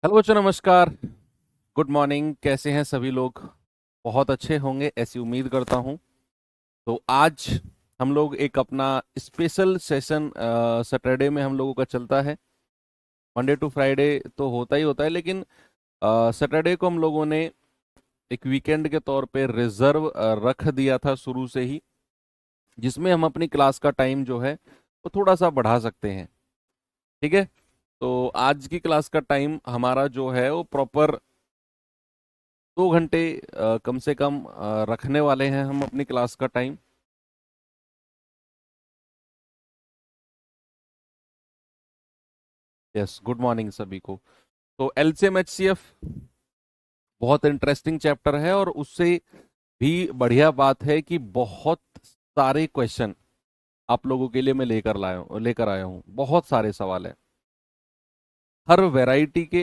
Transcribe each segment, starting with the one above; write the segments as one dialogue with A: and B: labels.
A: Hello बच्चों, नमस्कार। Good morning. कैसे हैं सभी लोग? बहुत अच्छे होंगे ऐसी उम्मीद करता हूं। तो आज हम लोग एक अपना स्पेशल सेशन सैटरडे में हम लोगों का चलता है। मंडे टू फ्राइडे तो होता है, लेकिन सैटरडे को हम लोगों ने एक वीकेंड के तौर पे रिजर्व रख दिया था शुरू से ही, जिसमें हम अपनी क्लास का टाइम जो है वो थोड़ा सा बढ़ा सकते हैं। ठीक है। तो आज की क्लास का टाइम हमारा जो है वो प्रॉपर 2 घंटे कम से कम रखने वाले हैं हम अपनी क्लास का टाइम। यस, गुड मॉर्निंग सभी को। तो एलसीएम एचसीएफ बहुत इंटरेस्टिंग चैप्टर है, और उससे भी बढ़िया बात है कि बहुत सारे क्वेश्चन आप लोगों के लिए मैं लेकर आया हूँ। बहुत सारे सवाल हैं, हर वैरायटी के,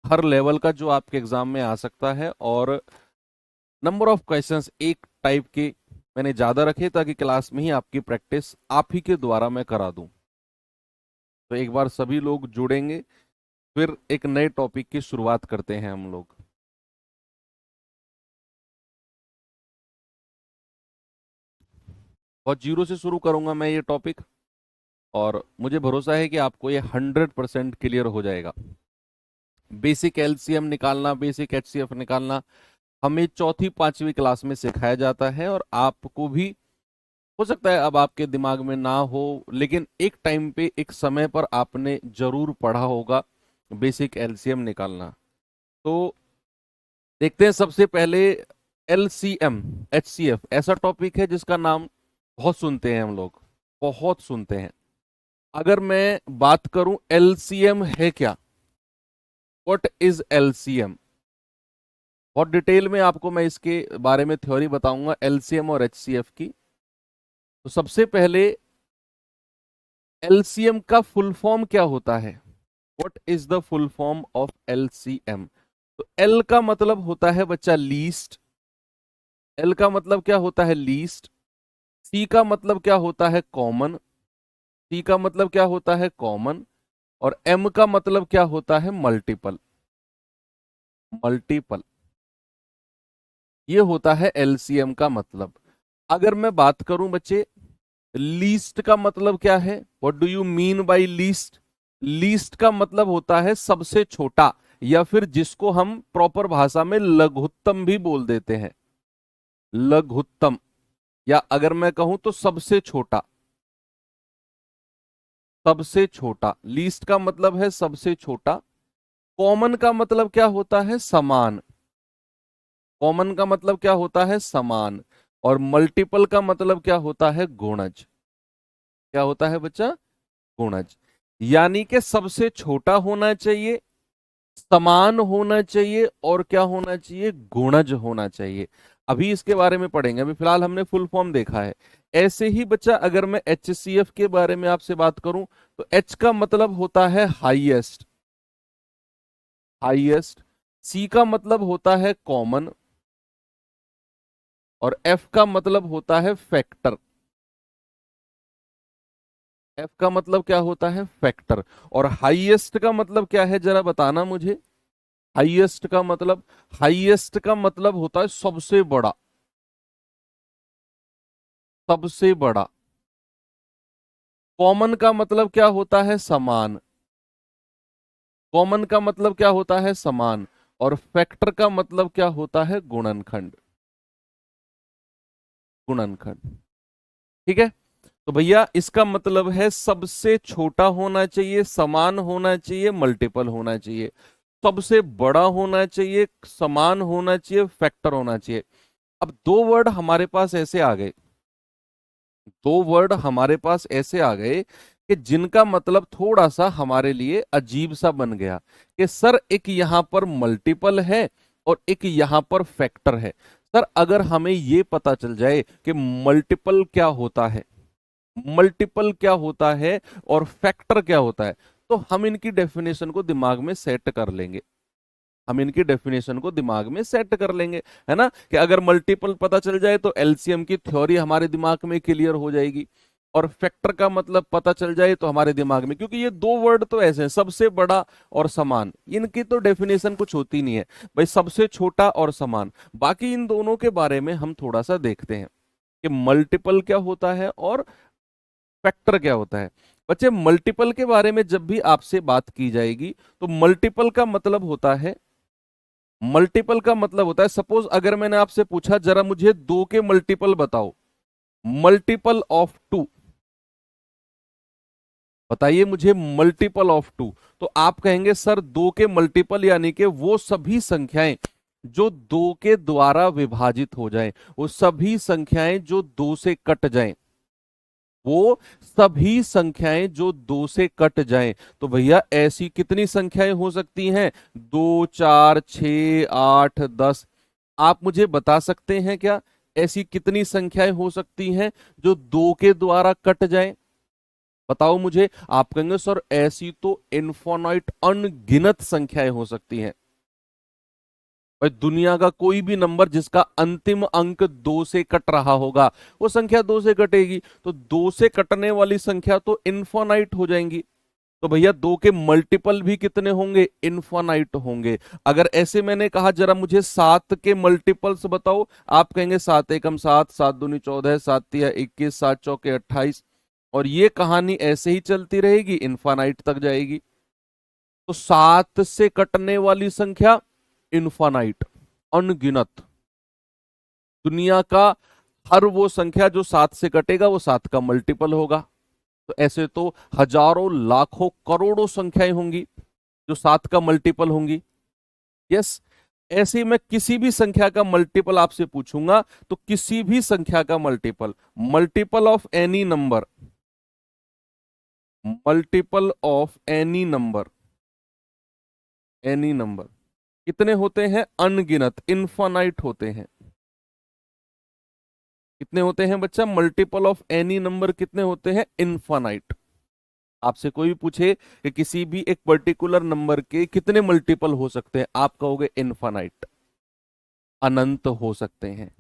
A: हर लेवल का जो आपके एग्जाम में आ सकता है। और नंबर ऑफ क्वेश्चंस एक टाइप के मैंने ज्यादा रखे ताकि क्लास में ही आपकी प्रैक्टिस आप ही के द्वारा मैं करा दूं। तो एक बार सभी लोग जुड़ेंगे, फिर एक नए टॉपिक की शुरुआत करते हैं हम लोग। और जीरो से शुरू करूंगा मैं ये टॉपिक, और मुझे भरोसा है कि आपको ये 100% क्लियर हो जाएगा। बेसिक एलसीएम निकालना, बेसिक एचसीएफ निकालना हमें चौथी पांचवी क्लास में सिखाया जाता है, और आपको भी हो सकता है अब आपके दिमाग में ना हो, लेकिन एक टाइम पे, एक समय पर आपने जरूर पढ़ा होगा बेसिक एलसीएम निकालना। तो देखते हैं सबसे पहले एलसीएम एचसीएफ। ऐसा टॉपिक है जिसका नाम बहुत सुनते हैं हम लोग, बहुत सुनते हैं। अगर मैं बात करूं एलसीएम है क्या, व्हाट इज एलसीएम, बहुत डिटेल में आपको मैं इसके बारे में थ्योरी बताऊंगा एलसीएम और एचसीएफ की। तो सबसे पहले एलसीएम का फुल फॉर्म क्या होता है, what is the full form of LCM. तो एल का मतलब होता है बच्चा लीस्ट। एल का मतलब क्या होता है, लीस्ट। सी का मतलब क्या होता है, कॉमन। सी का मतलब क्या होता है, कॉमन। और एम का मतलब क्या होता है, मल्टीपल। मल्टीपल, ये होता है एलसीएम का मतलब। अगर मैं बात करूं बच्चे, लीस्ट का मतलब क्या है, what do you mean by least. Least का मतलब होता है सबसे छोटा, या फिर जिसको हम प्रॉपर भाषा में लघुत्तम भी बोल देते हैं। लघुत्तम, या अगर मैं कहूं तो सबसे छोटा। सबसे छोटा, लीस्ट का मतलब है सबसे छोटा। कॉमन का मतलब क्या होता है, समान। कॉमन का मतलब क्या होता है, समान। और मल्टीपल का मतलब क्या होता है, गुणज। क्या होता है बच्चा, गुणज। यानी कि सबसे छोटा होना चाहिए, समान होना चाहिए, और क्या होना चाहिए, गुणज होना चाहिए। अभी इसके बारे में पढ़ेंगे, अभी फिलहाल हमने फुल फॉर्म देखा है। ऐसे ही बच्चा अगर मैं एचसीएफ के बारे में आपसे बात करूं, तो एच का मतलब होता है हाईएस्ट। हाईएस्ट। सी का मतलब होता है कॉमन। और एफ का मतलब होता है फैक्टर। एफ का मतलब क्या होता है, फैक्टर। और हाईएस्ट का मतलब क्या है, जरा बताना मुझे। हाईएस्ट का मतलब, हाईएस्ट का मतलब होता है सबसे बड़ा। सबसे बड़ा। कॉमन का मतलब क्या होता है, समान। कॉमन का मतलब क्या होता है, समान। और फैक्टर का मतलब क्या होता है, गुणनखंड। गुणनखंड। ठीक है। तो भैया इसका मतलब है सबसे छोटा होना चाहिए, समान होना चाहिए, मल्टीपल होना चाहिए। सबसे बड़ा होना चाहिए, समान होना चाहिए, फैक्टर होना चाहिए। अब दो वर्ड हमारे पास ऐसे आ गए, दो वर्ड हमारे पास ऐसे आ गए कि जिनका मतलब थोड़ा सा हमारे लिए अजीब सा बन गया, कि सर एक यहां पर मल्टीपल है और एक यहां पर फैक्टर है। सर अगर हमें ये पता चल जाए कि मल्टीपल क्या होता है, मल्टीपल क्या होता है और फैक्टर क्या होता है, तो हम इनकी डेफिनेशन को दिमाग में सेट कर लेंगे। हम इनकी डेफिनेशन को दिमाग में सेट कर लेंगे, है ना, कि अगर मल्टीपल पता चल जाए तो एलसीएम की थ्योरी हमारे दिमाग में क्लियर हो जाएगी। और फैक्टर का मतलब पता चल जाए तो हमारे दिमाग में, क्योंकि ये दो वर्ड तो ऐसे हैं, सबसे बड़ा और समान, इनकी तो डेफिनेशन कुछ होती नहीं है भाई, सबसे छोटा और समान। बाकी इन दोनों के बारे में हम थोड़ा सा देखते हैं कि मल्टीपल क्या होता है और फैक्टर क्या होता है। बच्चे, मल्टीपल के बारे में जब भी आपसे बात की जाएगी तो मल्टीपल का मतलब होता है सपोज अगर मैंने आपसे पूछा जरा मुझे दो के मल्टीपल बताओ, मल्टीपल ऑफ टू, बताइए मुझे मल्टीपल ऑफ टू, तो आप कहेंगे सर दो के मल्टीपल यानी कि वो सभी संख्याएं जो दो के द्वारा विभाजित हो जाएं, वो सभी संख्याएं जो दो से कट जाएं, वो सभी संख्याएं जो दो से कट जाएं। तो भैया ऐसी कितनी संख्याएं हो सकती हैं? 2 4 6 8 10। आप मुझे बता सकते हैं क्या ऐसी कितनी संख्याएं हो सकती हैं जो दो के द्वारा कट जाएं? बताओ मुझे। आप कहेंगे सर ऐसी तो इनफोनाइट अनगिनत संख्याएं हो सकती हैं। भाई दुनिया का कोई भी नंबर जिसका अंतिम अंक दो से कट रहा होगा वो संख्या दो से कटेगी, तो दो से कटने वाली संख्या तो इनफोनाइट हो जाएंगी। तो भैया दो के मल्टीपल भी कितने होंगे? इनफाइनाइट होंगे। अगर ऐसे मैंने कहा जरा मुझे सात के मल्टीपल्स बताओ, आप कहेंगे सात एकम सात, सात दूनी 14, सात तिया 21, सात चौके 28, और ये कहानी ऐसे ही चलती रहेगी, इनफाइनाइट तक जाएगी। तो सात से कटने वाली संख्या इनफाइनाइट, अनगिनत। दुनिया का हर वो संख्या जो सात से कटेगा वो सात का मल्टीपल होगा। तो ऐसे तो हजारों लाखों करोड़ों संख्याएं होंगी जो सात का मल्टीपल होंगी। यस, ऐसे ही मैं किसी भी संख्या का मल्टीपल आपसे पूछूंगा तो किसी भी संख्या का multiple, multiple of any number, multiple of any number कितने होते हैं? अनगिनत, इनफाइनाइट होते हैं। कितने होते हैं बच्चा? मल्टीपल ऑफ एनी नंबर कितने होते हैं? इनफाइनाइट। आपसे कोई भी पूछे कि किसी भी एक पर्टिकुलर नंबर के कितने मल्टीपल हो सकते हैं, आप कहोगे इनफाइनाइट, अनंत हो सकते हैं।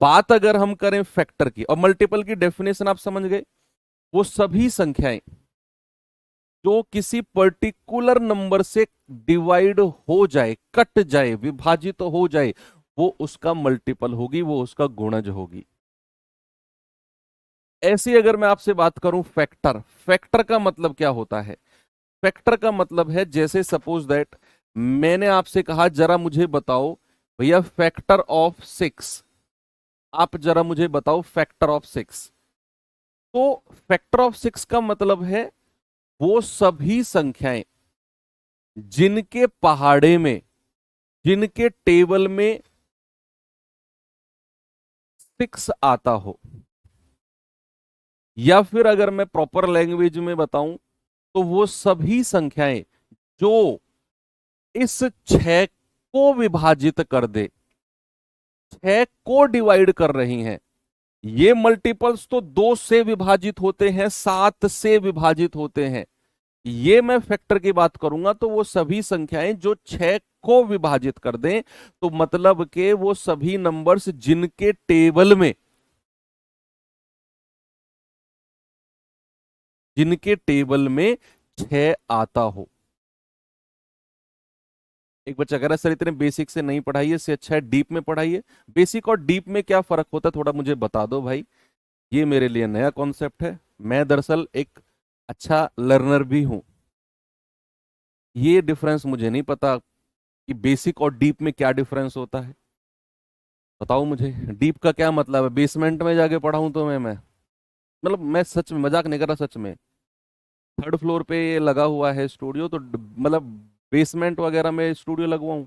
A: बात अगर हम करें फैक्टर की, और मल्टीपल की डेफिनेशन आप समझ गए, वो सभी संख्याएं जो किसी पर्टिकुलर नंबर से डिवाइड हो जाए, कट जाए, विभाजित हो जाए, वो उसका मल्टीपल होगी, वो उसका गुणज होगी। ऐसी अगर मैं आपसे बात करूं फैक्टर, फैक्टर का मतलब क्या होता है? फैक्टर का मतलब है जैसे सपोज दैट मैंने आपसे कहा जरा मुझे बताओ भैया फैक्टर ऑफ 6, आप जरा मुझे बताओ फैक्टर ऑफ 6। तो फैक्टर ऑफ 6 का मतलब है वो सभी संख्याएं जिनके पहाड़े में, जिनके टेबल में 6 आता हो, या फिर अगर मैं प्रॉपर लैंग्वेज में बताऊं तो वो सभी संख्याएं जो इस 6 को विभाजित कर दे, 6 को डिवाइड कर रही हैं। ये मल्टीपल्स तो 2 से विभाजित होते हैं, 7 से विभाजित होते हैं। ये मैं फैक्टर की बात करूंगा तो वो सभी संख्याएं जो 6 को विभाजित कर दें, तो मतलब के वो सभी नंबर्स जिनके टेबल में, जिनके टेबल में 6 आता हो। एक बच्चा कह रहा है सर इतने बेसिक से नहीं पढ़ाइए, इससे अच्छा है डीप में पढ़ाइए। बेसिक और डीप में क्या फर्क होता है थोड़ा मुझे बता दो भाई, ये मेरे लिए नया कॉन्सेप्ट है। मैं दरअसल एक अच्छा लर्नर भी हूं, ये डिफरेंस मुझे नहीं पता कि बेसिक और डीप में क्या डिफरेंस होता है। बताओ मुझे, डीप का क्या मतलब है? बेसमेंट में जाके पढ़ाऊं तो मैं मतलब मैं सच में मजाक नहीं कर रहा, सच में 3rd फ्लोर पे ये लगा हुआ है स्टूडियो, तो मतलब बेसमेंट वगैरह में स्टूडियो लगवाऊं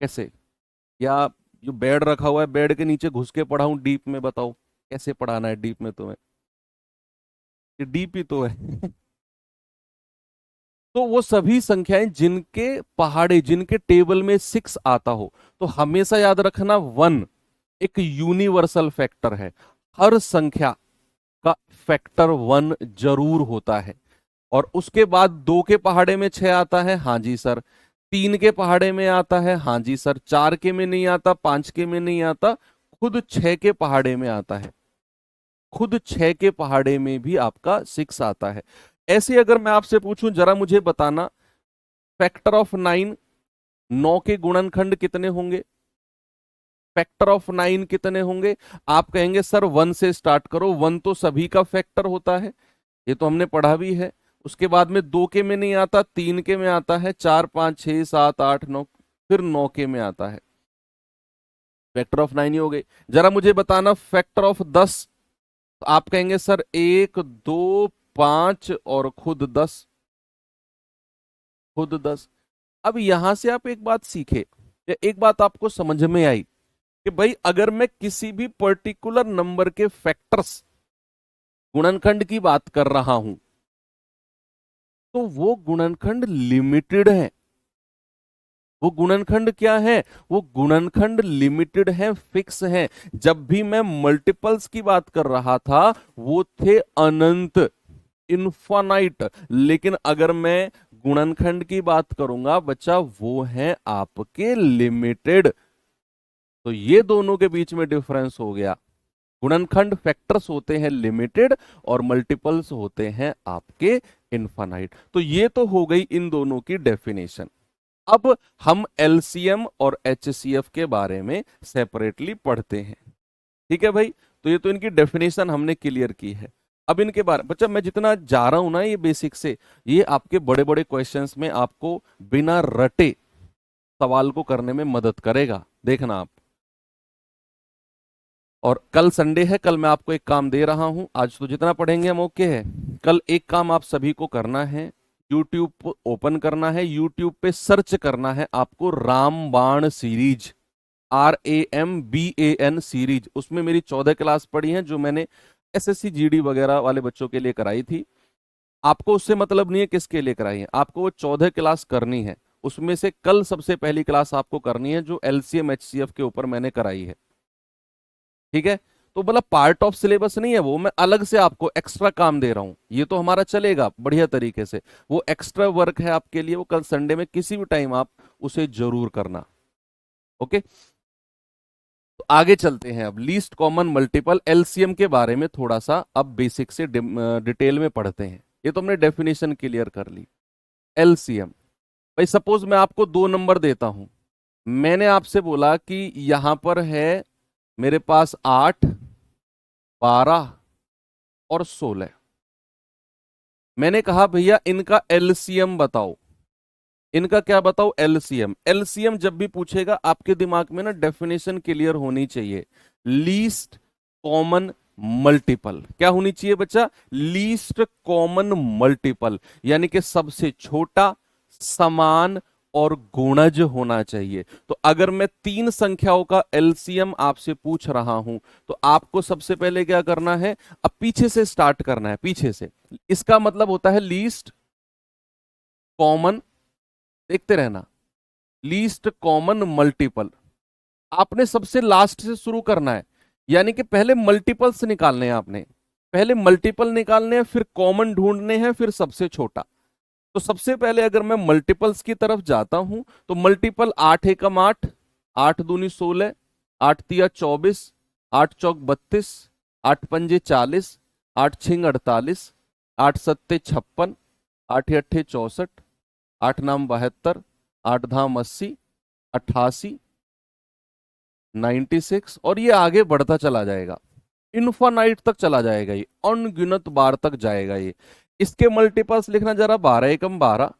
A: कैसे? या जो बेड रखा हुआ है बेड के नीचे घुस के पढ़ाऊं डीप में? बताओ कैसे पढ़ाना है डीप में तुम्हें? ये डीप ही तो है। तो वो सभी संख्याएं जिनके पहाड़े, जिनके टेबल में 6 आता हो, तो हमेशा याद रखना 1 एक यूनिवर्सल फैक्टर है। हर संख्या का फैक्टर 1 जरूर होता है। और उसके बाद 2 के पहाड़े में 6 आता है, हाँ जी सर। 3 के पहाड़े में आता है, हाँ जी सर। 4 के में नहीं आता, 5 के में नहीं आता, खुद 6 के पहाड़े में आता है। खुद 6 के पहाड़े में भी आपका 6 आता है। ऐसे अगर मैं आपसे पूछूं जरा मुझे बताना, फैक्टर ऑफ 9, 9 के गुणनखंड कितने होंगे? फैक्टर ऑफ 9 कितने होंगे? आप कहेंगे सर 1 से स्टार्ट करो, 1 तो सभी का फैक्टर होता है, ये तो हमने पढ़ा भी है। उसके बाद में 2 के में नहीं आता, 3 के में आता है, 4 5 6 7 8 9, फिर 9 के में आता है। फैक्टर ऑफ 9 ही हो गए। जरा मुझे बताना फैक्टर ऑफ 10। तो आप कहेंगे सर 1 2 5 और खुद 10, खुद 10। अब यहां से आप एक बात सीखे, या एक बात आपको समझ में आई कि भाई अगर मैं किसी भी पर्टिकुलर नंबर के फैक्टर्स, गुणनखंड की बात कर रहा हूं, तो वो गुणनखंड लिमिटेड है। वो गुणनखंड क्या है? वो गुणनखंड लिमिटेड है, फिक्स है। जब भी मैं मल्टीपल्स की बात कर रहा था वो थे अनंत, इनफाइनाइट। लेकिन अगर मैं गुणनखंड की बात करूंगा बच्चा, वो है आपके लिमिटेड। तो ये दोनों के बीच में डिफरेंस हो गया। गुणनखंड फैक्टर्स होते हैं लिमिटेड और मल्टीपल्स होते हैं आपके इनफाइनाइट। तो ये तो हो गई इन दोनों की डेफिनेशन। अब हम एलसीएम और एचसीएफ के बारे में सेपरेटली पढ़ते हैं। ठीक है भाई, तो ये तो इनकी डेफिनेशन हमने क्लियर की है। अब इनके बारे बच्चा मैं जितना जा रहा हूं ना ये बेसिक से, ये आपके बड़े बड़े क्वेश्चंस में आपको बिना रटे सवाल को करने में मदद करेगा, देखना आप। और कल संडे है, कल मैं आपको एक काम दे रहा हूं। आज तो जितना पढ़ेंगे हम ओके है। कल एक काम आप सभी को करना है, यूट्यूब ओपन करना है, यूट्यूब पे सर्च करना है आपको रामबाण सीरीज, RAMBAN सीरीज। उसमें मेरी 14 क्लास पढ़ी है जो मैंने SSC GD वगैरह वाले बच्चों के लिए कराई थी। आपको उससे मतलब नहीं है किसके लिए कराई है, आपको वो 14 क्लास करनी है। उसमें से कल सबसे पहली क्लास आपको करनी है जो LCM HCF के ऊपर मैंने कराई है। ठीक है, तो मतलब पार्ट ऑफ सिलेबस नहीं है वो, मैं अलग से आपको एक्स्ट्रा काम दे रहा हूं। ये तो हमारा चलेगा बढ़िया तरीके से, वो एक्स्ट्रा वर्क है आपके लिए, वो कल संडे में किसी भी टाइम आप उसे जरूर करना। ओके, तो आगे चलते हैं। अब लीस्ट कॉमन मल्टीपल LCM के बारे में थोड़ा सा अब बेसिक से डिटेल में पढ़ते हैं। ये तो हमने डेफिनेशन क्लियर कर ली। LCM भाई, सपोज मैं आपको 2 नंबर देता हूं। मैंने आपसे बोला कि यहां पर है मेरे पास 8, 12 और 16। मैंने कहा भैया इनका LCM बताओ। इनका क्या बताओ? LCM। LCM जब भी पूछेगा आपके दिमाग में ना डेफिनेशन क्लियर होनी चाहिए, लीस्ट कॉमन मल्टीपल। क्या होनी चाहिए बच्चा? लीस्ट कॉमन मल्टीपल, यानी कि सबसे छोटा, समान और गुणज होना चाहिए। तो अगर मैं 3 संख्याओं का LCM आपसे पूछ रहा हूं तो आपको सबसे पहले क्या करना है? अब पीछे से स्टार्ट करना है, पीछे से। इसका मतलब होता है लीस्ट कॉमन, देखते रहना, लीस्ट कॉमन मल्टीपल। आपने सबसे लास्ट से शुरू करना है, यानी कि पहले मल्टीपल्स निकालने हैं आपने, पहले मल्टीपल निकालने हैं, फिर कॉमन ढूंढने हैं, फिर सबसे छोटा। तो सबसे पहले अगर मैं मल्टीपल्स की तरफ जाता हूं तो मल्टीपल 8 एकम 8, 8 दूनी 16, 8 तिया 24, 8 चौक 32, 8 पंजे 40, 8 छिंग 48, 8 सत्ते 56, 8 अट्ठे 64, 8 नाम 72, 8 धाम 80, 88, 96, और ये आगे बढ़ता चला जाएगा, इन्फानाइट तक चला जाएगा, ये अनगिनत बार तक जाएगा ये। इसके मल्टीपल्स लिखना जरा, 12 एकम 12,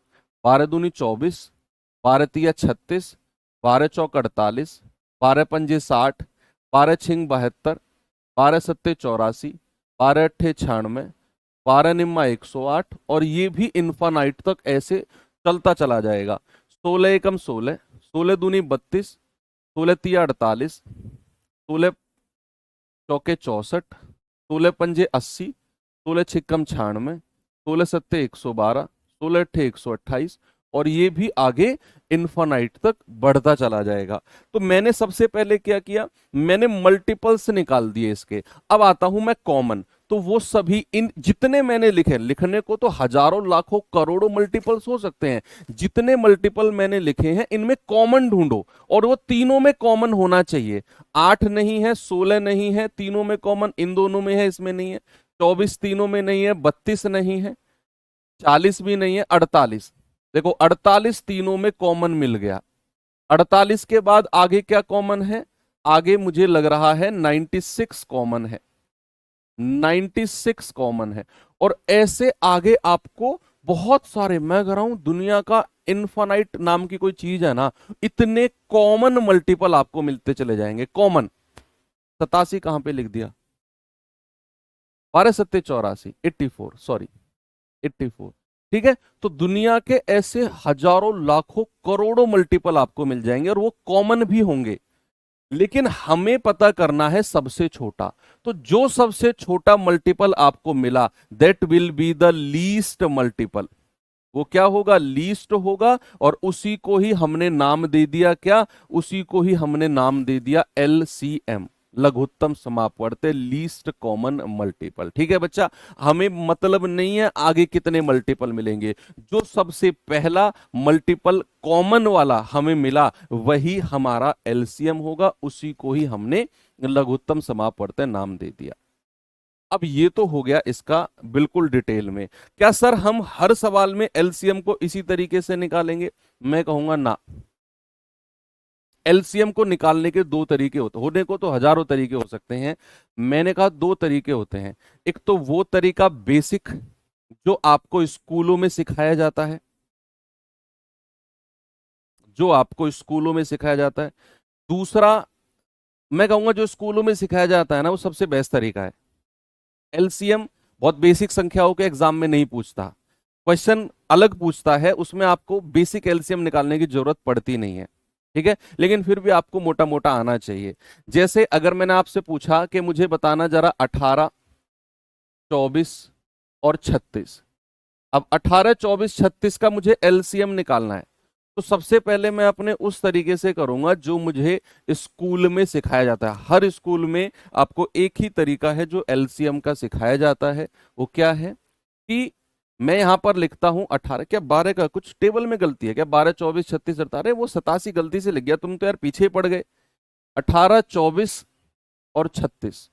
A: 12 दूनी 24, 12 तिया 36, 12 चौक 48, 12 पंजे 60, 12 छिंग 72, 12 सत्ते 84, 12 अट्ठे 96, 12 निम्मा 108, और ये भी इन्फानाइट तक ऐसे चलता चला जाएगा। 16 एकम 16, 16 दूनी 32, 16 तिया 48, 16 चौके 64, 16 पंजे 80, 16 छिक्कम 96, 16 सत्ते 112, 16 अट्ठे 128, और ये भी आगे इन्फानाइट तक बढ़ता चला जाएगा। तो मैंने सबसे पहले क्या किया? मैंने मल्टीपल्स निकाल दिए इसके। अब आता हूं मैं कॉमन। तो वो सभी इन जितने मैंने लिखे, लिखने को तो हजारों लाखों करोड़ों मल्टीपल्स हो सकते हैं, जितने मल्टीपल मैंने लिखे हैं इनमें कॉमन ढूंढो, और वो तीनों में कॉमन होना चाहिए। 8 नहीं है, 16 नहीं है, तीनों में कॉमन, इन दोनों में है, इसमें नहीं है। 24 तीनों में नहीं है, 32 नहीं है, 40 भी नहीं है, 48। देखो 48 तीनों में कॉमन मिल गया। 48 के बाद आगे क्या कॉमन है? आगे मुझे लग रहा है 96 कॉमन है, 96 कॉमन है। और ऐसे आगे आपको बहुत सारे, मैं कह रहा हूं दुनिया का इनफाइनाइट नाम की कोई चीज है ना, इतने कॉमन मल्टीपल आपको मिलते चले जाएंगे। कॉमन 87 कहां पे लिख दिया? 12 सत्ते 84, 84, सॉरी 84। ठीक है, तो दुनिया के ऐसे हजारों लाखों करोड़ों मल्टीपल आपको मिल जाएंगे और वो कॉमन भी होंगे, लेकिन हमें पता करना है सबसे छोटा। तो जो सबसे छोटा मल्टीपल आपको मिला, that will be the least multiple. वो क्या होगा? लीस्ट होगा, और उसी को ही हमने नाम दे दिया क्या? उसी को ही हमने नाम दे दिया LCM, लघुत्तम समापवर्त, लीस्ट कॉमन मल्टीपल। ठीक है बच्चा, हमें मतलब नहीं है आगे कितने मल्टीपल मिलेंगे, जो सबसे पहला मल्टीपल कॉमन वाला हमें मिला वही हमारा LCM होगा, उसी को ही हमने लघुत्तम समापवर्त नाम दे दिया। अब ये तो हो गया इसका बिल्कुल डिटेल में। क्या सर हम हर सवाल में LCM को इसी तरीके से निकालेंगे? मैं कहूंगा ना। LCM को निकालने के दो तरीके होने को तो हजारों तरीके हो सकते हैं, मैंने कहा दो तरीके होते हैं। एक तो वो तरीका बेसिक जो आपको स्कूलों में सिखाया जाता है, जो आपको स्कूलों में सिखाया जाता है। दूसरा मैं कहूंगा जो स्कूलों में सिखाया जाता है ना, वो सबसे बेस्ट तरीका है। LCM बहुत बेसिक संख्याओं के एग्जाम में नहीं पूछता, क्वेश्चन अलग पूछता है, उसमें आपको बेसिक LCM निकालने की जरूरत पड़ती नहीं है। ठीक है, लेकिन फिर भी आपको मोटा मोटा आना चाहिए। जैसे अगर मैंने आपसे पूछा कि मुझे बताना जरा 18, 24 और 36, अब 18, 24, 36 का मुझे LCM निकालना है, तो सबसे पहले मैं अपने उस तरीके से करूंगा जो मुझे स्कूल में सिखाया जाता है। हर स्कूल में आपको एक ही तरीका है जो LCM का सिखाया जाता है। वो क्या है कि मैं यहां पर लिखता हूं 18, क्या 12 का कुछ टेबल में गलती है क्या? 12, 24, 36, 18, वो 87 गलती से लिख गया, तुम तो यार पीछे ही पड़ गए। 18, 24 और 36।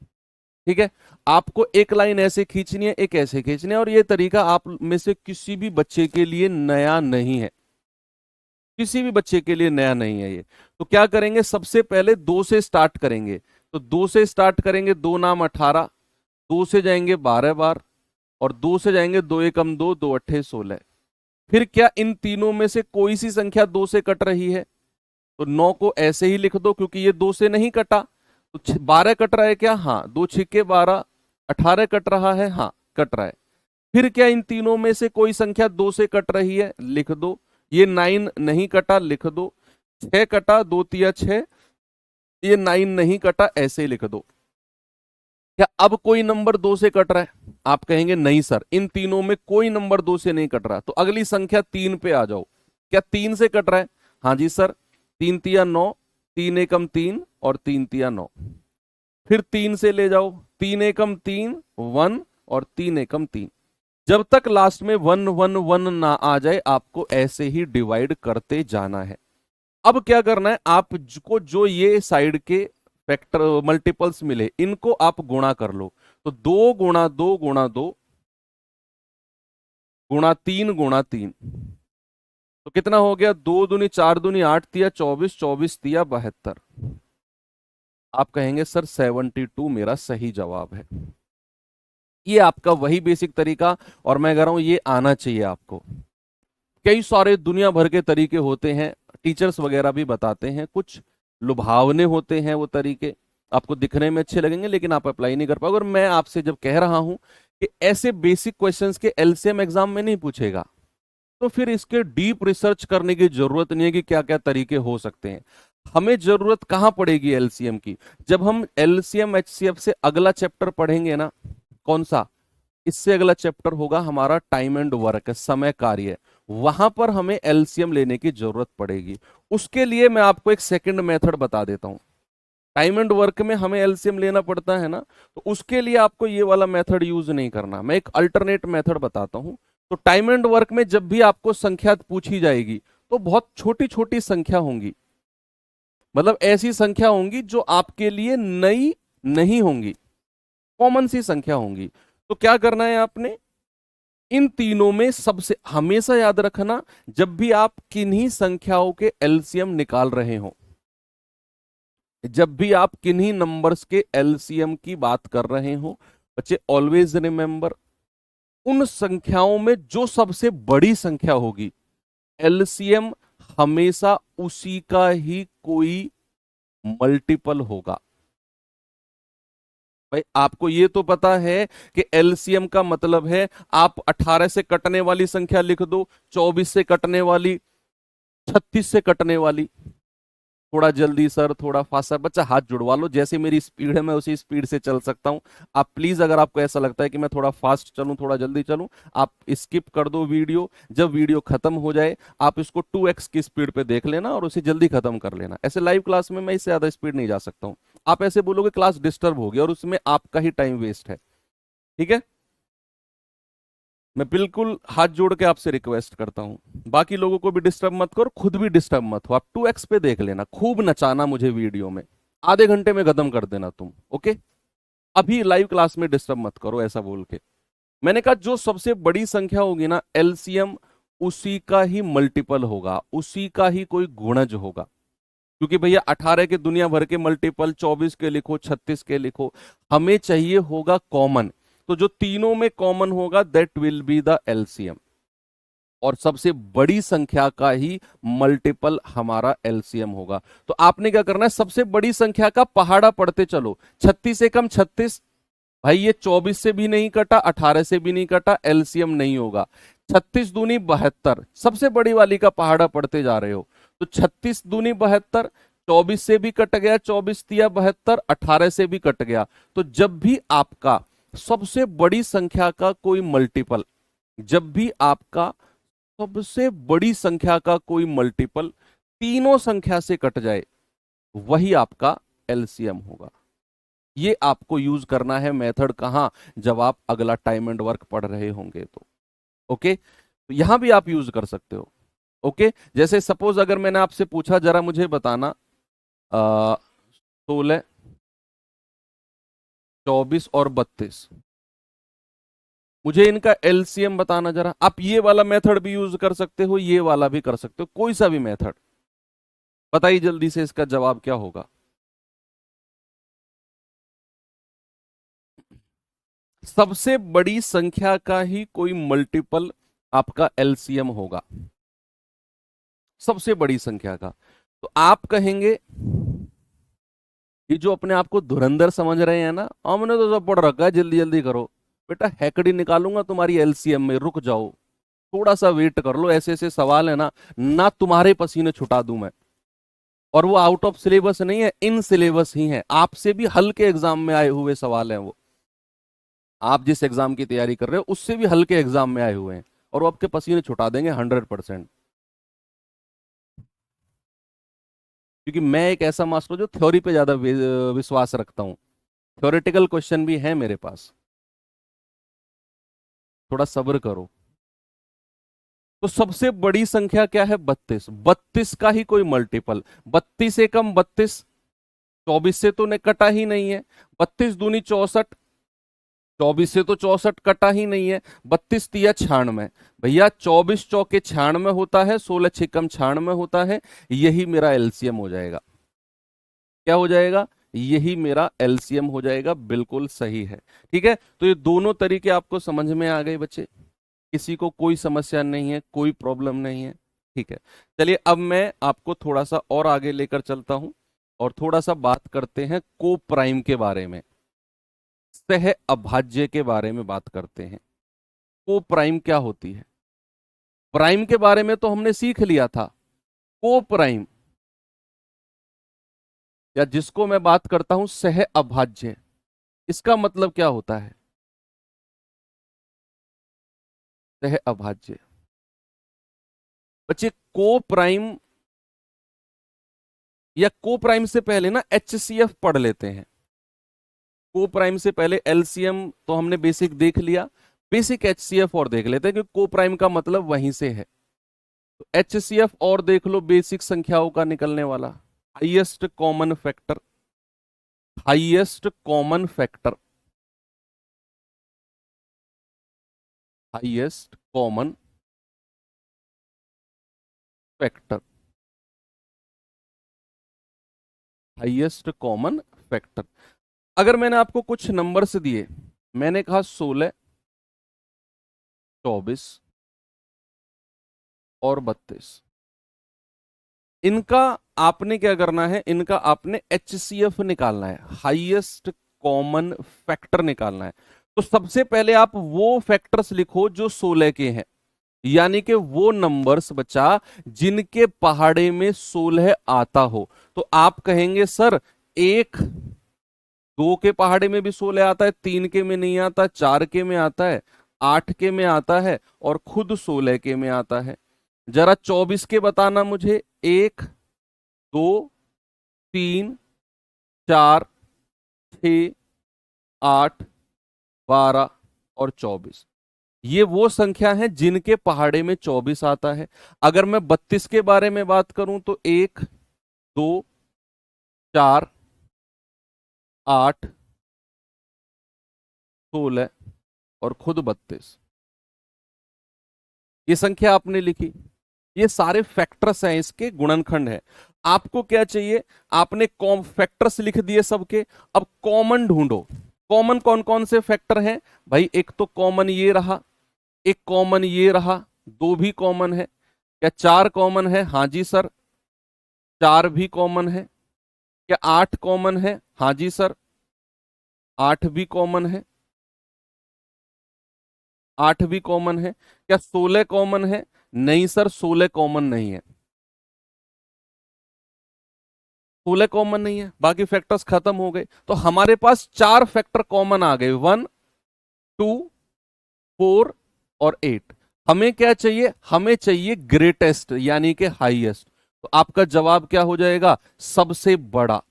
A: ठीक है, आपको एक लाइन ऐसे खींचनी है, एक ऐसे खींचनी है, और ये तरीका आप में से किसी भी बच्चे के लिए नया नहीं है, किसी भी बच्चे के लिए नया नहीं है ये। तो क्या करेंगे, सबसे पहले 2 से स्टार्ट करेंगे, तो 2 से स्टार्ट करेंगे, 2 नाम 18, 2 से जाएंगे 12 बार, और 2 से जाएंगे 2 एकम 2, 2 अट्ठे 16। फिर क्या इन तीनों में से कोई सी संख्या 2 से कट रही है? तो 9 को ऐसे ही लिख दो, क्योंकि ये 2 से नहीं कटा। तो 12 कट रहा है क्या? हाँ, 2 छिक्के 12। 18 कट रहा है? हाँ कट रहा है। फिर क्या इन तीनों में से कोई संख्या 2 से कट रही है? लिख दो। ये 9 नहीं कटा, लिख दो। 6 कटा, 2 तिया 6, ये 9 नहीं कटा, ऐसे ही लिख दो। क्या अब कोई नंबर 2 से कट रहा है? आप कहेंगे नहीं सर, इन तीनों में कोई नंबर 2 से नहीं कट रहा। तो अगली संख्या 3 पे आ जाओ, क्या 3 से कट रहा है? हाँ जी सर, 3 तिया 9, 3 एकम 3 और 3 तिया 9। फिर 3 से ले जाओ, 3 एकम 3, 1 और 3 एकम 3। जब तक लास्ट में 1 1 1 ना आ जाए, आपको ऐसे ही डिवाइड करते जाना है। अब क्या करना है, आपको जो ये साइड के फैक्टर मल्टीपल्स मिले, इनको आप गुणा कर लो। तो 2 गुणा 2 गुणा 2 गुणा 3 गुणा 3, तो कितना हो गया? 2 दूनी 4 दूनी 8 तिया 24, 24 तिया 72। आप कहेंगे सर 72 मेरा सही जवाब है। ये आपका वही बेसिक तरीका, और मैं कह रहा हूं ये आना चाहिए आपको। कई सारे दुनिया भर के तरीके होते हैं, टीचर्स वगैरह भी बताते हैं, कुछ लुभावने होते हैं वो तरीके, आपको दिखने में अच्छे लगेंगे लेकिन आप अप्लाई नहीं कर पाओगे। और मैं आपसे जब कह रहा हूं कि ऐसे बेसिक क्वेश्चंस के LCM एग्जाम में नहीं पूछेगा, तो फिर इसके डीप रिसर्च करने की जरूरत नहीं है कि क्या क्या तरीके हो सकते हैं। हमें जरूरत कहां पड़ेगी LCM की? जब हम LCM HCF से अगला चैप्टर पढ़ेंगे ना, कौन सा? इससे अगला चैप्टर होगा हमारा टाइम एंड वर्क, समय कार्य। वहां पर हमें LCM लेने की जरूरत पड़ेगी। उसके लिए मैं आपको एक सेकंड मेथड बता देता हूं। टाइम एंड वर्क में हमें एलसीएम लेना पड़ता है ना, तो उसके लिए आपको ये वाला मेथड यूज नहीं करना। मैं एक अल्टरनेट मेथड बताता हूं। तो टाइम एंड वर्क में जब भी आपको संख्या पूछी जाएगी तो बहुत छोटी छोटी संख्या होंगी, मतलब ऐसी संख्या होंगी जो आपके लिए नई नहीं होंगी, कॉमन सी संख्या होंगी। तो क्या करना है आपने, इन तीनों में सबसे हमेशा याद रखना, जब भी आप किन्हीं संख्याओं के एलसीएम निकाल रहे हो, जब भी आप किन्हीं नंबर्स के एलसीएम की बात कर रहे हो, बच्चे ऑलवेज रिमेंबर, उन संख्याओं में जो सबसे बड़ी संख्या होगी, एलसीएम हमेशा उसी का ही कोई मल्टीपल होगा। भाई आपको ये तो पता है कि एलसीएम का मतलब है आप 18 से कटने वाली संख्या लिख दो, 24 से कटने वाली, 36 से कटने वाली। थोड़ा जल्दी सर, थोड़ा फास्ट सर, बच्चा हाथ जुड़वा लो, जैसे मेरी स्पीड है मैं उसी स्पीड से चल सकता हूं। आप प्लीज, अगर आपको ऐसा लगता है कि मैं थोड़ा फास्ट चलूं, थोड़ा जल्दी चलूं, आप स्किप कर दो वीडियो। जब वीडियो खत्म हो जाए आप इसको 2x की स्पीड पे देख लेना और उसे जल्दी खत्म कर लेना। ऐसे लाइव क्लास में मैं इससे ज्यादा स्पीड नहीं जा सकता हूं। आप ऐसे बोलोगे क्लास डिस्टर्ब होगी और उसमें आपका ही टाइम वेस्ट है। ठीक है, मैं बिल्कुल हाथ जोड़ के आपसे रिक्वेस्ट करता हूं, बाकी लोगों को भी डिस्टर्ब मत करो, खुद भी डिस्टर्ब मत हो। आप 2x पे देख लेना, खूब नचाना मुझे वीडियो में, आधे घंटे में खत्म कर देना तुम। ओके, अभी लाइव क्लास में डिस्टर्ब मत करो ऐसा बोल के। मैंने कहा जो सबसे बड़ी संख्या होगी ना, एलसीएम उसी का ही मल्टीपल होगा, उसी का ही कोई गुणज होगा। क्योंकि भैया 18 के दुनिया भर के मल्टीपल, 24 के लिखो, 36 के लिखो, हमें चाहिए होगा कॉमन। तो जो तीनों में कॉमन होगा that will be the LCM, और सबसे बड़ी संख्या का ही मल्टीपल हमारा एलसीएम होगा। तो आपने क्या करना है, सबसे बड़ी संख्या का पहाड़ा पढ़ते चलो। 36 से कम 36, भाई ये 24 से भी नहीं कटा, 18 से भी नहीं कटा, एलसीएम नहीं होगा। 36 दूनी 72, सबसे बड़ी वाली का पहाड़ा पढ़ते जा रहे हो। तो 36 दूनी 72, 24 से भी कट गया, 24 तिया 72, 18 से भी कट गया। तो जब भी आपका सबसे बड़ी संख्या का कोई मल्टीपल, जब भी आपका सबसे बड़ी संख्या का कोई मल्टीपल तीनों संख्या से कट जाए, वही आपका एलसीएम होगा। ये आपको यूज करना है मेथड कहां, जब आप अगला टाइम एंड वर्क पढ़ रहे होंगे तो। ओके, तो यहां भी आप यूज कर सकते हो। ओके, जैसे सपोज अगर मैंने आपसे पूछा जरा मुझे बताना 16, 24 और 32, मुझे इनका एलसीएम बताना जरा। आप ये वाला मेथड भी यूज कर सकते हो, ये वाला भी कर सकते हो, कोई सा भी मेथड। बताइए जल्दी से इसका जवाब क्या होगा। सबसे बड़ी संख्या का ही कोई मल्टीपल आपका एलसीएम होगा, सबसे बड़ी संख्या का। तो आप कहेंगे ये जो अपने आप को धुरंधर समझ रहे हैं ना, हमने तो सब पढ़ रखा है, जल्दी जल्दी करो। बेटा हैकड़ी निकालूंगा तुम्हारी एलसीएम में, रुक जाओ, थोड़ा सा वेट कर लो। ऐसे ऐसे सवाल है ना, ना तुम्हारे पसीने छुटा दूं मैं। और वो आउट ऑफ सिलेबस नहीं है, इन सिलेबस ही है, आपसे भी हल्के एग्जाम में आए हुए सवाल हैं वो। आप जिस एग्जाम की तैयारी कर रहे हो उससे भी हल्के एग्जाम में आए हुए हैं, और वो आपके पसीने छुटा देंगे 100%। क्योंकि मैं एक ऐसा मास्टर जो थ्योरी पे ज्यादा विश्वास रखता हूँ, थ्योरेटिकल क्वेश्चन भी है मेरे पास, थोड़ा सब्र करो। तो सबसे बड़ी संख्या क्या है, 32। 32 का ही कोई मल्टीपल, 32 से कम 32, 24 से तो ने कटा ही नहीं है। 32 दूनी 64, 24 से तो 64 कटा ही नहीं है। 32 तिया 96, भैया 24 चौके 96 होता है, 16 छिकम 96 होता है, यही मेरा एलसीएम हो जाएगा। क्या हो जाएगा, यही मेरा एलसीएम हो जाएगा, बिल्कुल सही है। ठीक है, तो ये दोनों तरीके आपको समझ में आ गए बच्चे, किसी को कोई समस्या नहीं है, कोई प्रॉब्लम नहीं है। ठीक है, चलिए अब मैं आपको थोड़ा सा और आगे लेकर चलता हूं, और थोड़ा सा बात करते हैं को प्राइम के बारे में, सह अभाज्य के बारे में बात करते हैं। को प्राइम क्या होती है, प्राइम के बारे में तो हमने सीख लिया था। को प्राइम, या जिसको मैं बात करता हूं सह अभाज्य, इसका मतलब क्या होता है, सह अभाज्य। बच्चे को प्राइम या को प्राइम से पहले ना HCF पढ़ लेते हैं। को प्राइम से पहले LCM तो हमने बेसिक देख लिया, बेसिक HCF और देख लेते हैं, क्योंकि को प्राइम का मतलब वहीं से है। तो HCF और देख लो, बेसिक संख्याओं का निकलने वाला highest common factor, highest common factor, highest common factor, highest common factor. अगर मैंने आपको कुछ नंबर्स दिए, मैंने कहा 16, 24 और 32, इनका आपने क्या करना है, इनका आपने HCF निकालना है, हाईएस्ट कॉमन फैक्टर निकालना है। तो सबसे पहले आप वो फैक्टर्स लिखो जो 16 के हैं, यानी कि वो नंबर्स बच्चा जिनके पहाड़े में 16 आता हो। तो आप कहेंगे सर 1, 2 के पहाड़े में भी 16 आता है, 3 के में नहीं आता, 4 के में आता है, 8 के में आता है और खुद 16 के में आता है। जरा 24 के बताना मुझे। 1, 2, 3, 4, 6, 8, 12 और 24, ये वो संख्या है जिनके पहाड़े में 24 आता है। अगर मैं 32 के बारे में बात करूं तो 1, 2, 4, 8, 16 और खुद 32, ये संख्या आपने लिखी। ये सारे फैक्टर्स हैं, इसके गुणनखंड है। आपको क्या चाहिए, आपने फैक्टर्स लिख दिए सबके, अब कॉमन ढूंढो। कॉमन कौन कौन से फैक्टर हैं भाई? एक तो कॉमन ये रहा, एक कॉमन ये रहा, 2 भी कॉमन है क्या? 4 कॉमन है? हाँ जी सर। 4 भी कॉमन है क्या? 8 कॉमन है? हाँ जी सर। 8 भी कॉमन है? 8 भी कॉमन है क्या? 16 कॉमन है? नहीं सर, 16 कॉमन नहीं है। 16 कॉमन नहीं है, बाकी फैक्टर्स खत्म हो गए। तो हमारे पास 4 फैक्टर कॉमन आ गए, 1, 2, 4 और 8। हमें क्या चाहिए? हमें चाहिए ग्रेटेस्ट यानी कि हाईएस्ट। तो आपका जवाब क्या हो जाएगा? सबसे बड़ा।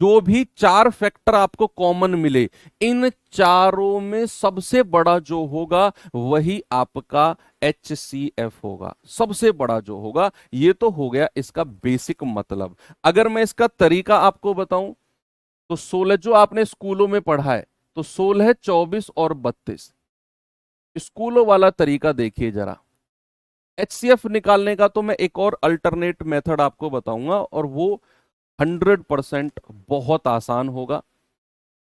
A: जो भी 4 फैक्टर आपको कॉमन मिले, इन चारों में सबसे बड़ा जो होगा वही आपका HCF होगा, सबसे बड़ा जो होगा। ये तो हो गया इसका बेसिक मतलब। अगर मैं इसका तरीका आपको बताऊं तो 16 जो आपने स्कूलों में पढ़ा है, तो 16, 24 और 32 स्कूलों वाला तरीका देखिए जरा। HCF निकालने का तो मैं एक और अल्टरनेट मेथड आपको बताऊंगा, और वो 100% बहुत आसान होगा।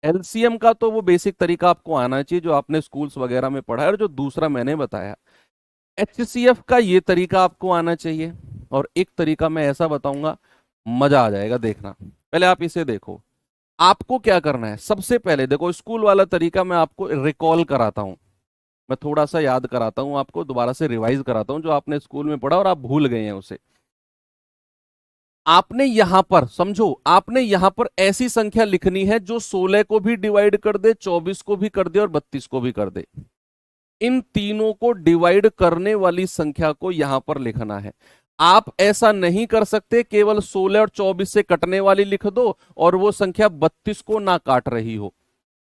A: LCM का तो वो बेसिक तरीका आपको आना चाहिए जो आपने स्कूल्स वगैरह में पढ़ा है, और जो दूसरा मैंने बताया HCF का ये तरीका आपको आना चाहिए। और एक तरीका मैं ऐसा बताऊंगा, मजा आ जाएगा देखना। पहले आप इसे देखो। आपको क्या करना है, सबसे पहले देखो स्कूल वाला तरीका मैं आपको रिकॉल कराता हूं, मैं थोड़ा सा याद कराता हूं आपको, दोबारा से रिवाइज कराता हूं जो आपने स्कूल में पढ़ा और आप भूल गए हैं उसे। आपने यहां पर समझो, आपने यहां पर ऐसी संख्या लिखनी है जो 16 को भी डिवाइड कर दे, 24 को भी कर दे और 32 को भी कर दे। इन तीनों को डिवाइड करने वाली संख्या को यहां पर लिखना है। आप ऐसा नहीं कर सकते केवल 16 और 24 से कटने वाली लिख दो और वो संख्या 32 को ना काट रही हो।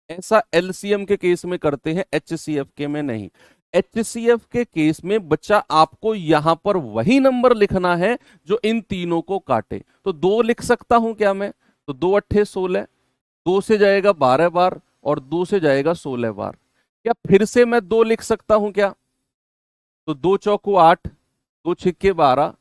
A: ऐसा LCM के केस में करते हैं, HCF के में नहीं। HCF के केस में बच्चा आपको यहां पर वही नंबर लिखना है जो इन तीनों को काटे। तो 2 लिख सकता हूं क्या मैं? तो 2 अट्ठे 16, 2 से जाएगा 12 बार और 2 से जाएगा 16 बार। क्या फिर से मैं 2 लिख सकता हूं क्या? तो 2 चौको 8, 2 छिक्के 12,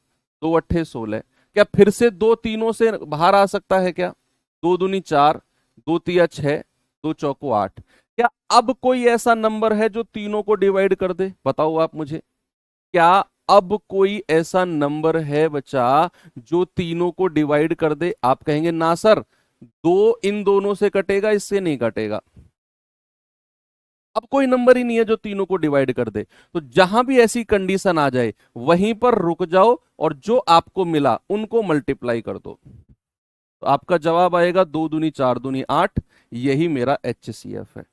A: 2 अट्ठे 16। क्या फिर से 2 तीनों से बाहर आ सकता है क्या? 2 दूनी 4, 2 तिया 6, 2 चौको 8। क्या अब कोई ऐसा नंबर है जो तीनों को डिवाइड कर दे? बताओ आप मुझे। क्या अब कोई ऐसा नंबर है बच्चा जो तीनों को डिवाइड कर दे? आप कहेंगे ना सर, 2 इन दोनों से कटेगा, इससे नहीं कटेगा। अब कोई नंबर ही नहीं है जो तीनों को डिवाइड कर दे। तो जहां भी ऐसी कंडीशन आ जाए वहीं पर रुक जाओ और जो आपको मिला उनको मल्टीप्लाई कर दो। तो आपका जवाब आएगा 2 दूनी 4 दूनी 8। यही मेरा HCF है।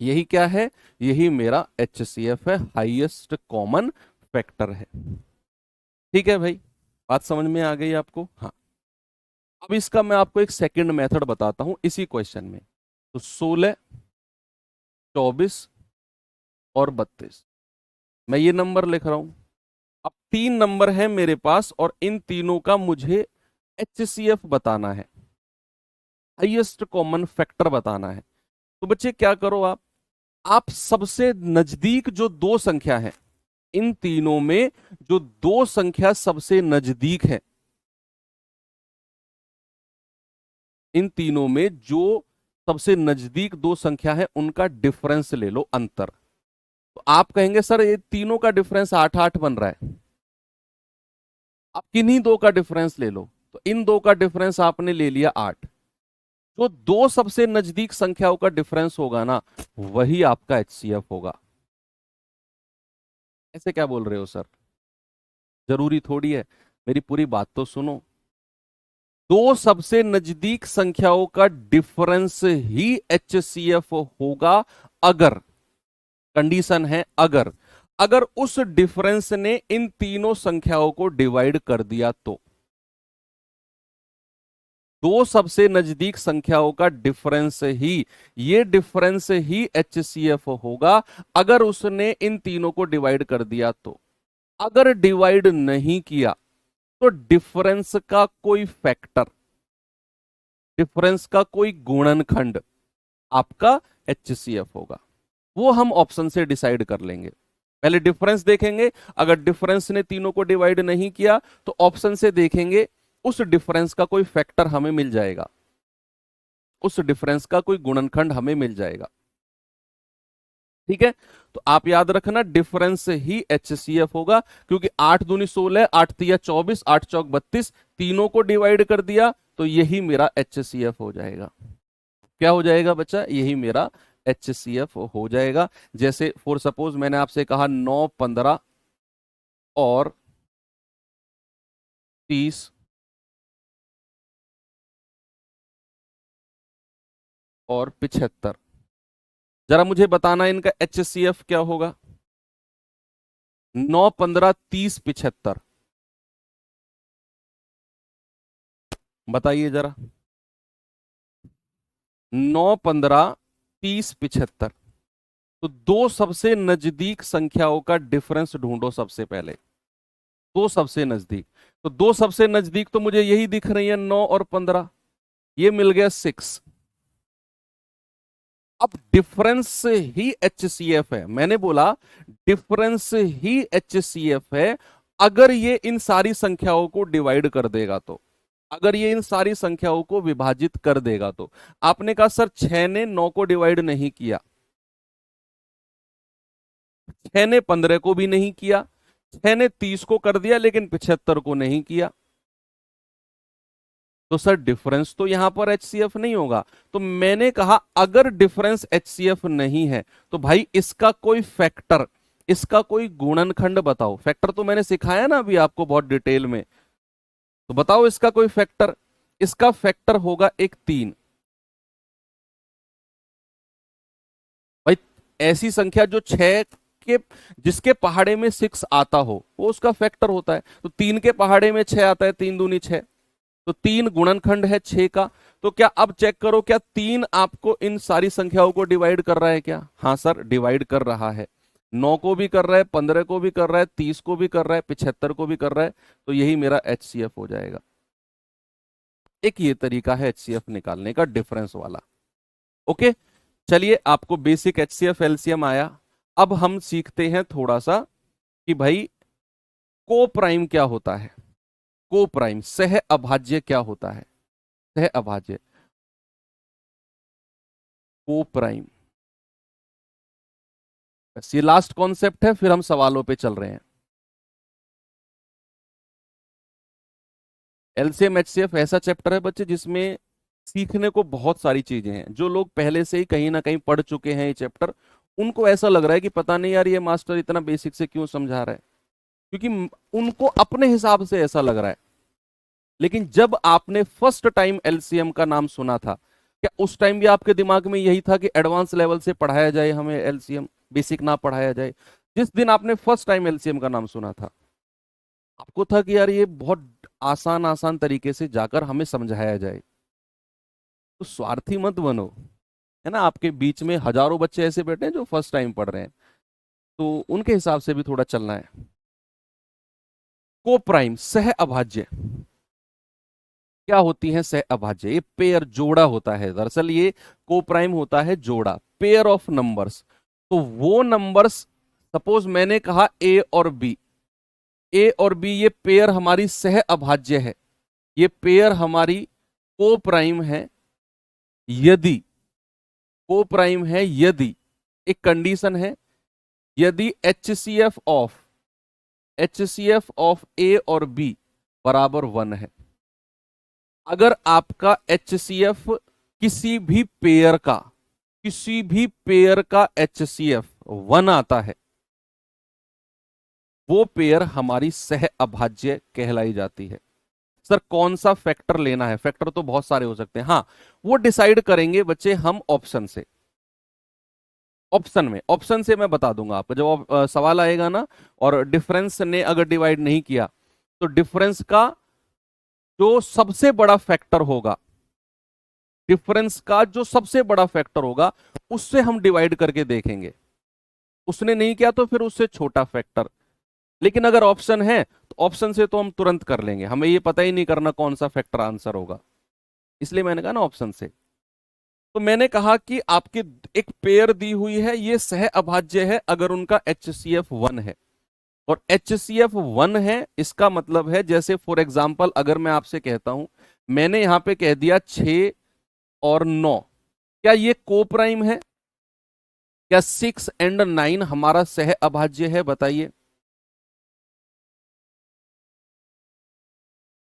A: यही क्या है? यही मेरा HCF है, हाईएस्ट कॉमन फैक्टर है। ठीक है भाई। बात समझ में आ गई आपको? हाँ। अब इसका मैं आपको एक सेकंड मेथड बताता हूं इसी क्वेश्चन में। तो 16, 24 और 32, मैं ये नंबर लिख रहा हूं। अब तीन नंबर है मेरे पास और इन तीनों का मुझे HCF बताना है, हाईएस्ट कॉमन फैक्टर बताना है। तो बच्चे क्या करो, आप सबसे नजदीक जो दो संख्या है, इन तीनों में जो दो संख्या सबसे नजदीक है, इन तीनों में जो सबसे नजदीक दो संख्या है उनका डिफरेंस ले लो, अंतर। तो आप कहेंगे सर ये तीनों का डिफरेंस 8-8 बन रहा है, आप किन्हीं दो का डिफरेंस ले लो। तो इन दो का डिफरेंस आपने ले लिया 8, जो दो सबसे नजदीक संख्याओं का डिफरेंस होगा ना, वही आपका HCF होगा। ऐसे क्या बोल रहे हो सर, जरूरी थोड़ी है, मेरी पूरी बात तो सुनो। दो सबसे नजदीक संख्याओं का डिफरेंस ही HCF होगा, अगर, कंडीशन है अगर, अगर उस डिफरेंस ने इन तीनों संख्याओं को डिवाइड कर दिया तो। दो सबसे नजदीक संख्याओं का डिफरेंस ही, ये डिफरेंस ही HCF होगा अगर उसने इन तीनों को डिवाइड कर दिया तो। अगर डिवाइड नहीं किया तो डिफरेंस का कोई फैक्टर, डिफरेंस का कोई गुणनखंड आपका HCF होगा। वो हम ऑप्शन से डिसाइड कर लेंगे। पहले डिफरेंस देखेंगे, अगर डिफरेंस ने तीनों को डिवाइड नहीं किया तो ऑप्शन से देखेंगे उस डिफरेंस का कोई फैक्टर हमें मिल जाएगा, उस डिफरेंस का कोई गुणनखंड हमें मिल जाएगा। ठीक है, तो आप याद रखना डिफरेंस ही HCF होगा, क्योंकि 8 दूनी 16, 8 तिया 24, 8 चौक 32, तीनों को डिवाइड कर दिया तो यही मेरा HCF हो जाएगा। क्या हो जाएगा बच्चा, यही मेरा HCF हो जाएगा। जैसे फॉर सपोज मैंने आपसे कहा 9, 15 और 30 और 75, जरा मुझे बताना इनका HCF क्या होगा। 9, 15, 30, 75, बताइए जरा। 9, 15, 30, 75, तो दो सबसे नजदीक संख्याओं का डिफरेंस ढूंढो सबसे पहले। दो सबसे नजदीक, तो दो सबसे नजदीक तो मुझे यही दिख रही है 9 और 15, ये मिल गया 6। अब डिफरेंस ही HCF है, मैंने बोला डिफरेंस ही HCF है अगर ये इन सारी संख्याओं को डिवाइड कर देगा तो, अगर ये इन सारी संख्याओं को विभाजित कर देगा तो। आपने कहा सर 6 ने 9 को डिवाइड नहीं किया, 6 ने 15 को भी नहीं किया, 6 ने 30 को कर दिया लेकिन 75 को नहीं किया, तो सर डिफरेंस तो यहां पर HCF नहीं होगा। तो मैंने कहा अगर डिफरेंस HCF नहीं है तो भाई इसका कोई फैक्टर, इसका कोई गुणनखंड बताओ। फैक्टर तो मैंने सिखाया ना अभी आपको बहुत डिटेल में, तो बताओ इसका कोई फैक्टर। इसका फैक्टर होगा एक 3। भाई ऐसी संख्या जो 6 के, जिसके पहाड़े में 6 आता हो वो उसका फैक्टर होता है। तो 3 के पहाड़े में 6 आता है, 3 दूनी 6, तो 3 गुणनखंड है 6 का। तो क्या अब चेक करो, क्या 3 आपको इन सारी संख्याओं को डिवाइड कर रहा है क्या? हाँ सर डिवाइड कर रहा है, 9 को भी कर रहा है, 15 को भी कर रहा है, 30 को भी कर रहा है, 75 को भी कर रहा है, तो यही मेरा HCF हो जाएगा। एक ये तरीका है HCF निकालने का, डिफरेंस वाला। ओके, चलिए आपको बेसिक HCF LCM आया। अब हम सीखते हैं थोड़ा सा कि भाई को प्राइम क्या होता है, को प्राइम सह अभाज्य क्या होता है, सह अभाज्य, को प्राइम। बस ये लास्ट कॉन्सेप्ट है, फिर हम सवालों पे चल रहे हैं। एलसीएम एचसीएफ ऐसा चैप्टर है बच्चे जिसमें सीखने को बहुत सारी चीजें हैं। जो लोग पहले से ही कहीं ना कहीं पढ़ चुके हैं ये चैप्टर, उनको ऐसा लग रहा है कि पता नहीं यार ये मास्टर इतना बेसिक से क्यों समझा रहा है, क्योंकि उनको अपने हिसाब से ऐसा लग रहा है। लेकिन जब आपने फर्स्ट टाइम एलसीएम का नाम सुना था, क्या उस टाइम भी आपके दिमाग में यही था कि एडवांस लेवल से पढ़ाया जाए हमें एलसीएम, बेसिक ना पढ़ाया जाए? जिस दिन आपने फर्स्ट टाइम एलसीएम का नाम सुना था, आपको था कि यार ये बहुत आसान आसान तरीके से जाकर हमें समझाया जाए। तो स्वार्थी मत बनो, है ना। आपके बीच में हजारों बच्चे ऐसे बैठे हैं जो फर्स्ट टाइम पढ़ रहे हैं, तो उनके हिसाब से भी थोड़ा चलना है। को प्राइम सह अभाज्य क्या होती है? सह अभाज्य ये पेयर जोड़ा होता है। दरअसल ये को प्राइम होता है जोड़ा, पेयर ऑफ नंबर्स। तो वो नंबर्स, सपोज मैंने कहा ए और बी, ए और बी ये पेयर हमारी सह अभाज्य है, ये पेयर हमारी को प्राइम है यदि, को प्राइम है यदि, एक कंडीशन है, यदि एच सी एफ ऑफ ए और बी बराबर 1 है। अगर आपका एच सी एफ किसी भी पेयर का, किसी भी पेयर का एच सी एफ 1 आता है, वो पेयर हमारी सह अभाज्य कहलाई जाती है। सर कौन सा फैक्टर लेना है? फैक्टर तो बहुत सारे हो सकते हैं, हाँ वो डिसाइड करेंगे बच्चे हम ऑप्शन से। ऑप्शन से मैं बता दूंगा आपको, जब सवाल आएगा ना और डिफरेंस ने अगर डिवाइड नहीं किया, तो डिफरेंस का जो सबसे बड़ा फैक्टर होगा, डिफरेंस का जो सबसे बड़ा फैक्टर होगा उससे हम डिवाइड करके देखेंगे। उसने नहीं किया तो फिर उससे छोटा फैक्टर। लेकिन अगर ऑप्शन है तो ऑप्शन से तो हम तुरंत कर लेंगे, हमें ये पता ही नहीं करना कौन सा फैक्टर आंसर होगा, इसलिए मैंने कहा ना ऑप्शन से। तो मैंने कहा कि आपकी एक पेयर दी हुई है, ये सह अभाज्य है अगर उनका एच सी एफ 1 है। और एच सी एफ 1 है इसका मतलब है, जैसे फॉर एग्जाम्पल अगर मैं आपसे कहता हूं, मैंने यहां पे कह दिया 6 और 9, क्या ये को प्राइम है? क्या 6 और 9 हमारा सह अभाज्य है? बताइए,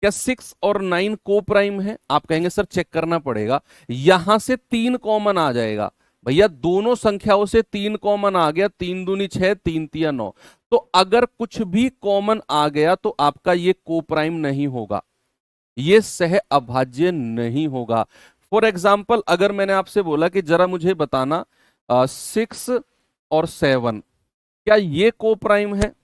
A: क्या 6 और 9 को प्राइम है? आप कहेंगे सर चेक करना पड़ेगा, यहां से 3 कॉमन आ जाएगा। भैया दोनों संख्याओं से 3 कॉमन आ गया, 3 दूनी 6, 3 तिया 9। तो अगर कुछ भी कॉमन आ गया तो आपका ये को प्राइम नहीं होगा, ये सह अभाज्य नहीं होगा। फॉर एग्जाम्पल अगर मैंने आपसे बोला कि जरा मुझे बताना 6 और 7, क्या ये को प्राइम है?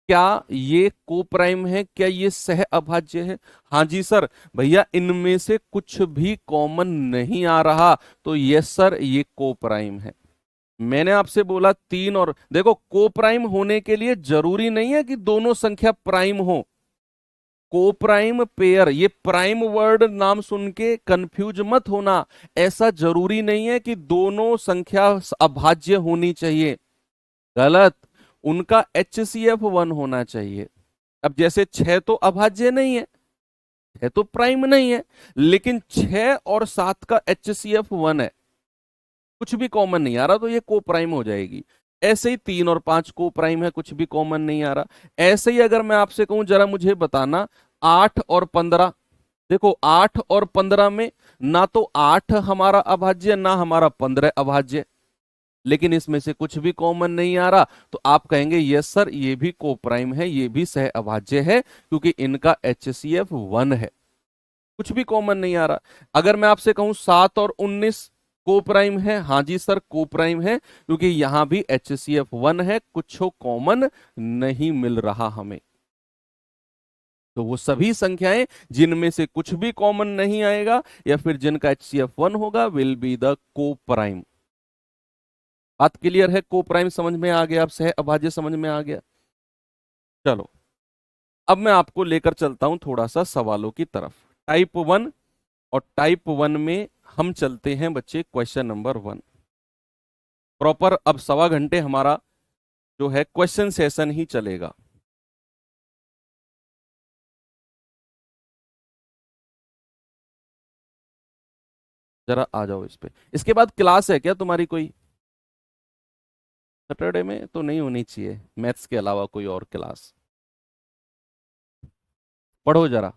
A: क्या ये को प्राइम है? क्या ये सह अभाज्य है? हाँ जी सर। भैया इनमें से कुछ भी कॉमन नहीं आ रहा, तो यस सर ये को प्राइम है। मैंने आपसे बोला 3, और देखो को प्राइम होने के लिए जरूरी नहीं है कि दोनों संख्या प्राइम हो। को प्राइम पेयर, ये प्राइम वर्ड नाम सुन के कंफ्यूज मत होना। ऐसा जरूरी नहीं है कि दोनों संख्या अभाज्य होनी चाहिए, गलत। उनका एच सी एफ 1 होना चाहिए। अब जैसे 6 तो अभाज्य नहीं है, 6 तो प्राइम नहीं है, लेकिन 6 और 7 का एच सी एफ 1 है, कुछ भी कॉमन नहीं आ रहा, तो ये को प्राइम हो जाएगी। ऐसे ही 3 और 5 को प्राइम है, कुछ भी कॉमन नहीं आ रहा। ऐसे ही अगर मैं आपसे कहूं जरा मुझे बताना 8 और 15, देखो 8 और 15 में ना तो 8 हमारा अभाज्य ना हमारा 15 अभाज्य, लेकिन इसमें से कुछ भी कॉमन नहीं आ रहा, तो आप कहेंगे यस सर ये भी को प्राइम है, ये भी सह अभाज्य है, क्योंकि इनका एच सी एफ 1 है, कुछ भी कॉमन नहीं आ रहा। अगर मैं आपसे कहूं 7 और 19 को प्राइम है, हाँ जी सर को प्राइम है, क्योंकि यहां भी एच सी एफ 1 है, कुछ कॉमन नहीं मिल रहा हमें। तो वो सभी संख्याएं जिनमें से कुछ भी कॉमन नहीं आएगा या फिर जिनका एच सी एफ 1 होगा विल बी द को प्राइम। बात क्लियर है? को प्राइम समझ में आ गया, अब सह अभाज्य समझ में आ गया। चलो अब मैं आपको लेकर चलता हूं थोड़ा सा सवालों की तरफ। टाइप 1, और टाइप 1 में हम चलते हैं बच्चे क्वेश्चन नंबर 1। प्रॉपर अब 1.25 घंटे हमारा जो है क्वेश्चन सेशन ही चलेगा। जरा आ जाओ इस पे। इसके बाद क्लास है क्या तुम्हारी कोई? सैटरडे में तो नहीं होनी चाहिए मैथ्स के अलावा कोई और क्लास। पढ़ो जरा।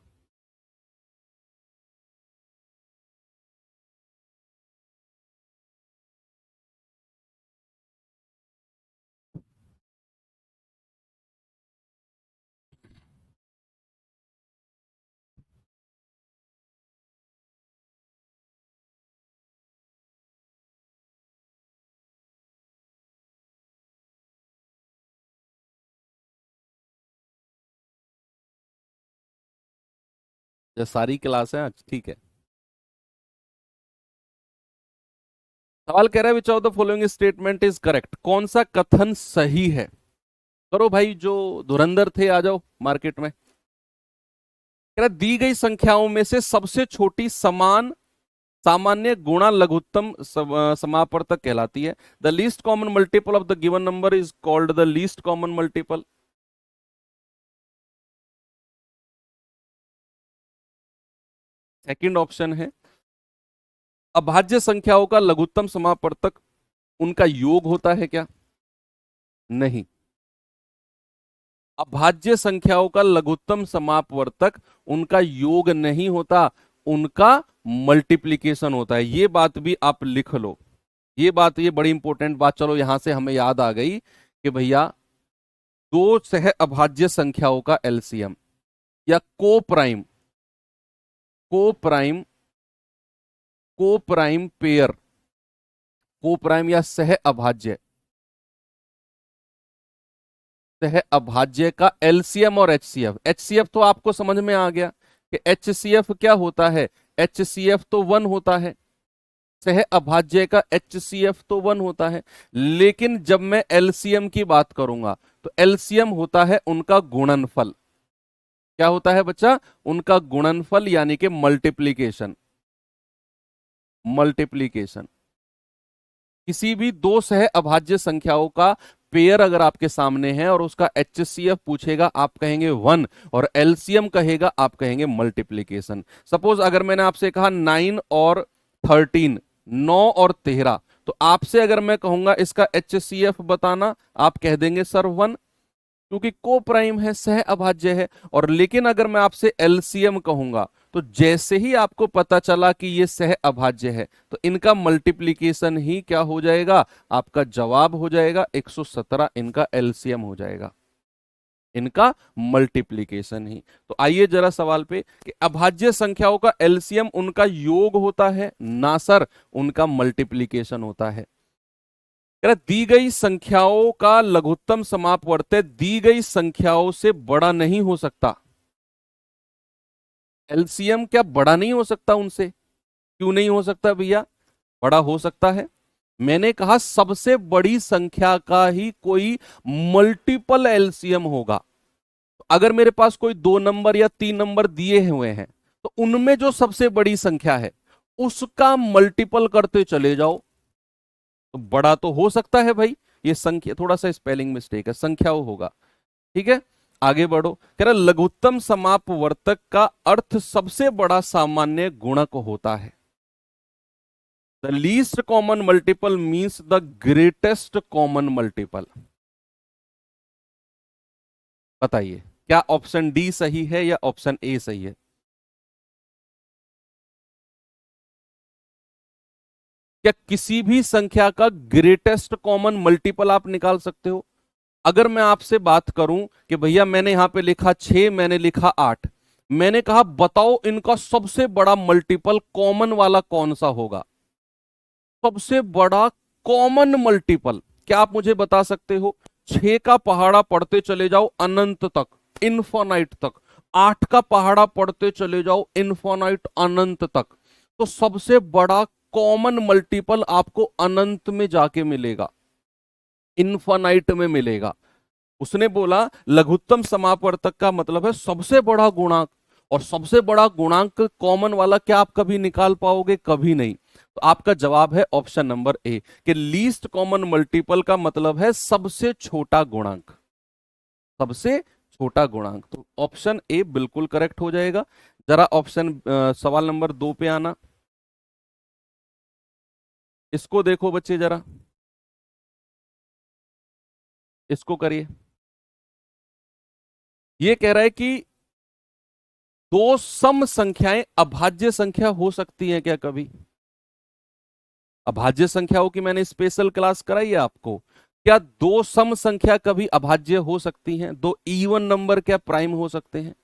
A: ये सारी क्लास है आज, ठीक है। सवाल कह रहा है which of the following statement is correct, कौन सा कथन सही है। करो भाई, जो धुरंधर थे आ जाओ मार्केट में। कह रहा दी गई संख्याओं में से सबसे छोटी समान सामान्य गुणा लघुत्तम समापवर्तक कहलाती है। The least common multiple of the given number is called the least common multiple. Second option है अभाज्य संख्याओं का लघुत्तम समापवर्तक उनका योग होता है क्या? नहीं। अभाज्य संख्याओं का लघुत्तम समापवर्तक उनका योग नहीं होता, उनका मल्टीप्लीकेशन होता है। ये बात भी आप लिख लो, ये बात, ये बड़ी इंपॉर्टेंट बात। चलो यहां से हमें याद आ गई कि भैया दो सह अभाज्य संख्याओं का एलसीएम या को प्राइम पेयर, को प्राइम या सह अभाज्य का एलसीएम और एचसीएफ। एचसीएफ तो आपको समझ में आ गया कि एचसीएफ क्या होता है, एचसीएफ तो 1 होता है, सह अभाज्य का एचसीएफ तो 1 होता है। लेकिन जब मैं एलसीएम की बात करूंगा तो एलसीएम होता है उनका गुणनफल। क्या होता है बच्चा? उनका गुणनफल, यानी कि मल्टीप्लीकेशन। किसी भी दो सह अभाज्य संख्याओं का पेयर अगर आपके सामने है और उसका एचसीएफ पूछेगा, आप कहेंगे 1 और एलसीएम कहेगा, आप कहेंगे मल्टीप्लीकेशन। सपोज अगर मैंने आपसे कहा 9 और 13, 9 और 13, तो आपसे अगर मैं कहूंगा इसका एचसीएफ बताना, आप कह देंगे सर 1, क्योंकि को प्राइम है, सह अभाज्य है। और लेकिन अगर मैं आपसे एलसीएम कहूंगा तो जैसे ही आपको पता चला कि ये सह अभाज्य है तो इनका मल्टीप्लीकेशन ही क्या हो जाएगा, आपका जवाब हो जाएगा 117, इनका एलसीएम हो जाएगा, इनका मल्टीप्लीकेशन ही। तो आइए जरा सवाल पे कि अभाज्य संख्याओं का एलसीएम उनका योग होता है ना सर, उनका मल्टीप्लीकेशन होता है। दी गई संख्याओं का लघुत्तम समापवर्तक दी गई संख्याओं से बड़ा नहीं हो सकता। एलसीएम क्या बड़ा नहीं हो सकता उनसे? क्यों नहीं हो सकता भैया? बड़ा हो सकता है। मैंने कहा सबसे बड़ी संख्या का ही कोई मल्टीपल एलसीएम होगा। अगर मेरे पास कोई 2 नंबर या 3 नंबर दिए हुए हैं तो उनमें जो सबसे बड़ी संख्या है उसका मल्टीपल करते चले जाओ, तो बड़ा तो हो सकता है भाई। ये संख्या, थोड़ा सा स्पेलिंग मिस्टेक है, संख्याओं होगा, ठीक है। आगे बढ़ो, कह रहा लघुत्तम समापवर्तक का अर्थ सबसे बड़ा सामान्य गुणक होता है। The least common multiple means the greatest common multiple. बताइए क्या ऑप्शन डी सही है या ऑप्शन ए सही है? क्या किसी भी संख्या का ग्रेटेस्ट कॉमन मल्टीपल आप निकाल सकते हो? अगर मैं आपसे बात करूं कि भैया मैंने यहां पे लिखा 6, मैंने लिखा 8, मैंने कहा बताओ इनका सबसे बड़ा मल्टीपल कॉमन वाला कौन सा होगा? सबसे बड़ा कॉमन मल्टीपल क्या आप मुझे बता सकते हो? 6 का पहाड़ा पढ़ते चले जाओ अनंत तक, इनफोनाइट तक। 8 का पहाड़ा पढ़ते चले जाओ इनफोनाइट, अनंत तक। तो सबसे बड़ा कॉमन मल्टीपल आपको अनंत में जाके मिलेगा, इनफाइनाइट में मिलेगा। उसने बोला लघुत्तम समापवर्तक का मतलब है सबसे बड़ा गुणांक, और सबसे बड़ा गुणांक कॉमन वाला क्या आप कभी निकाल पाओगे? कभी नहीं। तो आपका जवाब है ऑप्शन नंबर ए कि लीस्ट कॉमन मल्टीपल का मतलब है सबसे छोटा गुणांक, सबसे छोटा गुणांक। तो ऑप्शन ए बिल्कुल करेक्ट हो जाएगा। जरा ऑप्शन सवाल नंबर 2 पे आना, इसको देखो बच्चे जरा, इसको करिए। ये कह रहा है कि दो सम संख्याएं अभाज्य संख्या हो सकती हैं क्या कभी? अभाज्य संख्याओं की मैंने स्पेशल क्लास कराई है आपको। क्या दो सम संख्या कभी अभाज्य हो सकती हैं? दो इवन नंबर क्या प्राइम हो सकते हैं?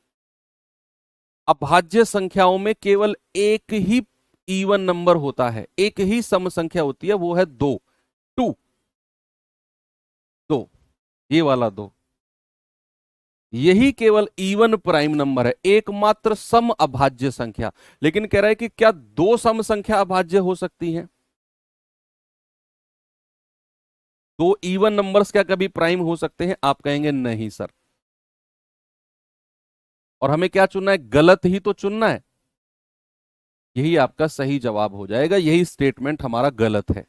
A: अभाज्य संख्याओं में केवल एक ही इवन नंबर होता है, एक ही सम संख्या होती है, वो है 2, 2, 2, ये वाला 2, यही केवल इवन प्राइम नंबर है, एकमात्र सम अभाज्य संख्या। लेकिन कह रहा है कि क्या दो सम संख्या अभाज्य हो सकती हैं? दो इवन नंबर्स क्या कभी प्राइम हो सकते हैं? आप कहेंगे नहीं सर। और हमें क्या चुनना है? गलत ही तो चुनना है। यही आपका सही जवाब हो जाएगा, यही स्टेटमेंट हमारा गलत है।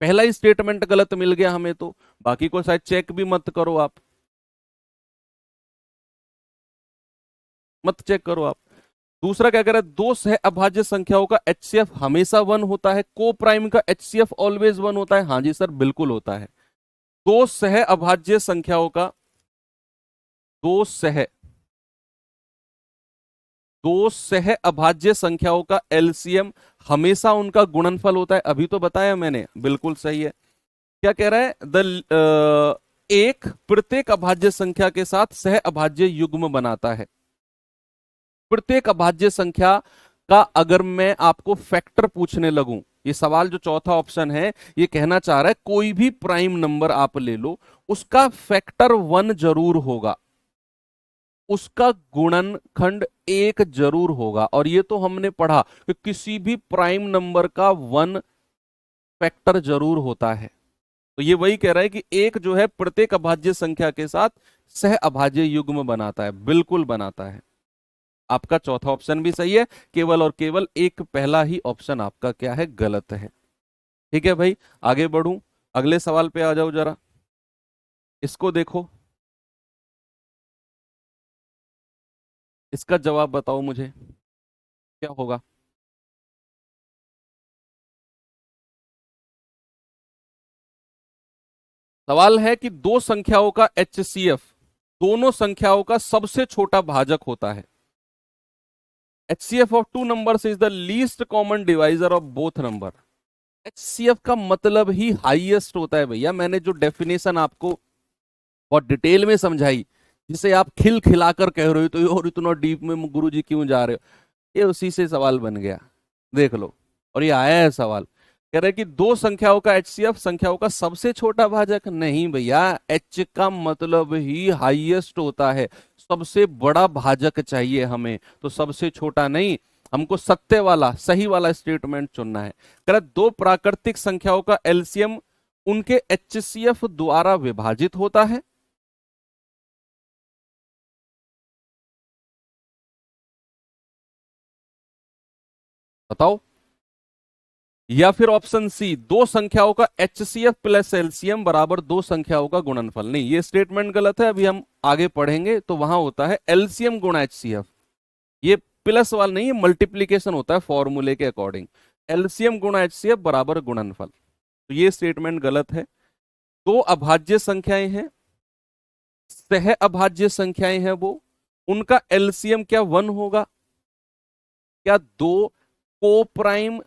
A: पहला ही स्टेटमेंट गलत मिल गया हमें, तो बाकी को शायद चेक भी मत करो आप, मत चेक करो आप। दूसरा क्या कह रहा है? दो सह अभाज्य संख्याओं का एचसीएफ हमेशा वन होता है, को प्राइम का एचसीएफ ऑलवेज वन होता है। हाँ जी सर, बिल्कुल होता है। दो सह अभाज्य संख्याओं का, दो सह दो सह अभाज्य संख्याओं का एलसीएम हमेशा उनका गुणनफल होता है। अभी तो बताया मैंने, बिल्कुल सही है। क्या कह रहा है? एक प्रत्येक अभाज्य संख्या के साथ सह अभाज्य युग्म बनाता है। प्रत्येक अभाज्य संख्या का अगर मैं आपको फैक्टर पूछने लगूं, ये सवाल जो चौथा ऑप्शन है ये कहना चाह रहा है कोई भी प्राइम नंबर आप ले लो, उसका फैक्टर वन जरूर होगा, उसका गुणनखंड एक जरूर होगा। और ये तो हमने पढ़ा कि किसी भी प्राइम नंबर का वन फैक्टर जरूर होता है। तो ये वही कह रहा है कि एक जो है प्रत्येक अभाज्य संख्या के साथ सह अभाज्य युग्म बनाता है, बिल्कुल बनाता है। आपका चौथा ऑप्शन भी सही है, केवल और केवल एक पहला ही ऑप्शन आपका क्या है? गलत है। ठीक है भाई, आगे बढ़ूं, अगले सवाल पे आ जाओ जरा, इसको देखो, इसका जवाब बताओ मुझे क्या होगा। सवाल है कि दो संख्याओं का एचसीएफ दोनों संख्याओं का सबसे छोटा भाजक होता है। HCF of two numbers is the least common divisor of both number. HCF का मतलब ही हाईएस्ट होता है भैया। मैंने जो डेफिनेशन आपको बहुत डिटेल में समझाई, जिसे आप खिल खिलाकर कह रहे हो तो और इतना डीप में गुरुजी क्यों जा रहे हो, ये उसी से सवाल बन गया, देख लो। और ये आया है सवाल, कह रहे कि दो संख्याओं का एचसीएफ संख्याओं का सबसे छोटा भाजक। नहीं भैया, एच का मतलब ही हाईएस्ट होता है, सबसे बड़ा भाजक चाहिए हमें, तो सबसे छोटा नहीं। हमको सत्य वाला सही वाला स्टेटमेंट चुनना है। कह रहे दो प्राकृतिक संख्याओं का एलसीएम उनके एचसीएफ द्वारा विभाजित होता है। बताओ। या फिर ऑप्शन सी, दो संख्याओं का एचसीएफ प्लस एलसीएम बराबर दो संख्याओं का गुणनफल। नहीं, ये स्टेटमेंट गलत है, अभी हम आगे पढ़ेंगे तो वहां होता है एलसीएम गुणा एचसीएफ। ये प्लस वाला नहीं है, मल्टीप्लीकेशन होता है फॉर्मूले के अकॉर्डिंग। एलसीएम गुणा एचसीएफ बराबर गुणनफल, तो ये स्टेटमेंट गलत है। दो अभाज्य संख्याएं हैं, सह अभाज्य संख्याएं हैं वो, उनका एलसीएम क्या वन होगा? क्या दो को प्राइम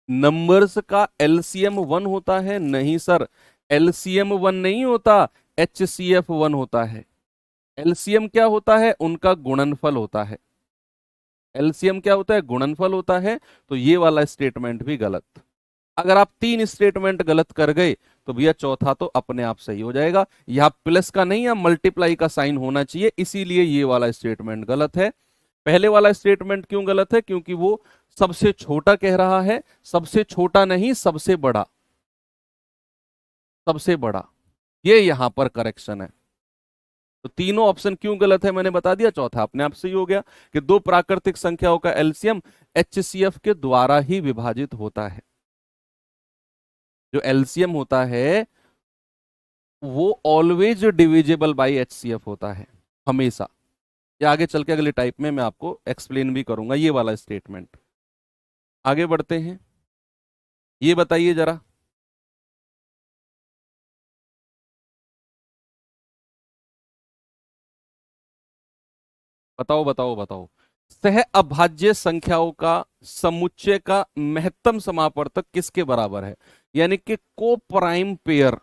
A: नंबर्स का एलसीएम वन होता है? नहीं सर, एलसीएम वन नहीं होता, एचसीएफ वन होता है। एलसीएम क्या होता है? उनका गुणनफल होता है। एलसीएम क्या होता है? गुणनफल होता है। तो ये वाला स्टेटमेंट भी गलत। अगर आप तीन स्टेटमेंट गलत कर गए तो भैया चौथा तो अपने आप सही हो जाएगा। यहां प्लस का नहीं, या मल्टीप्लाई का साइन होना चाहिए, इसीलिए ये वाला स्टेटमेंट गलत है। पहले वाला स्टेटमेंट क्यों गलत है? क्योंकि वो सबसे छोटा कह रहा है, सबसे छोटा नहीं, सबसे बड़ा, सबसे बड़ा, ये यहां पर करेक्शन है। तो तीनों ऑप्शन क्यों गलत है मैंने बता दिया, चौथा अपने आप सही हो गया कि दो प्राकृतिक संख्याओं का एलसीएम एचसीएफ के द्वारा ही विभाजित होता है। जो एलसीएम होता है वो ऑलवेज डिविजिबल बाय एचसीएफ होता है, हमेशा। ये आगे चल के अगले टाइप में मैं आपको एक्सप्लेन भी करूंगा ये वाला स्टेटमेंट। आगे बढ़ते हैं, ये बताइए जरा, बताओ बताओ बताओ। सह अभाज्य संख्याओं का समुच्चय का महत्तम समापवर्तक किसके बराबर है? यानी कि को प्राइम पेयर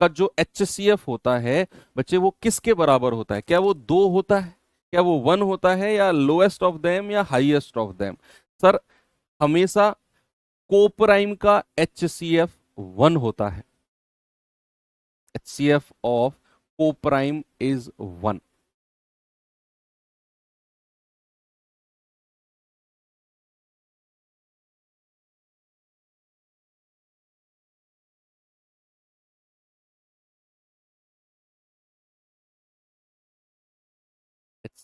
A: का जो एचसीएफ होता है बच्चे, वो किसके बराबर होता है? क्या वो दो होता है, क्या वो वन होता है, या लोएस्ट ऑफ देम या हाईएस्ट ऑफ देम? सर, हमेशा को प्राइम का एचसीएफ वन होता है। एचसीएफ ऑफ को prime is one.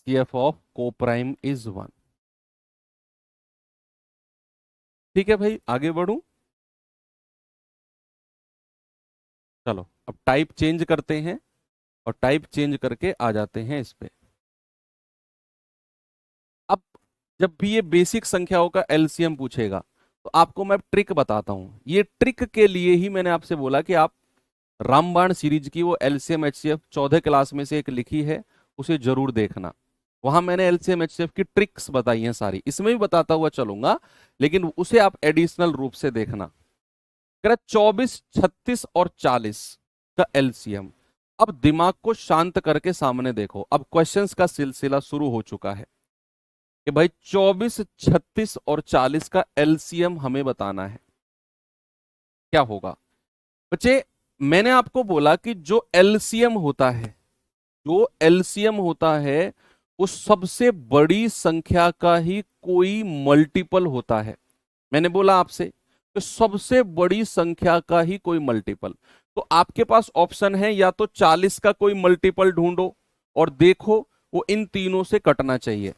A: HCF of को प्राइम इज 1। ठीक है भाई, आगे बढ़ूं? चलो अब टाइप चेंज करते हैं और टाइप चेंज करके आ जाते हैं इस पे। अब जब भी ये बेसिक संख्याओं का एलसीएम पूछेगा तो आपको मैं ट्रिक बताता हूं। ये ट्रिक के लिए ही मैंने आपसे बोला कि आप रामबाण सीरीज की वो एलसीएम एचसीएफ 14 क्लास में से एक लिखी है, उसे जरूर देखना। वहां मैंने एलसीएम एचसीएफ की ट्रिक्स बताई हैं सारी, इसमें भी बताता हुआ चलूंगा, लेकिन उसे आप एडिशनल रूप से देखना। 24, 36 और 40 का एलसीएम। अब दिमाग को शांत करके सामने देखो, अब क्वेश्चंस का सिलसिला शुरू हो चुका है कि भाई 24, 36 और 40 का एलसीएम हमें बताना है। क्या होगा बच्चे? मैंने आपको बोला कि जो एलसीएम होता है, जो एलसीएम होता है उस सबसे बड़ी संख्या का ही कोई मल्टीपल होता है। मैंने बोला आपसे कि सबसे बड़ी संख्या का ही कोई मल्टीपल। तो आपके पास ऑप्शन है, या तो 40 का कोई मल्टीपल ढूंढो और देखो वो इन तीनों से कटना चाहिए,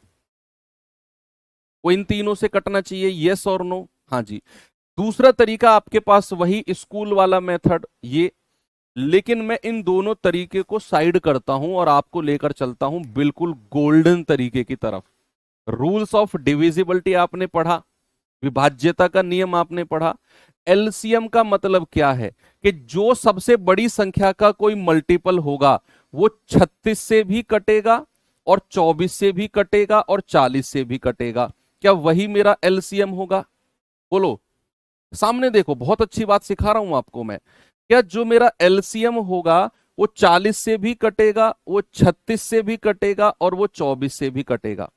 A: वो इन तीनों से कटना चाहिए, यस और नो। हाँ जी। दूसरा तरीका आपके पास वही स्कूल वाला मेथड ये, लेकिन मैं इन दोनों तरीके को साइड करता हूं और आपको लेकर चलता हूं बिल्कुल गोल्डन तरीके की तरफ। रूल्स ऑफ डिविजिबिलिटी आपने पढ़ा, विभाज्यता का नियम आपने पढ़ा। एलसीएम का मतलब क्या है कि जो सबसे बड़ी संख्या का कोई मल्टीपल होगा वो 36 से भी कटेगा और 24 से भी कटेगा और 40 से भी कटेगा। क्या वही मेरा एलसीएम होगा? बोलो, सामने देखो, बहुत अच्छी बात सिखा रहा हूं आपको मैं। क्या जो मेरा एलसीएम होगा वो 40 से भी कटेगा, वो 36 से भी कटेगा और वो 24 से भी कटेगा?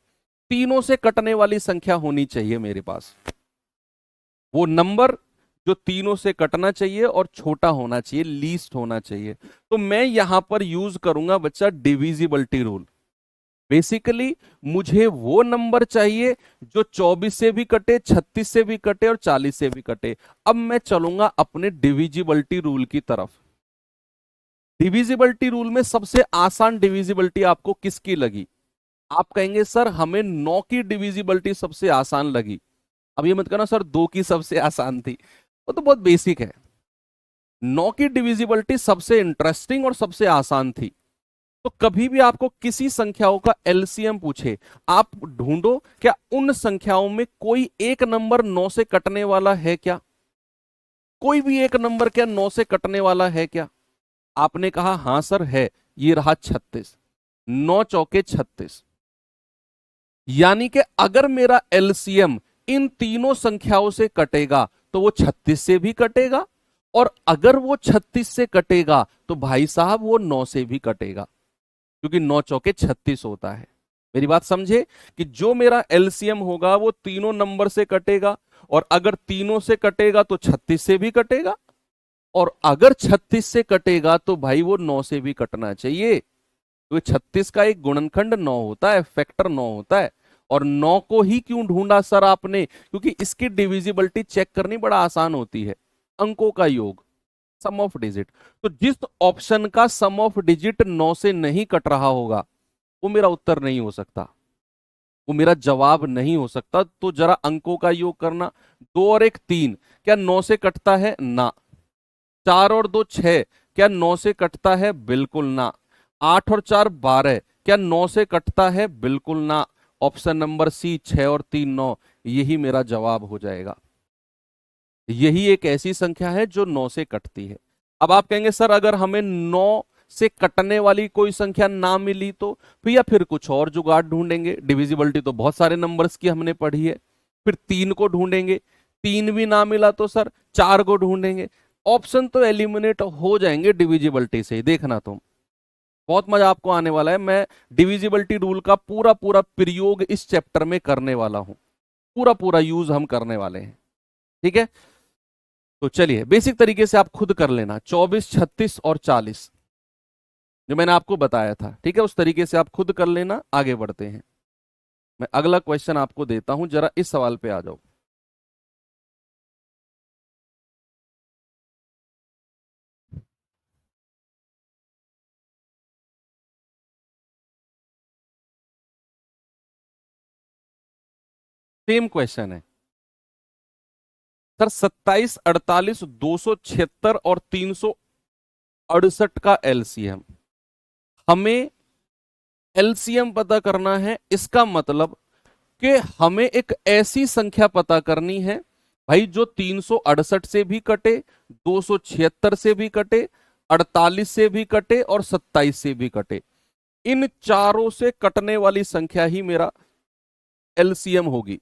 A: तीनों से कटने वाली संख्या होनी चाहिए मेरे पास, वो नंबर जो तीनों से कटना चाहिए और छोटा होना चाहिए, लीस्ट होना चाहिए। तो मैं यहां पर यूज करूंगा बच्चा डिविजिबिलिटी रूल। बेसिकली मुझे वो नंबर चाहिए जो 24 से भी कटे, 36 से भी कटे और 40 से भी कटे। अब मैं चलूंगा अपने डिविजिबिलिटी रूल की तरफ। डिविजिबिलिटी रूल में सबसे आसान डिविजिबिलिटी आपको किसकी लगी? आप कहेंगे सर हमें 9 की डिविजिबिलिटी सबसे आसान लगी। अब ये मत कहना सर 2 की सबसे आसान थी, वो तो बहुत बेसिक है। 9 की डिविजिबिलिटी सबसे इंटरेस्टिंग और सबसे आसान थी। तो कभी भी आपको किसी संख्याओं का एलसीएम पूछे, आप ढूंढो क्या उन संख्याओं में कोई एक नंबर 9 से कटने वाला है क्या? कोई भी एक नंबर क्या 9 से कटने वाला है क्या? आपने कहा हां सर है, ये रहा 36। 9 चौके 36। यानी कि अगर मेरा एलसीएम इन तीनों संख्याओं से कटेगा तो वो 36 से भी कटेगा, और अगर वो 36 से कटेगा तो भाई साहब वो 9 से भी कटेगा, क्योंकि 9 चौके 36 होता है। मेरी बात समझे कि जो मेरा एलसीएम होगा वो तीनों नंबर से कटेगा, और अगर तीनों से कटेगा तो 36 से भी कटेगा, और अगर 36 से कटेगा तो भाई वो 9 से भी कटना चाहिए। तो 36 का एक गुणनखंड 9 होता है, फैक्टर 9 होता है। और 9 को ही क्यों ढूंढा सर आपने? क्योंकि इसकी डिविजिबिलिटी चेक करनी बड़ा आसान होती है, अंकों का योग, सम ऑफ डिजिट। तो जिस ऑप्शन का सम ऑफ डिजिट 9 से नहीं कट रहा होगा वो मेरा उत्तर नहीं हो सकता, वो मेरा जवाब नहीं हो सकता। तो जरा अंकों का योग करना। 2 और 1 3, क्या 9 से कटता है? ना। 4 और 2 6, क्या 9 से कटता है? बिल्कुल ना। 8 और 4 12, क्या 9 से कटता है? बिल्कुल ना। ऑप्शन नंबर सी 6 और 3 9, यही मेरा जवाब हो जाएगा। यही एक ऐसी संख्या है जो 9 से कटती है। अब आप कहेंगे सर अगर हमें 9 से कटने वाली कोई संख्या ना मिली तो भैया फिर कुछ और जुगाड़ ढूंढेंगे। डिविजिबिलिटी तो बहुत सारे नंबर्स की हमने पढ़ी है। फिर 3 को ढूंढेंगे, 3 भी ना मिला तो सर 4 को ढूंढेंगे। ऑप्शन तो एलिमिनेट हो जाएंगे डिविजिबिलिटी से ही, देखना तुम, बहुत मजा आपको आने वाला है। मैं डिविजिबिलिटी रूल का पूरा पूरा प्रयोग इस चैप्टर में करने वाला हूं, पूरा पूरा यूज हम करने वाले हैं। ठीक है, तो चलिए बेसिक तरीके से आप खुद कर लेना, 24, 36 और 40 जो मैंने आपको बताया था, ठीक है, उस तरीके से आप खुद कर लेना। आगे बढ़ते हैं, मैं अगला क्वेश्चन आपको देता हूं, जरा इस सवाल पे आ जाओ। सेम क्वेश्चन है सर। 27, 48, 276 और 368 का एलसीएम, हमें एलसीएम पता करना है। इसका मतलब कि हमें एक ऐसी संख्या पता करनी है भाई जो 368 से भी कटे, 276 से भी कटे, 48 से भी कटे और 27 से भी कटे। इन चारों से कटने वाली संख्या ही मेरा एलसीएम होगी।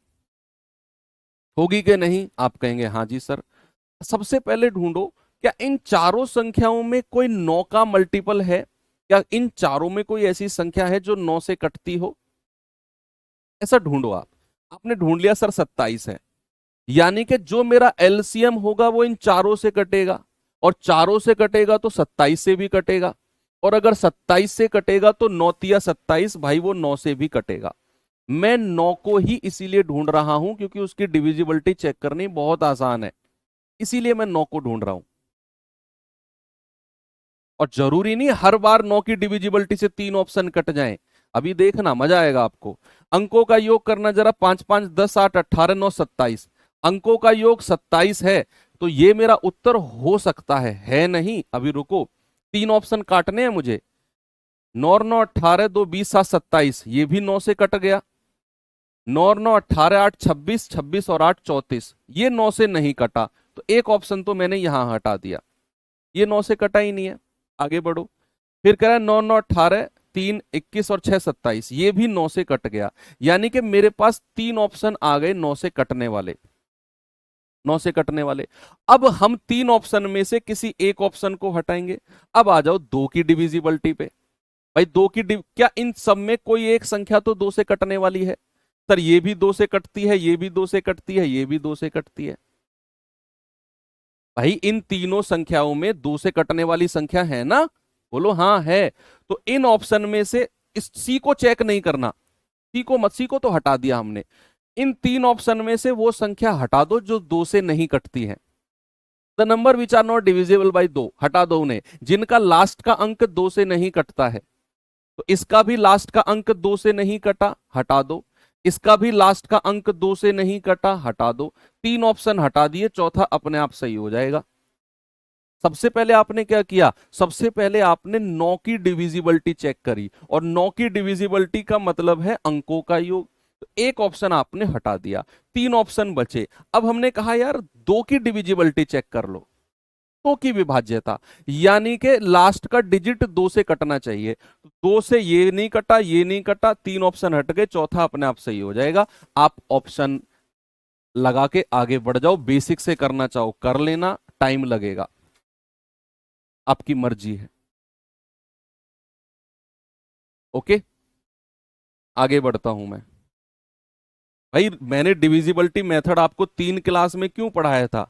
A: होगी कि नहीं? आप कहेंगे हाँ जी सर। सबसे पहले ढूंढो क्या इन चारों संख्याओं में कोई 9 का मल्टीपल है? क्या इन चारों में कोई ऐसी संख्या है जो 9 से कटती हो? ऐसा ढूंढो आप। आपने ढूंढ लिया सर 27 है, यानी कि जो मेरा एलसीएम होगा वो इन चारों से कटेगा, और चारों से कटेगा तो 27 से भी कटेगा, और अगर 27 से कटेगा तो 9 तिया 27 भाई, वो 9 से भी कटेगा। मैं 9 को ही इसीलिए ढूंढ रहा हूं क्योंकि उसकी डिविजिबिलिटी चेक करनी बहुत आसान है, इसीलिए मैं 9 को ढूंढ रहा हूं। और जरूरी नहीं हर बार 9 की डिविजिबिलिटी से 3 ऑप्शन कट जाएं। अभी देखना मजा आएगा आपको। अंकों का योग करना जरा, 5 5 10 8 18 9 27। अंकों का योग 27 है, तो ये मेरा उत्तर हो सकता है नहीं? अभी रुको, 3 ऑप्शन काटने हैं मुझे। 9 9 18 2 20 7 27, ये भी 9 से कट गया। 9 9 18 8 26, 26 और 8 34, ये 9 से नहीं कटा, तो एक ऑप्शन तो मैंने यहां हटा दिया, ये 9 से कटा ही नहीं है। आगे बढ़ो। फिर कह रहा है 9 9 18 3 21 और 6 27, ये भी 9 से कट गया। यानी कि मेरे पास 3 ऑप्शन आ गए 9 से कटने वाले, 9 से कटने वाले। अब हम 3 ऑप्शन में से किसी एक ऑप्शन को हटाएंगे। अब आ जाओ 2 की डिविजिबिलिटी पे। भाई 2 की क्या इन सब में कोई एक संख्या तो 2 से कटने वाली है? सर ये भी 2 से कटती है, ये भी 2 से कटती है, ये भी 2 से कटती है। भाई इन तीनों संख्याओं में 2 से कटने वाली संख्या है ना? बोलो हाँ है। तो इन ऑप्शन में से इस सी को चेक नहीं करना, सी को मत, सी को तो हटा दिया हमने। इन 3 ऑप्शन में से वो संख्या हटा दो जो 2 से नहीं कटती है। The number which are not divisible by 2, हटा दो उन्हें। जिनका लास्ट का अंक 2 से नहीं कटता है, तो इसका भी लास्ट का अंक 2 से नहीं कटा, हटा दो। इसका भी लास्ट का अंक 2 से नहीं कटा, हटा दो। 3 ऑप्शन हटा दिए, चौथा अपने आप सही हो जाएगा। सबसे पहले आपने क्या किया? सबसे पहले आपने 9 की डिविजिबिलिटी चेक करी, और 9 की डिविजिबिलिटी का मतलब है अंकों का योग। तो एक ऑप्शन आपने हटा दिया, 3 ऑप्शन बचे। अब हमने कहा यार 2 की डिविजिबिलिटी चेक कर लो, 2 की विभाज्यता, यानी कि लास्ट का डिजिट 2 से कटना चाहिए। 2 से ये नहीं कटा, ये नहीं कटा, 3 ऑप्शन हट गए, चौथा अपने आप सही हो जाएगा। आप ऑप्शन लगा के आगे बढ़ जाओ, बेसिक से करना चाहो कर लेना, टाइम लगेगा, आपकी मर्जी है। ओके, आगे बढ़ता हूं मैं। भाई मैंने डिविजिबिलिटी मेथड आपको 3 क्लास में क्यों पढ़ाया था?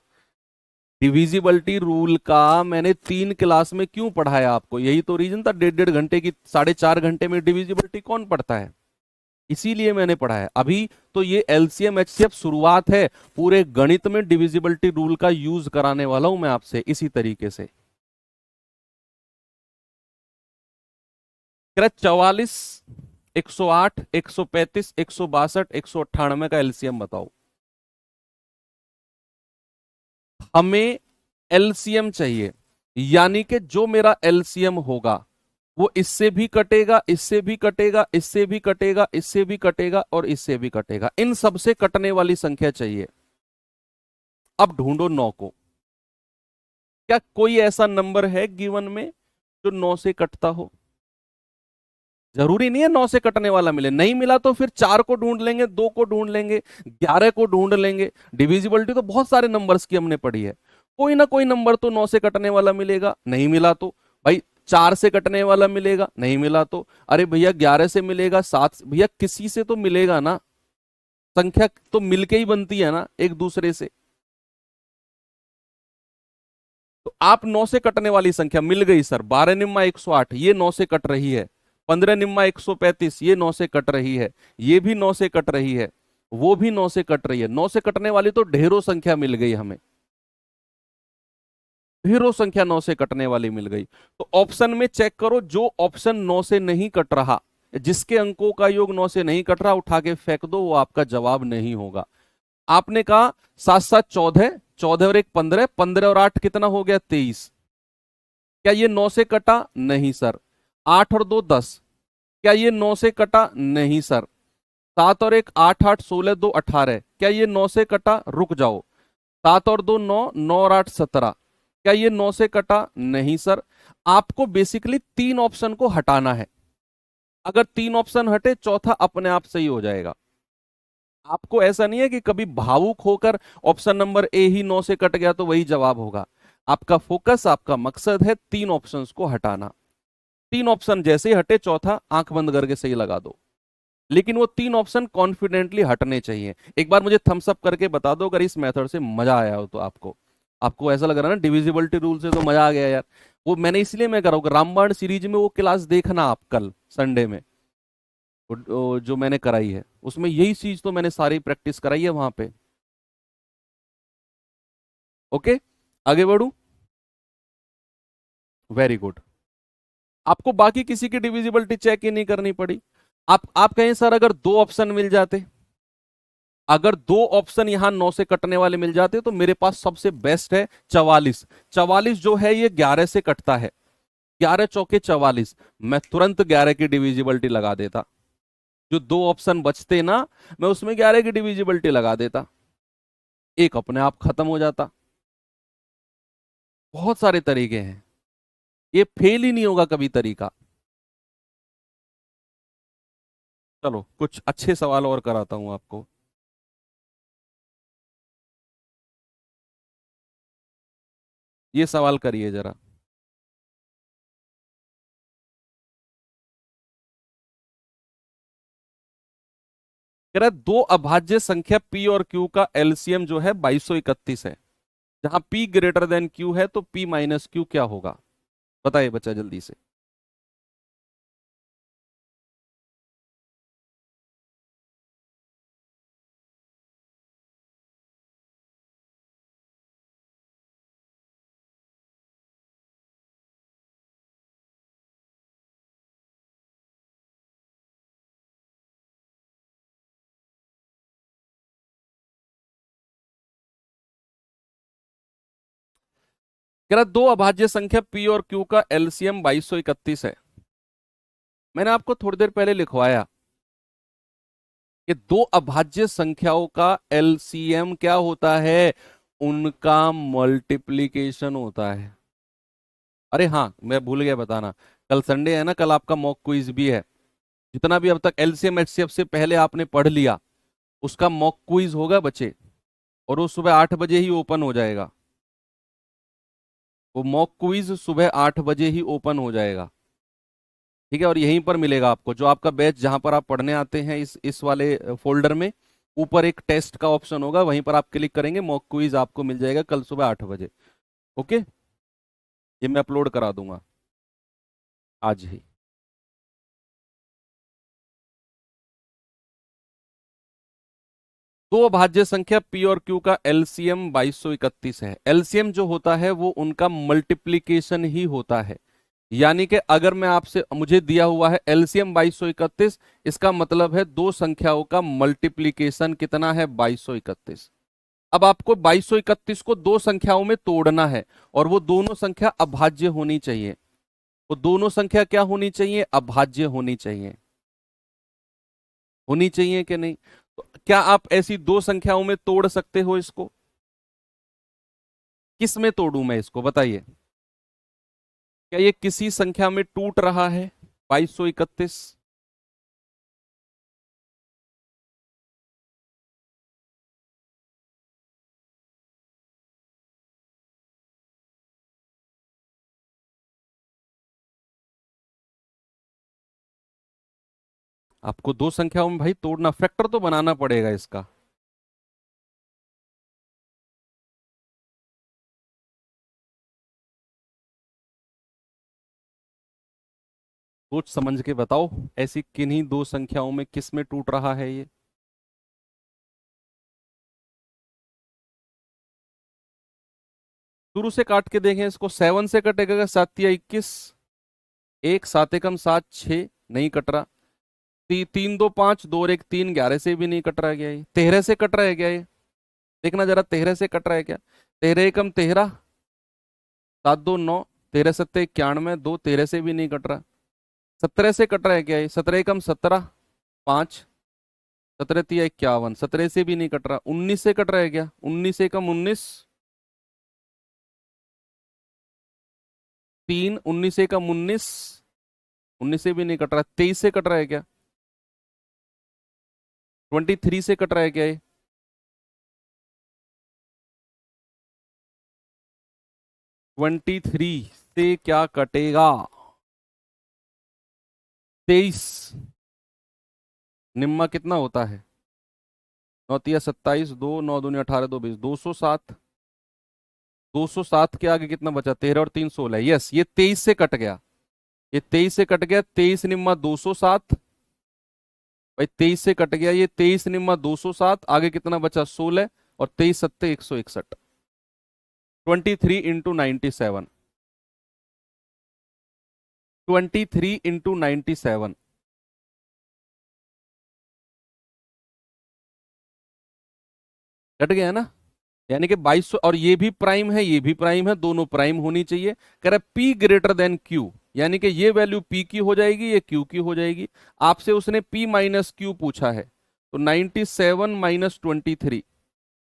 A: डिविजिबिलिटी रूल का मैंने 3 क्लास में क्यों पढ़ाया आपको? यही तो रीजन था। 1.5 घंटे की, 4.5 घंटे में डिविजिबिलिटी कौन पढ़ता है? इसीलिए मैंने पढ़ाया। अभी तो ये एलसीएम एचसीएफ शुरुआत है, पूरे गणित में डिविजिबिलिटी रूल का यूज कराने वाला हूं मैं आपसे इसी तरीके से। 44, 108, 135, 162, 198 का एलसीएम बताओ। हमें एलसीएम चाहिए, यानी कि जो मेरा एलसीएम होगा वो इससे भी कटेगा, इससे भी कटेगा, इससे भी कटेगा, इससे भी कटेगा और इससे भी कटेगा। इन सबसे कटने वाली संख्या चाहिए। अब ढूंढो 9 को। क्या कोई ऐसा नंबर है गिवन में जो 9 से कटता हो? जरूरी नहीं है 9 से कटने वाला मिले, नहीं मिला तो फिर 4 को ढूंढ लेंगे, 2 को ढूंढ लेंगे, 11 को ढूंढ लेंगे। डिविजिबिलिटी तो बहुत सारे नंबर्स की हमने पढ़ी है, कोई ना कोई नंबर तो 9 से कटने वाला मिलेगा। नहीं मिला तो भाई 4 से कटने वाला मिलेगा, नहीं मिला तो अरे भैया 11 से मिलेगा, 7 भैया किसी से तो मिलेगा ना। संख्या तो मिलके ही बनती है ना एक दूसरे से। तो आप 9 से कटने वाली संख्या मिल गई सर, 12 निम्मा 108, ये 9 से कट रही है। 15 निम्मा 135, ये 9 से कट रही है। ये भी 9 से कट रही है, वो भी 9 से कट रही है। 9 से कटने वाली तो ढेरों संख्या मिल गई हमें, ढेरों संख्या 9 से कटने वाली मिल गई। तो ऑप्शन में चेक करो, जो ऑप्शन 9 से नहीं कट रहा जिसके अंकों का योग 9 से नहीं कट रहा उठा के फेंक दो, वो आपका जवाब नहीं होगा। आपने कहा 7 7 14, 14 और 1 15, 15 और 8 कितना हो गया 23। क्या ये 9 से कटा? नहीं सर। 8 और 2 10, क्या ये 9 से कटा? नहीं सर। 7 और 1 8 8 16 2 18, क्या ये 9 से कटा? रुक जाओ। 7 और 2 9, 9 और 8 17, क्या ये 9 से कटा? नहीं सर। आपको बेसिकली 3 ऑप्शन को हटाना है। अगर 3 ऑप्शन हटे चौथा अपने आप सही हो जाएगा। आपको ऐसा नहीं है कि कभी भावुक होकर ऑप्शन नंबर ए ही 9 से कट गया तो वही जवाब होगा। आपका फोकस, आपका मकसद है 3 ऑप्शंस को हटाना। 3 ऑप्शन जैसे ही हटे चौथा आंख बंद करके सही लगा दो, लेकिन वो 3 ऑप्शन कॉन्फिडेंटली हटने चाहिए। एक बार मुझे थम्स अप करके बता दो अगर इस मेथड से मजा आया हो तो। आपको आपको ऐसा लग रहा है ना डिविजिबिलिटी रूल से तो मजा आ गया यार। वो मैंने इसलिए मैं कर रहा हूँ, रामबाण सीरीज में वो क्लास देखना आप कल संडे में, जो मैंने कराई है उसमें यही चीज तो मैंने सारी प्रैक्टिस कराई है वहां पे। ओके, आगे बढ़ू। Very good. आपको बाकी किसी की डिविजिबिलिटी चेक ही नहीं करनी पड़ी। आप कहें सर अगर 2 ऑप्शन मिल जाते, अगर 2 ऑप्शन यहां 9 से कटने वाले मिल जाते तो मेरे पास सबसे बेस्ट है 44। 44 जो है ये 11 से कटता है। 11 चौके 44, मैं तुरंत 11 की डिविजिबिलिटी लगा देता। जो 2 ऑप्शन बचते ना, मैं उसमें 11 की डिविजिबिलिटी लगा देता, एक अपने आप खत्म हो जाता। बहुत सारे तरीके हैं, ये फेल ही नहीं होगा कभी तरीका। चलो कुछ अच्छे सवाल और कराता हूं आपको। ये सवाल करिए जरा। कह रहा है दो अभाज्य संख्या पी और क्यू का एलसीएम जो है 2231 है। जहां पी ग्रेटर देन क्यू है तो पी माइनस क्यू क्या होगा? बताइए बच्चा जल्दी से। कह रहा दो अभाज्य संख्या पी और क्यू का एलसीएम 2231 है। मैंने आपको थोड़ी देर पहले लिखवाया कि दो अभाज्य संख्याओं का एलसीएम क्या होता है? उनका मल्टीप्लीकेशन होता है। अरे हाँ, मैं भूल गया बताना, कल संडे है ना, कल आपका मॉक क्विज भी है। जितना भी अब तक एलसीएम एचसीएफ से पहले आपने पढ़ लिया उसका मॉक क्विज होगा बच्चे, और वो सुबह 8 बजे ही ओपन हो जाएगा। वो मॉक क्विज सुबह 8 बजे ही ओपन हो जाएगा। ठीक है, और यहीं पर मिलेगा आपको, जो आपका बैच जहां पर आप पढ़ने आते हैं इस वाले फोल्डर में ऊपर एक टेस्ट का ऑप्शन होगा, वहीं पर आप क्लिक करेंगे, मॉक क्विज आपको मिल जाएगा कल सुबह 8 बजे। ओके, ये मैं अपलोड करा दूंगा आज ही। दो अभाज्य संख्या पी और क्यू का एलसीएम 2231 है। एलसीएम जो होता है वो उनका मल्टीप्लीकेशन ही होता है। यानी कि अगर मैं आपसे, मुझे दिया हुआ है एलसीएम 2231, इसका मतलब है दो संख्याओं का मल्टीप्लीकेशन कितना है? 2231। अब आपको 2231 को दो संख्याओं में तोड़ना है, और वो दोनों संख्या अभाज्य होनी चाहिए। वो दोनों संख्या क्या होनी चाहिए? अभाज्य होनी चाहिए। होनी चाहिए कि नहीं? तो क्या आप ऐसी दो संख्याओं में तोड़ सकते हो इसको? किस में तोड़ूं मैं इसको बताइए? क्या ये किसी संख्या में टूट रहा है 2231? आपको दो संख्याओं में भाई तोड़ना, फैक्टर तो बनाना पड़ेगा इसका। सोच समझ के बताओ, ऐसी किन्हीं दो संख्याओं में किस में टूट रहा है ये? शुरू से काट के देखें इसको। 7 से कटेगा 7 या 21, 1 7 एकम 7 6, नहीं कट रहा। तीन दो पांच, दो और एक तीन, 11 से भी नहीं कट रहा है क्या? ये 13 से कट रहा है क्या? ये देखना जरा, 13 से कट रहा है क्या? 13 एकम 13, 7 2 9, 13 7 91, दो 13 से भी नहीं कट रहा। 17 से कट रहा है क्या? ये 17 एकम 17, 5, 17 3 51, 17 से भी नहीं कट रहा। 19 से कट रहा है क्या? 19 एकम 19, 3, 19 एकम 19, 19 से भी नहीं कट रहा। 23 से कट रहा है क्या? 23 से कट रहा है क्या? ये 23 से क्या कटेगा? 23 निम्मा कितना होता है? 9 3 27, 2 9 दूनी 18, 2 20, 207। 207 के आगे कितना बचा? 13 और 3 16। यस, ये 23 से कट गया। ये 23 से कट गया। 23 निम्मा 207 भाई, 23 से कट गया ये। 23 निम्मा 207, आगे कितना बचा? 16, और 23 सत्ते 161। 23 × 97, 23 × 97 कट गया ना? यानी कि 2200। और ये भी प्राइम है, ये भी प्राइम है, दोनों प्राइम होनी चाहिए। कह रहा P ग्रेटर देन Q, यानी कि ये वैल्यू P की हो जाएगी, ये Q की हो जाएगी। आपसे उसने P माइनस Q पूछा है, तो 97 माइनस 23,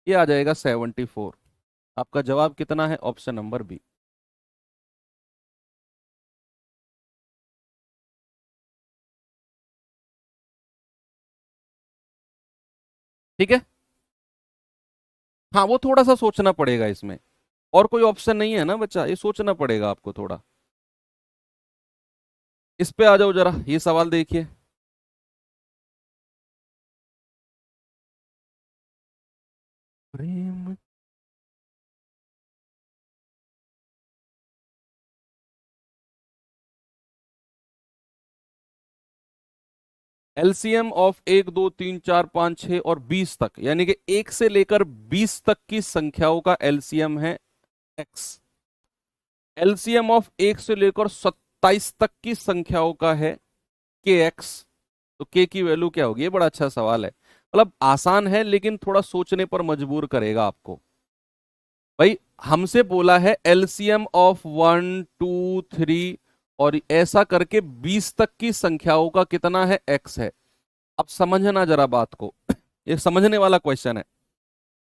A: ये आ जाएगा 74। आपका जवाब कितना है? Option number B. ठीक है। हाँ, वो थोड़ा सा सोचना पड़ेगा इसमें, और कोई ऑप्शन नहीं है ना बच्चा, ये सोचना पड़ेगा आपको थोड़ा। इस पे आ जाओ जरा, ये सवाल देखिए। प्रेम। एलसीएम ऑफ 1 2 3 4 5 6 और 20 तक, यानी कि 1 से लेकर 20 तक की संख्याओं का एलसीएम है एक्स। एलसीएम ऑफ 1 से लेकर 27 तक की संख्याओं का है के एक्स। तो के की वैल्यू क्या होगी? ये बड़ा अच्छा सवाल है, मतलब आसान है लेकिन थोड़ा सोचने पर मजबूर करेगा आपको। भाई, हमसे बोला है एलसीएम ऑफ 1 2 3 और ऐसा करके 20 तक की संख्याओं का कितना है? एक्स है। अब समझना जरा बात को, ये समझने वाला क्वेश्चन है,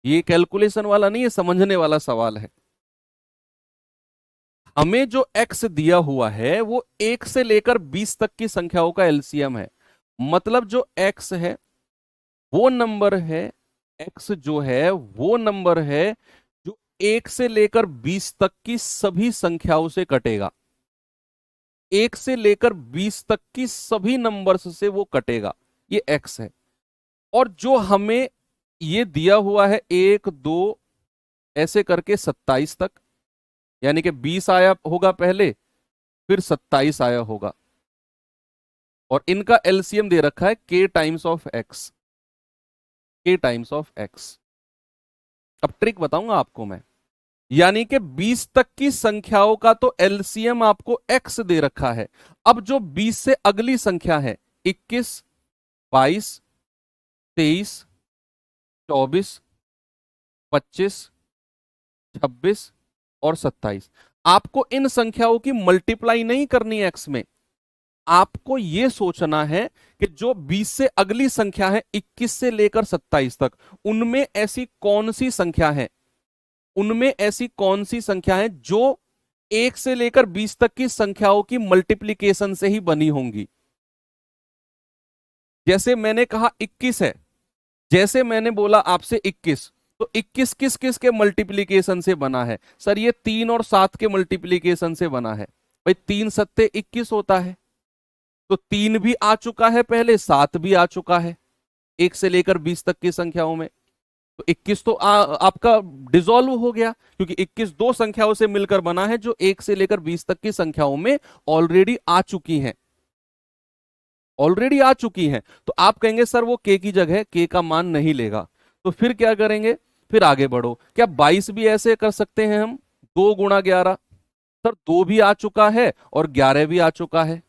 A: ये कैलकुलेशन वाला नहीं है, समझने वाला सवाल है। हमें जो x दिया हुआ है वो 1 से लेकर 20 तक की संख्याओं का एलसीएम है। मतलब जो x है वो नंबर है, x जो है वो नंबर है जो 1 से लेकर 20 तक की सभी संख्याओं से कटेगा। 1 से लेकर 20 तक की सभी नंबर्स से वो कटेगा, ये x है। और जो हमें ये दिया हुआ है 1 2 ऐसे करके 27 तक, यानी कि 20 आया होगा पहले, फिर 27 आया होगा, और इनका एलसीएम दे रखा है k times of x, k times of x। अब ट्रिक बताऊंगा आपको मैं, यानी कि 20 तक की संख्याओं का तो एलसीएम आपको x दे रखा है। अब जो 20 से अगली संख्या है, 21 22 23 24 25 26 और 27, आपको इन संख्याओं की मल्टीप्लाई नहीं करनी है x में। आपको यह सोचना है कि जो 20 से अगली संख्या है 21 से लेकर 27 तक, उनमें ऐसी कौन सी संख्या है, उनमें ऐसी कौन सी संख्या है जो 1 से लेकर 20 तक की संख्याओं की मल्टीप्लीकेशन से ही बनी होंगी। जैसे मैंने कहा 21 है, जैसे मैंने बोला आपसे 21, तो 21 किस किस के मल्टीप्लीकेशन से बना है? सर ये 3 और 7 के मल्टीप्लीकेशन से बना है। भाई 3 सत्ते 21 होता है, तो 3 भी आ चुका है पहले, 7 भी आ चुका है 1 से लेकर 20 तक की संख्याओं में। तो 21 तो आपका डिसॉल्व हो गया, क्योंकि 21 दो संख्याओं से मिलकर बना है जो 1 से लेकर 20 तक की संख्याओं में ऑलरेडी आ चुकी हैं, ऑलरेडी आ चुकी हैं। तो आप कहेंगे सर वो के की जगह के का मान नहीं लेगा, तो फिर क्या करेंगे? फिर आगे बढ़ो, क्या 22 भी ऐसे कर सकते हैं हम? 2 × 11, सर 2 भी आ चुका है और 11 भी आ चुका है,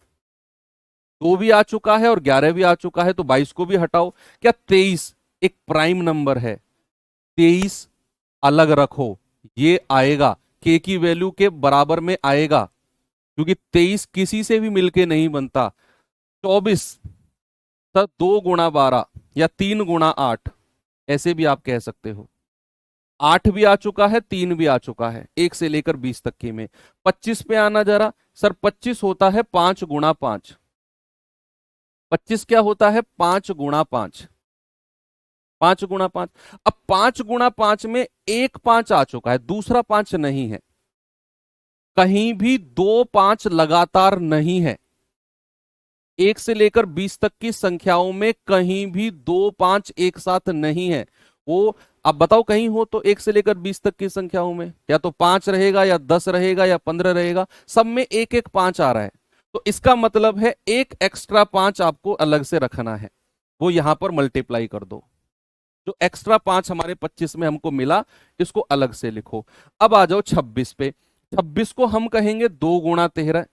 A: 2 भी आ चुका है और 11 भी आ चुका है, तो 22 को भी हटाओ। क्या 23 एक प्राइम नंबर है? 23 अलग रखो, ये आएगा, के की वैल्यू के बराबर में आएगा, क्योंकि 23 किसी से भी मिलके नहीं बनता। 24 तो 2 गुणा 12 या 3 गुणा 8, ऐसे भी आप कह सकते हो। 8 भी आ चुका है, 3 भी आ चुका है, 1 से लेकर 20 तक की में। 25 पे आना जरा सर, 25 होता है 5 गुणा 5। 25 क्या होता है? 5 गुणा 5। 5 गुणा 5। अब 5 गुणा 5 में एक 5 आ चुका है, दूसरा 5 नहीं है। कहीं भी 2 5 लगातार नहीं है। 1 से लेकर 20 तक की संख्याओं में कहीं भी 2 5 एक साथ नहीं है। वो अब बताओ, कहीं हो तो 1 से लेकर 20 तक की संख्याओं में या तो 5 रहेगा, या 10 रहेगा, या 15 रहेगा, सब में एक एक 5 आ रहा है। तो इसका मतलब है एक एक्स्ट्रा 5 आपको अलग से रखना है, वो यहां पर मल्टीप्लाई कर दो। जो एक्स्ट्रा 5 हमारे 25 में हमको मिला, इसको अलग से लिखो। अब आ जाओ 26 पे। 26 को हम कहेंगे 2 गुणा 13।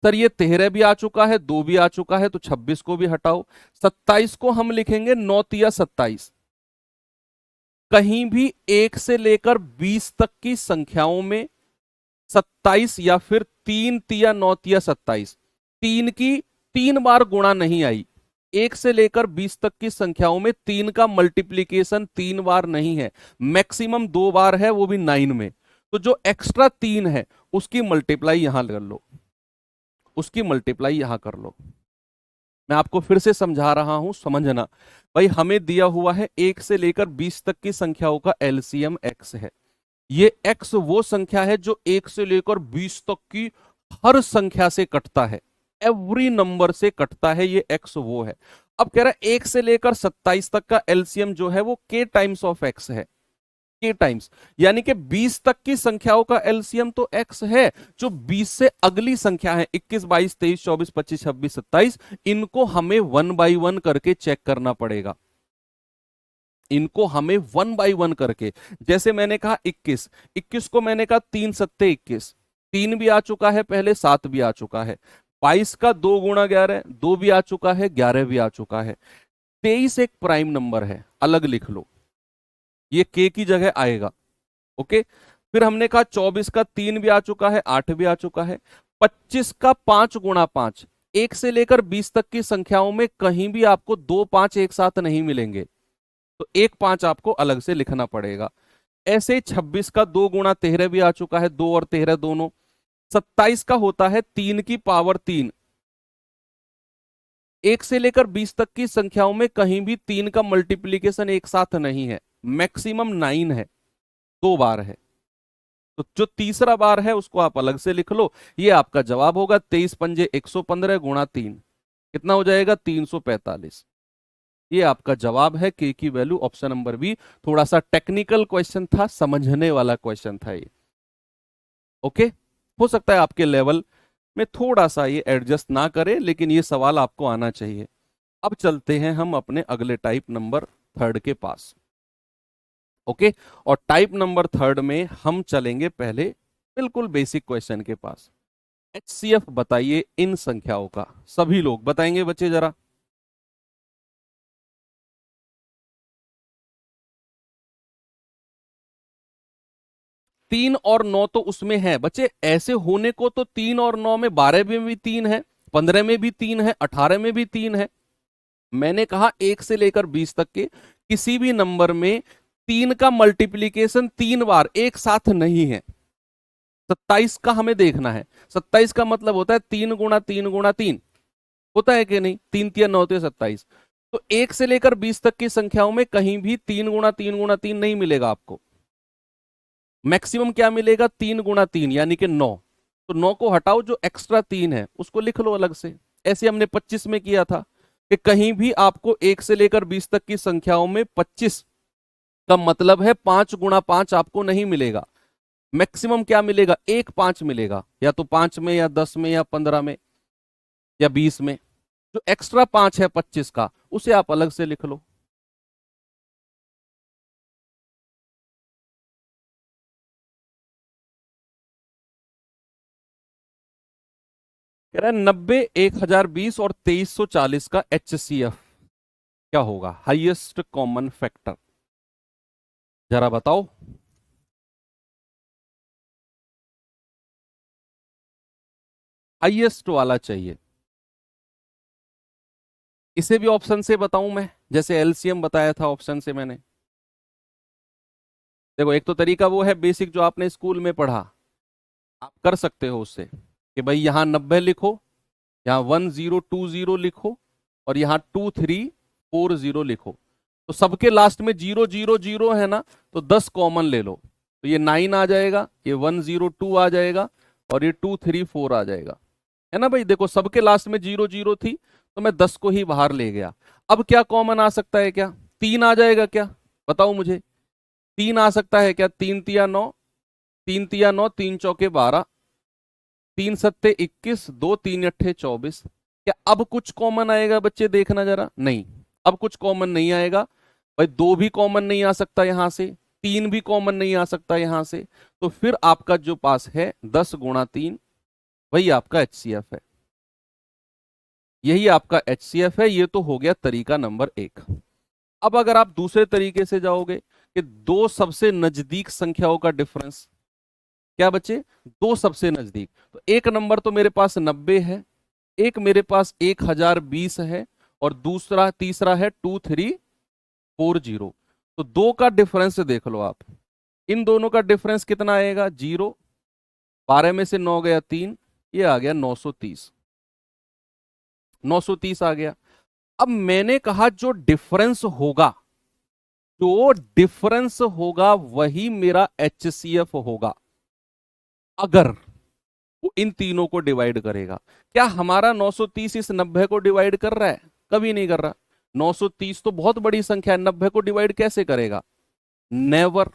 A: सर ये 13 भी आ चुका है, 2 भी आ चुका है, तो 26 को भी हटाओ। 27 को हम लिखेंगे 9 तिया 27। कहीं भी 1 से लेकर 20 तक की संख्याओं में 27 या फिर 3 तिया 9 तिया 27, 3 की 3 बार गुणा नहीं आई। 1 से लेकर 20 तक की संख्याओं में 3 का मल्टीप्लीकेशन 3 बार नहीं है, मैक्सिमम 2 बार है, वो भी 9 में। तो जो एक्स्ट्रा 3 है उसकी मल्टीप्लाई यहां कर लो, उसकी मल्टीप्लाई यहां कर लो। मैं आपको फिर से समझा रहा हूं, समझना। भाई हमें दिया हुआ है 1 से लेकर 20 तक की संख्याओं का एलसीएम x है। ये x वो संख्या है जो 1 से लेकर 20 तक की हर संख्या से कटता है, एवरी नंबर से कटता है, ये x वो है। अब कह रहा है 1 से लेकर 27 तक का एलसीएम जो है वो k टाइम्स ऑफ x है, k टाइम्स, यानी कि 20 तक की संख्याओं का एलसीएम तो x है। जो 20 से अगली संख्या है 21 22 23 24 25 26 27, इनको हमें 1 बाई 1 करके चेक करना पड़ेगा। इनको हमें 1 बाई 1 करके, जैसे मैंने कहा 21, 21 को मैंने कहा 3 सत्ते 21, 3 भी आ चुका है पहले, 7 भी आ चुका है। 22 का 2 गुणा 11, 2 भी आ चुका है, 11 भी आ चुका है। 23 एक प्राइम नंबर है, अलग लिख लो, ये के की जगह आएगा। ओके। फिर हमने कहा 24 का 3 भी आ चुका है, 8 भी आ चुका है। 25 का 5 गुणा 5, 1 से लेकर 20 तक की संख्याओं में कहीं भी आपको 2 5 एक साथ नहीं मिलेंगे, तो एक 5 आपको अलग से लिखना पड़ेगा। ऐसे ही 26 का 2 गुणा 13 भी आ चुका है, 2 और 13 दोनों। 27 का होता है 3 की पावर 3, 1 से लेकर 20 तक की संख्याओं में कहीं भी 3 का मल्टीप्लीकेशन एक साथ नहीं है, मैक्सिमम 9 है, 2 बार है। तो जो तीसरा बार है उसको आप अलग से लिख लो। ये आपका जवाब होगा 23 पंजे 115 गुणा 3, कितना हो जाएगा? 345। ये आपका जवाब है, के की वैल्यू ऑप्शन नंबर बी। थोड़ा सा टेक्निकल क्वेश्चन था, समझने वाला क्वेश्चन था ये। ओके। हो सकता है आपके लेवल में थोड़ा सा ये एडजस्ट ना करे, लेकिन ये सवाल आपको आना चाहिए। अब चलते हैं हम अपने अगले टाइप नंबर 3 के पास। ओके। और टाइप नंबर 3 में हम चलेंगे पहले बिल्कुल बेसिक क्वेश्चन के पास। एचसीएफ बताइए इन संख्याओं का, सभी लोग बताएंगे बच्चे जरा। 3 और 9 तो उसमें है बच्चे, ऐसे होने को तो 3 और 9 में, 12 में भी 3 है, 15 में भी 3 है, 18 में भी 3 है। मैंने कहा 1 से लेकर 20 तक के किसी भी नंबर में 3 का मल्टीप्लीकेशन 3 बार एक साथ नहीं है। 27 का हमें देखना है। 27 का मतलब होता है 3 गुणा 3 गुणा 3, होता है कि नहीं? 3 तिया 9 तिया 27। तो 1 से लेकर 20 तक की संख्याओं में कहीं भी 3 गुणा 3 गुणा 3 नहीं मिलेगा आपको। मैक्सिमम क्या मिलेगा? 3 गुणा 3 यानी कि 9। तो 9 को हटाओ, जो एक्स्ट्रा 3 है उसको लिख लो अलग से। ऐसे हमने 25 में किया था कि कहीं भी आपको 1 से लेकर 20 तक की संख्याओं में 25 का मतलब है 5 गुणा 5 आपको नहीं मिलेगा। मैक्सिमम क्या मिलेगा? एक 5 मिलेगा, या तो 5 में, या 10 में, या 15 में, या 20 में। जो एक्स्ट्रा 5 है 25 का, उसे आप अलग से लिख लो। कह रहा है 90, 1020 और 2340 का HCF क्या होगा, हाईएस्ट कॉमन फैक्टर, जरा बताओ। हाईएस्ट वाला चाहिए। इसे भी ऑप्शन से बताऊं मैं, जैसे एलसीएम बताया था ऑप्शन से मैंने। देखो एक तो तरीका वो है बेसिक जो आपने स्कूल में पढ़ा, आप कर सकते हो उससे, कि भाई यहाँ 90 लिखो, यहाँ 1020 लिखो, और यहाँ 2340 लिखो। तो सबके लास्ट में 000 है ना, तो 10 कॉमन ले लो, तो ये 9 आ जाएगा, ये 102 आ जाएगा, और ये 234 आ जाएगा, है ना भाई। देखो सबके लास्ट में 00 थी, तो मैं 10 को ही बाहर ले गया। अब क्या कॉमन आ सकता है, क्या 3 आ जाएगा क्या, बताओ मुझे। 3 आ सकता है क्या, 3 तिया 9, 3 तिया 9, 3 चौके 12, 3 सत्ते 21, 2 3 अट्ठे 24। क्या अब कुछ कॉमन आएगा बच्चे, देखना जरा, नहीं, अब कुछ कॉमन नहीं आएगा भाई। 2 भी कॉमन नहीं आ सकता यहां से, 3 भी कॉमन नहीं आ सकता यहां से, तो फिर आपका जो पास है 10 × 3, वही आपका HCF है, यही आपका HCF है। ये तो हो गया तरीका नंबर 1। अब अगर आप दूसरे तरीके से जाओगे कि दो सबसे नजदीक संख्याओं का डिफरेंस, क्या बच्चे, दो सबसे नजदीक, तो एक नंबर तो मेरे पास 90 है, एक मेरे पास 1020 है, और दूसरा तीसरा है 2340। तो दो का डिफरेंस देख लो आप, इन दोनों का डिफरेंस कितना आएगा, 0, 12 में से 9 गया 3, ये आ गया 930, 930 आ गया। अब मैंने कहा जो डिफरेंस होगा, जो डिफरेंस होगा वही मेरा HCF होगा, अगर वो इन तीनों को डिवाइड करेगा। क्या हमारा 930 इस 90 को डिवाइड कर रहा है, कभी नहीं कर रहा। 930 तो बहुत बड़ी संख्या है, 90 को डिवाइड कैसे करेगा, नेवर।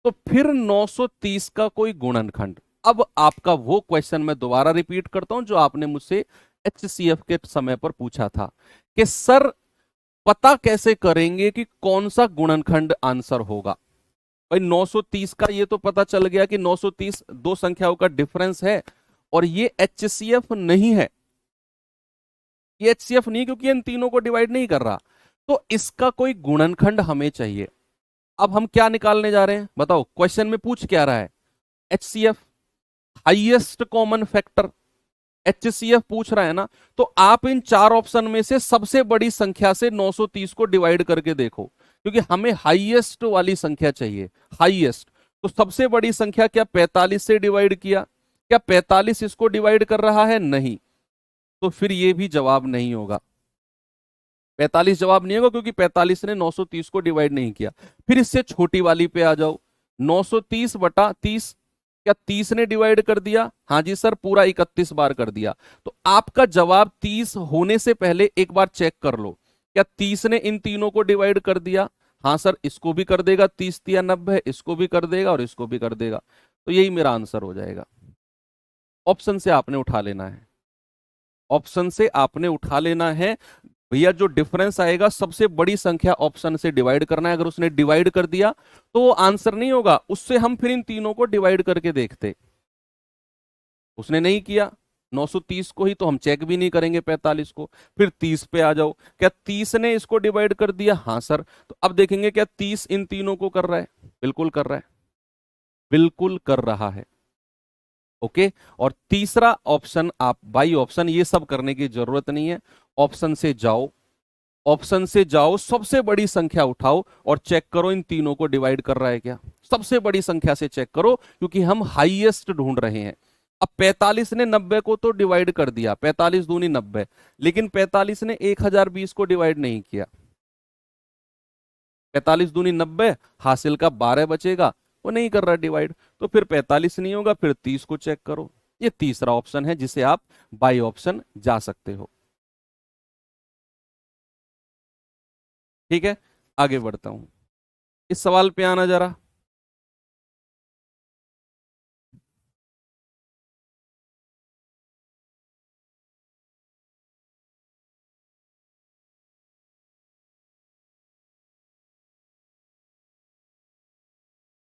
A: तो फिर 930 का कोई गुणनखंड। अब आपका वो क्वेश्चन मैं दोबारा रिपीट करता हूं जो आपने मुझसे HCF के समय पर पूछा था, कि सर पता कैसे करेंगे कि कौन सा गुणनखंड आंसर होगा। भाई 930 का ये तो पता चल गया कि 930 दो संख्याओं का डिफरेंस है, और ये HCF नहीं है, ये HCF नहीं, क्योंकि इन तीनों को डिवाइड नहीं कर रहा। तो इसका कोई गुणनखंड हमें चाहिए। अब हम क्या निकालने जा रहे हैं, बताओ, क्वेश्चन में पूछ क्या रहा है, HCF, highest common factor, HCF पूछ रहा है ना। तो आप इन चार ऑप्शन में से सबसे बड़ी संख्या से 930 को डिवाइड करके देखो, क्योंकि हमें हाईएस्ट वाली संख्या चाहिए, हाईएस्ट। तो सबसे बड़ी संख्या क्या 45 से डिवाइड किया, क्या 45 इसको डिवाइड कर रहा है, नहीं, तो फिर ये भी जवाब नहीं होगा। 45 जवाब नहीं होगा, क्योंकि 45 ने 930 को डिवाइड नहीं किया। फिर इससे छोटी वाली पे आ जाओ, 930/30, क्या 30 ने डिवाइड कर दिया, हाँ जी सर, पूरा 31 बार कर दिया। तो आपका जवाब 30 होने से पहले एक बार चेक कर लो, क्या 30 ने इन तीनों को डिवाइड कर दिया, हाँ सर, इसको भी कर देगा, 30 तिया 90, इसको भी कर देगा और इसको भी कर देगा। तो यही मेरा आंसर हो जाएगा। ऑप्शन से आपने उठा लेना है, ऑप्शन से आपने उठा लेना है। भैया जो डिफरेंस आएगा सबसे बड़ी संख्या ऑप्शन से डिवाइड करना है, अगर उसने डिवाइड कर दिया तो वो आंसर नहीं होगा, उससे हम फिर इन तीनों को डिवाइड करके देखते। उसने नहीं किया 930 को ही, तो हम चेक भी नहीं करेंगे 45 को। फिर 30 पे आ जाओ, क्या 30 ने इसको डिवाइड कर दिया, हाँ सर, तो अब देखेंगे क्या 30 इन तीनों को कर रहा है, बिल्कुल कर रहा है, बिल्कुल कर रहा है। ओके, और तीसरा ऑप्शन, आप बाई ऑप्शन ये सब करने की जरूरत नहीं है, ऑप्शन से जाओ, ऑप्शन से जाओ, सबसे बड़ी संख्या उठाओ और चेक करो इन तीनों को डिवाइड कर रहा है क्या। सबसे बड़ी संख्या से चेक करो, क्योंकि हम हाईएस्ट ढूंढ रहे हैं। अब 45 ने 90 को तो डिवाइड कर दिया, 45 दूनी 90, लेकिन 45 ने 1020 को डिवाइड नहीं किया। 45 दूनी 90, हासिल का 12 बचेगा, वो नहीं कर रहा डिवाइड, तो फिर 45 नहीं होगा, फिर 30 को चेक करो। ये तीसरा ऑप्शन है जिसे आप बाई ऑप्शन जा सकते हो। ठीक है, आगे बढ़ता हूं, इस सवाल पे आना जरा।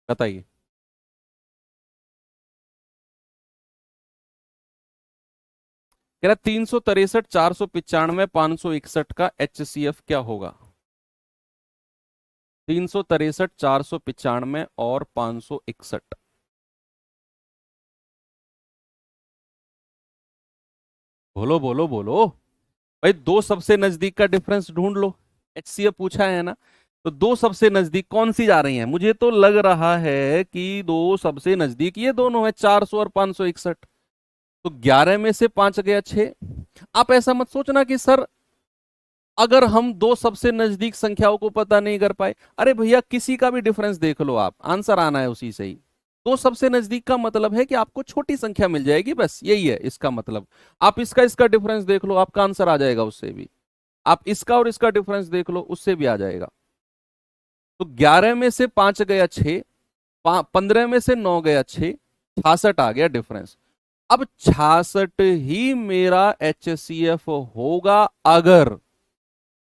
A: बताइए। कह रहा 363, 495, 561 का HCF क्या होगा? 363, 495 और 561। बोलो बोलो बोलो भाई, दो सबसे नजदीक का डिफरेंस ढूंढ लो। HCF पूछा है ना, तो दो सबसे नजदीक कौन सी जा रही हैं? मुझे तो लग रहा है कि दो सबसे नजदीक ये दोनों है, 400 और 561। तो 11 में से 5 गया 6। आप ऐसा मत सोचना कि सर अगर हम दो सबसे नजदीक संख्याओं को पता नहीं कर पाए, अरे भैया किसी का भी डिफरेंस देख लो, आप आंसर आना है उसी से ही। दो सबसे नजदीक का मतलब है कि आपको छोटी संख्या मिल जाएगी, बस यही है इसका मतलब। आप इसका इसका डिफरेंस देख लो, आपका आंसर आ जाएगा उससे भी। आप इसका और इसका डिफरेंस देख लो, उससे भी आ जाएगा। तो 11 में से 5 गया 6, 15 में से 9 गया 6, 66 आ गया डिफरेंस। अब 66 ही मेरा HCF होगा अगर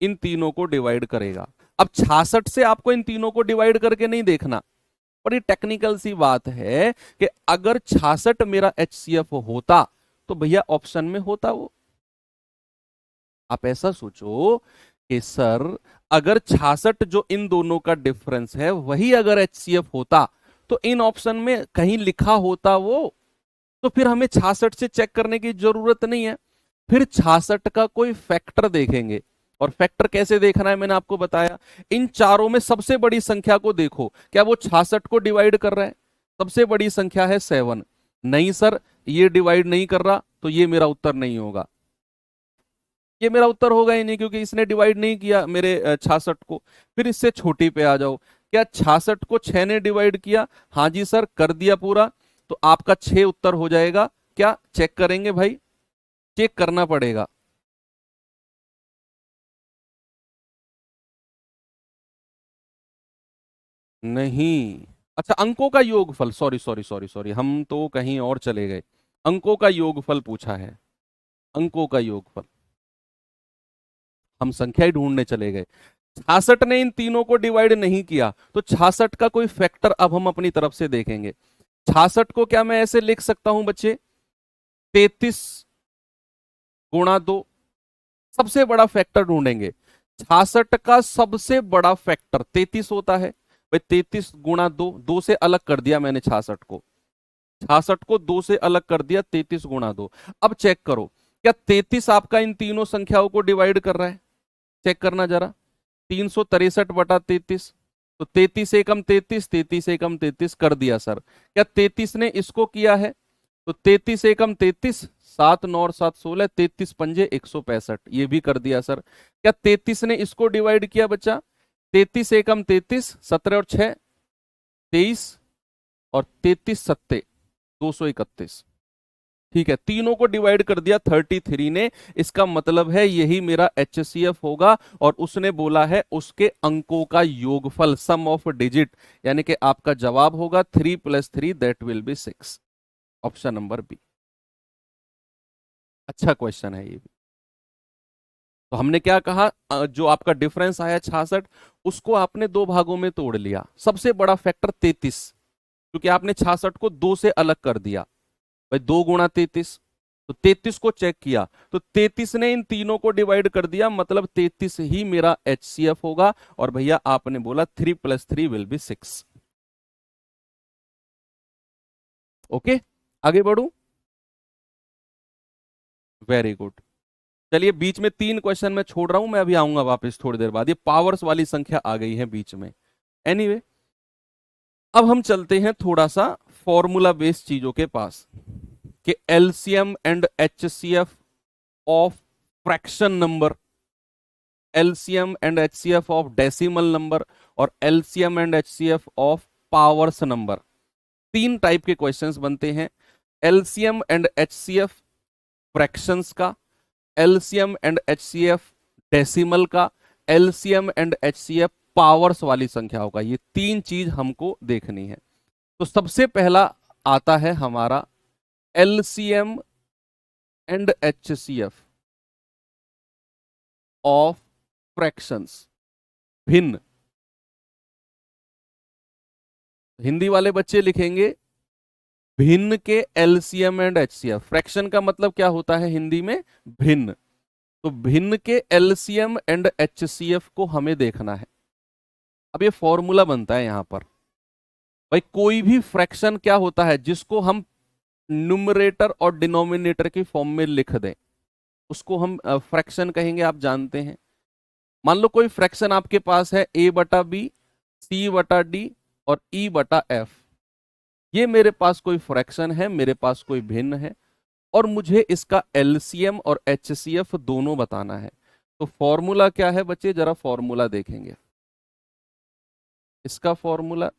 A: इन तीनों को डिवाइड करेगा। अब 66 से आपको इन तीनों को डिवाइड करके नहीं देखना, बड़ी टेक्निकल सी बात है कि अगर 66 मेरा HCF होता तो भैया ऑप्शन में होता वो। आप ऐसा सोचो कि सर अगर 66 जो इन दोनों का डिफरेंस है वही अगर HCF होता तो इन ऑप्शन में कहीं लिखा होता वो, तो फिर हमें 66 से चेक करने की जरूरत नहीं है। फिर 66 का कोई फैक्टर देखेंगे। और फैक्टर कैसे देखना है मैंने आपको बताया, इन चारों में सबसे बड़ी संख्या को देखो, क्या वो 66 को डिवाइड कर रहा है? सबसे बड़ी संख्या है 7। नहीं सर, ये डिवाइड नहीं कर रहा, तो ये मेरा उत्तर नहीं होगा। ये मेरा उत्तर होगा ही नहीं क्योंकि इसने डिवाइड नहीं किया मेरे 66 को। फिर इससे छोटी पे आ जाओ, क्या 66 को 6 ने डिवाइड किया? हाँ जी सर, कर दिया पूरा। तो आपका 6 उत्तर हो जाएगा। क्या चेक करेंगे भाई? चेक करना पड़ेगा। नहीं, अच्छा अंकों का योगफल, सॉरी सॉरी सॉरी सॉरी, हम तो कहीं और चले गए। अंकों का योगफल पूछा है, अंकों का योगफल। हम संख्या ही ढूंढने चले गए। 66 ने इन तीनों को डिवाइड नहीं किया, तो 66 का कोई फैक्टर अब हम अपनी तरफ से देखेंगे। 66 को क्या मैं ऐसे लिख सकता हूं बच्चे, 33 गुणा 2। सबसे बड़ा फैक्टर ढूंढेंगे। 66 का सबसे बड़ा फैक्टर 33 होता है भाई। 33 गुणा 2, 2 से अलग कर दिया मैंने 66 को। 66 को 2 से अलग कर दिया, 33 गुणा 2। अब चेक करो, क्या 33 आपका इन तीनों संख्याओं को डिवाइड कर रहा है? चेक करना जरा। 363/33, तो 33 एकम 33, 33 एकम 33 कर दिया सर। क्या 33 ने इसको किया है? तो 33 एकम 33, 7 9 और 7 16, 33 पंजे 165, ये भी कर दिया सर। क्या 33 ने इसको डिवाइड किया बच्चा? 33 एकम 33, 17 और 6 23, और 33 सत्ते 231। ठीक है, तीनों को डिवाइड कर दिया 33 ने। इसका मतलब है यही मेरा HCF होगा, और उसने बोला है उसके अंकों का योगफल, सम ऑफ डिजिट, यानी कि आपका जवाब होगा 3 + 3 that will be 6। Option number B. अच्छा क्वेश्चन है ये भी। तो हमने क्या कहा, जो आपका डिफरेंस आया 66, उसको आपने दो भागों में तोड़ लिया। सबसे बड़ा फैक्टर 33, क्योंकि आपने 66 को 2 से अलग कर दिया भाई। 2 गुणा 33, तो 33 को चेक किया, तो 33 ने इन तीनों को डिवाइड कर दिया, मतलब 33 ही मेरा HCF होगा। और भैया आपने बोला 3 + 3 विल बी 6। ओके, आगे बढ़ू। Very good. चलिए, बीच में 3 क्वेश्चन मैं छोड़ रहा हूं, मैं अभी आऊंगा वापस थोड़ी देर बाद। ये पावर्स वाली संख्या आ गई है बीच में। एनीवे anyway, अब हम चलते हैं थोड़ा सा फॉर्मूला बेस्ड चीजों के पास, कि LCM and HCF of fraction number, LCM and HCF of decimal number, और LCM and HCF of powers number. 3 type के क्वेश्चंस बनते हैं। LCM एंड HCF फ्रैक्शंस का, LCM एंड HCF डेसिमल का, LCM एंड HCF पावर्स वाली संख्याओं का। ये 3 चीज हमको देखनी है। तो सबसे पहला आता है हमारा LCM and HCF of fractions, भिन्न। हिंदी वाले बच्चे लिखेंगे भिन्न के एलसीएम एंड एचसीएफ। फ्रैक्शन का मतलब क्या होता है हिंदी में? भिन्न। तो भिन्न के एलसीएम एंड एचसीएफ को हमें देखना है। अब ये फॉर्मूला बनता है यहां पर, भाई कोई भी फ्रैक्शन क्या होता है जिसको हम न्यूमरेटर और डिनोमिनेटर की फॉर्म में लिख दें उसको हम फ्रैक्शन कहेंगे, आप जानते हैं। मान लो कोई फ्रैक्शन आपके पास है a बटा बी, c बटा डी और e बटा f। ये मेरे पास कोई फ्रैक्शन है, मेरे पास कोई भिन्न है और मुझे इसका एलसीएम और एचसीएफ दोनों बताना है। तो फॉर्मूला क्या है बच्चे, जरा फॉर्मूला देखेंगे। इसका फॉर्मूला,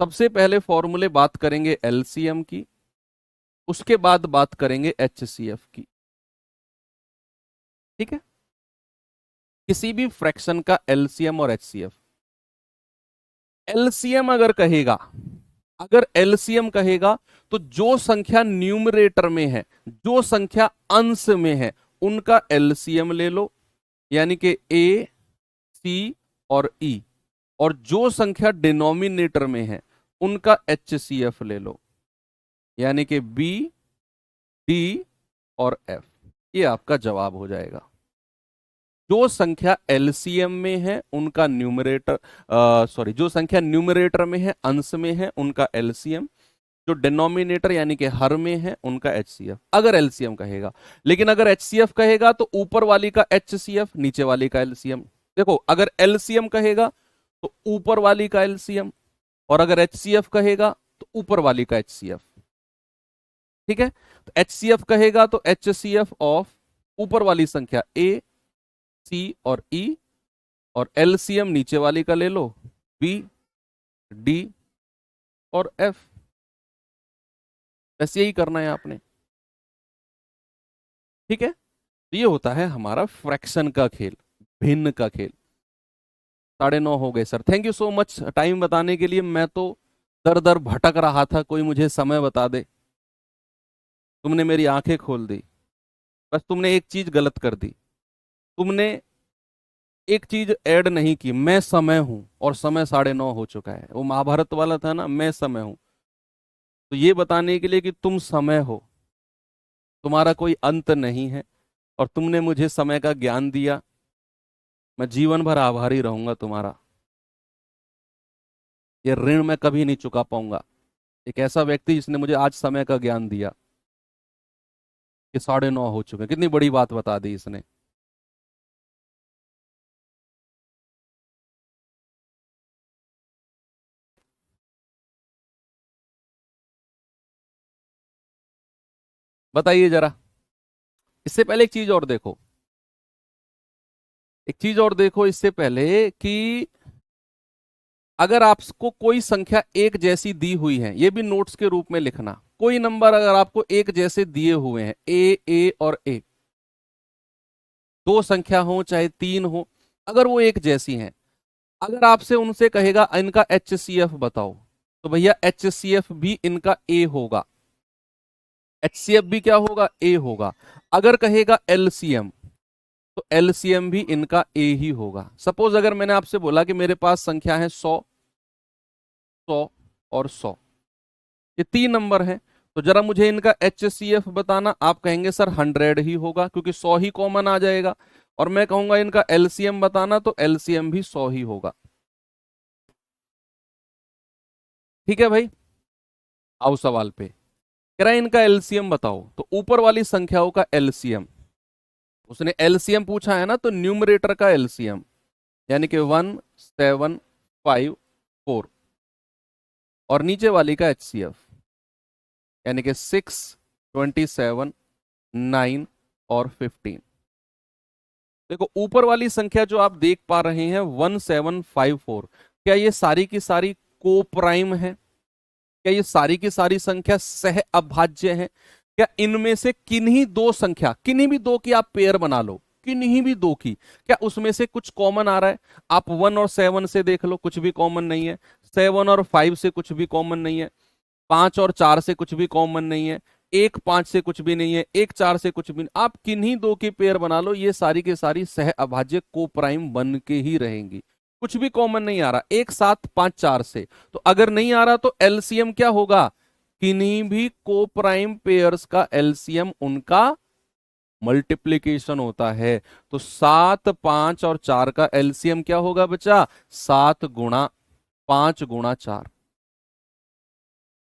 A: सबसे पहले फॉर्मूले बात करेंगे एलसीएम की, उसके बाद बात करेंगे एचसीएफ की। ठीक है, किसी भी फ्रैक्शन का एलसीएम और एचसीएफ। एलसीएम अगर एलसीएम कहेगा तो जो संख्या न्यूमरेटर में है, जो संख्या अंश में है, उनका एलसीएम ले लो, यानी कि ए, सी और ई। और जो संख्या डिनोमिनेटर में है उनका एचसीएफ ले लो, यानी कि बी, डी और एफ। ये आपका जवाब हो जाएगा। जो संख्या एलसीएम में है उनका न्यूमरेटर, जो संख्या न्यूमरेटर में है, अंश में है, उनका एलसीएम। जो डिनोमिनेटर यानी कि हर में है उनका एचसीएफ, अगर एलसीएम कहेगा। लेकिन अगर एचसीएफ कहेगा तो ऊपर वाली का एचसीएफ, नीचे वाली का एलसीएम। देखो, अगर एलसीएम कहेगा तो ऊपर वाली का एलसीएम, और अगर एचसीएफ कहेगा तो ऊपर वाली का एचसीएफ। ठीक है, तो एचसीएफ कहेगा तो एचसीएफ ऑफ ऊपर वाली संख्या ए, सी और ई, और एलसीएम नीचे वाली का ले लो, बी, डी और एफ। बस यही करना है आपने। ठीक है, तो ये होता है हमारा फ्रैक्शन का खेल, भिन्न का खेल। 9:30 हो गए sir, thank you so much time बताने के लिए। मैं तो दर दर भटक रहा था, कोई मुझे समय बता दे। तुमने मेरी आंखें खोल दी। बस तुमने एक चीज गलत कर दी, तुमने एक चीज ऐड नहीं की, मैं समय हूं और समय 9:30 हो चुका है। वो महाभारत वाला था ना, मैं समय हूं। तो ये बताने के लिए कि तुम समय हो, तुम्हारा कोई अंत नहीं है और तुमने मुझे समय का ज्ञान दिया, मैं जीवन भर आभारी रहूंगा तुम्हारा। ये ऋण मैं कभी नहीं चुका पाऊंगा। एक ऐसा व्यक्ति जिसने मुझे आज समय का ज्ञान दिया कि 9:30 हो चुके हैं, कितनी बड़ी बात बता दी इसने। बताइए जरा। इससे पहले एक चीज और देखो, एक चीज और देखो इससे पहले कि अगर आपको कोई संख्या एक जैसी दी हुई है, ये भी नोट्स के रूप में लिखना। कोई नंबर अगर आपको एक जैसे दिए हुए हैं, ए और ए, दो संख्या हो चाहे तीन हो, अगर वो एक जैसी हैं, अगर आपसे उनसे कहेगा इनका एचसीएफ बताओ, तो भैया एचसीएफ भी इनका ए होगा, एचसीएफ भी क्या होगा? ए होगा। अगर कहेगा एलसीएम तो एलसीएम भी इनका ए ही होगा। सपोज अगर मैंने आपसे बोला कि मेरे पास संख्या है 100, 100 और 100, ये तीन नंबर है, तो जरा मुझे इनका एचसीएफ बताना। आप कहेंगे सर 100 ही होगा क्योंकि 100 ही कॉमन आ जाएगा। और मैं कहूंगा इनका एलसीएम बताना, तो एलसीएम भी 100 ही होगा। ठीक है भाई, आओ सवाल पे। कह रहा है इनका एलसीएम बताओ, तो ऊपर वाली संख्याओं का एलसीएम, उसने एलसीएम पूछा है ना, तो न्यूमरेटर का एलसीएम यानी कि 1754, और नीचे वाली का एचसीएफ यानी कि 6, 27, 9 और 15। देखो ऊपर वाली संख्या जो आप देख पा रहे हैं 1754, क्या ये सारी की सारी को प्राइम है? क्या ये सारी की सारी संख्या सह अभाज्य है? क्या इनमें से किन्हीं दो संख्या, किन्हीं भी दो की आप पेयर बना लो, किन्हीं भी दो की, क्या उसमें से कुछ कॉमन आ रहा है? आप 1 और 7 से देख लो, कुछ भी कॉमन नहीं है। 7 और 5 से कुछ भी कॉमन नहीं है। 5 और 4 से कुछ भी कॉमन नहीं है। 1 5 से कुछ भी नहीं है। 1 4 से कुछ भी नहीं। आप किन्हीं दो की पेयर बना लो, ये सारी की सारी सह अभाज्य को प्राइम बन के ही रहेंगी। कुछ भी कॉमन नहीं आ रहा 1 7 5 4 से, तो अगर नहीं आ रहा तो एलसीएम क्या होगा? किन्हीं भी को प्राइम पेयर्स का एलसीएम उनका मल्टीप्लीकेशन होता है। तो 7, 5 और 4 का एलसीएम क्या होगा बच्चा? 7 गुणा 5 गुणा 4।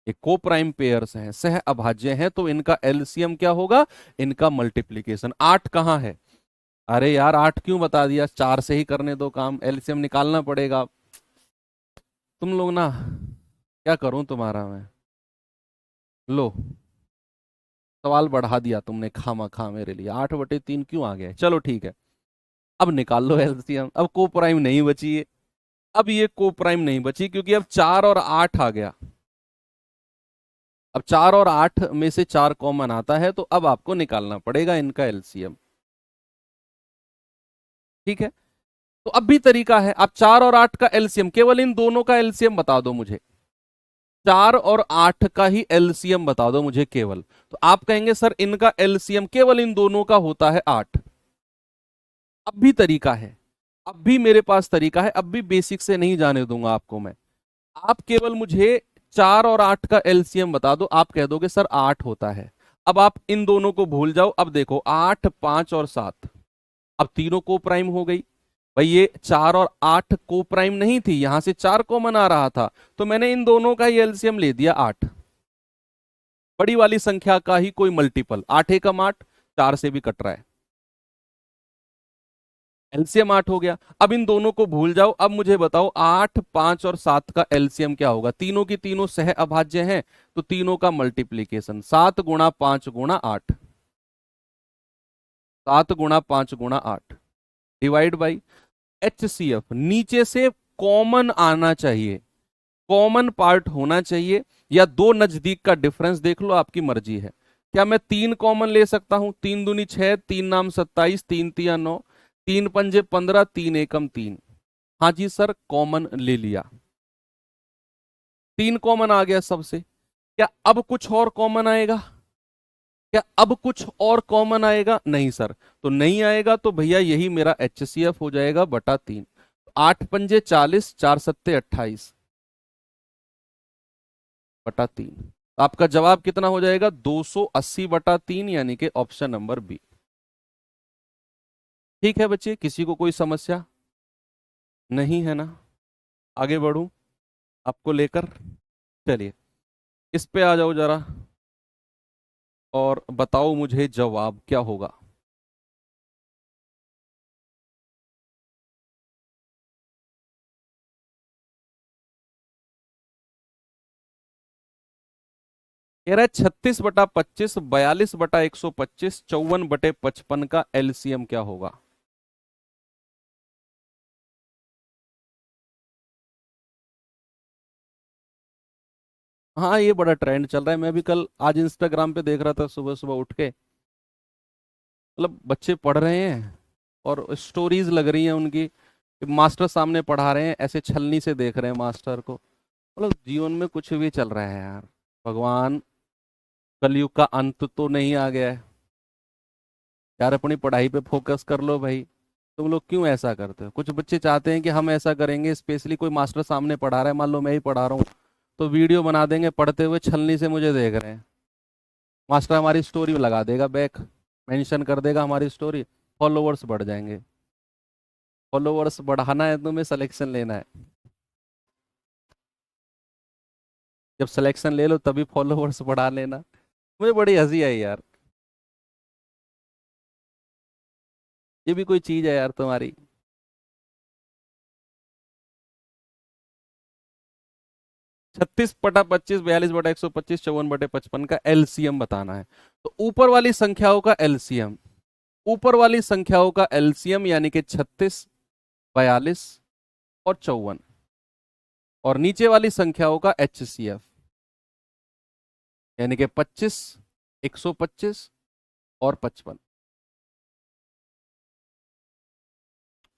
A: ये को प्राइम पेयर्स हैं, सह अभाज्य हैं, तो इनका एलसीएम क्या होगा? इनका मल्टीप्लीकेशन। 8 कहाँ है? अरे यार 8 क्यों बता दिया? 4 से ही करने दो काम, एलसीएम निकालना पड़ेगा। तुम लोग ना, क्या करूं तुम्हारा मैं। लो, सवाल बढ़ा दिया तुमने खामा खा मेरे लिए। 8/3 क्यों आ गया? चलो ठीक है, अब निकाल लो एलसीएम। अब को प्राइम नहीं बची है, अब ये को प्राइम नहीं बची, क्योंकि अब 4 और 8 आ गया। अब 4 और 8 में से 4 कॉमन आता है, तो अब आपको निकालना पड़ेगा इनका एलसीएम। ठीक है, तो अब भी तरीका है। आप 4 और 8 का एलसीएम, केवल इन दोनों का एलसीएम बता दो मुझे। 4 और 8 का ही एलसीएम बता दो मुझे केवल। तो आप कहेंगे सर इनका एलसीएम केवल इन दोनों का होता है 8। अब भी तरीका है, अब भी मेरे पास तरीका है, अब भी बेसिक से नहीं जाने दूंगा आपको मैं। आप केवल मुझे 4 और 8 का एलसीएम बता दो। आप कह दोगे सर 8 होता है। अब आप इन दोनों को भूल जाओ। अब देखो 8, 5 और 7, अब तीनों को प्राइम हो गई। भाई ये 4 और 8 को प्राइम नहीं थी, यहां से 4 कॉमन आ रहा था, तो मैंने इन दोनों का ही एलसीएम ले दिया 8। बड़ी वाली संख्या का ही कोई मल्टीपल, 8 एकम 8, 4 से भी कट रहा है, एलसीएम 8 हो गया। अब इन दोनों को भूल जाओ। अब मुझे बताओ 8, 5 और 7 का एलसीएम क्या होगा? तीनों की तीनों सह अभाज्य हैं, तो तीनों का मल्टीप्लीकेशन 7 गुणा 5 गुणा 8, 7 गुणा 5 गुणा 8 डिवाइड बाई एचसीएफ। नीचे से कॉमन आना चाहिए, कॉमन पार्ट होना चाहिए, या दो नजदीक का डिफरेंस देख लो, आपकी मर्जी है। क्या मैं 3 कॉमन ले सकता हूं? 3 दूनी 6, 3 नाम 27, 3 तिया 9, 3 पंजे 15, 3 एकम 3। हाँ जी सर, कॉमन ले लिया, 3 कॉमन आ गया सबसे। क्या अब कुछ और कॉमन आएगा? क्या अब कुछ और कॉमन आएगा? नहीं सर। तो नहीं आएगा, तो भैया यही मेरा एचसीएफ हो जाएगा बटा 3। 8 पंजे 40, 4 सत्ते 28 बटा 3। आपका जवाब कितना हो जाएगा? 280 बटा 3, यानी कि ऑप्शन नंबर बी। ठीक है बच्चे, किसी को कोई समस्या नहीं है ना? आगे बढ़ूं आपको लेकर? चलिए इस पे आ जाओ जरा, और बताओ मुझे जवाब क्या होगा। कह रहा है 36/25, 42/125, 54/55 का एलसीएम क्या होगा? हाँ ये बड़ा ट्रेंड चल रहा है। मैं भी कल आज इंस्टाग्राम पे देख रहा था, सुबह सुबह उठ के, मतलब बच्चे पढ़ रहे हैं और स्टोरीज लग रही हैं उनकी, मास्टर सामने पढ़ा रहे हैं, ऐसे छलनी से देख रहे हैं मास्टर को। मतलब जीवन में कुछ भी चल रहा है यार। भगवान, कलयुग का अंत तो नहीं आ गया है यार? अपनी पढ़ाई पे फोकस कर लो भाई। तुम लोग क्यों ऐसा करते हो? कुछ बच्चे चाहते हैं कि हम ऐसा करेंगे, स्पेशली कोई मास्टर सामने पढ़ा रहा है, मान लो मैं ही पढ़ा रहा हूँ, तो वीडियो बना देंगे पढ़ते हुए, छलनी से मुझे देख रहे हैं। मास्टर हमारी स्टोरी लगा देगा, बैक मेंशन कर देगा हमारी स्टोरी, फॉलोवर्स बढ़ जाएंगे। फॉलोवर्स बढ़ाना है तुम्हें, सिलेक्शन लेना है। जब सिलेक्शन ले लो तभी फॉलोवर्स बढ़ा लेना। मुझे बड़ी हंसी आई यार, ये भी कोई चीज है यार तुम्हारी। 36/25, 42/125, 54/55 का एलसीएम बताना है। तो ऊपर वाली संख्याओं का एलसीएम, ऊपर वाली संख्याओं का एलसीएम यानी कि 36, 42 और 54, और नीचे वाली संख्याओं का एचसीएफ यानी कि 25, 125 और 55।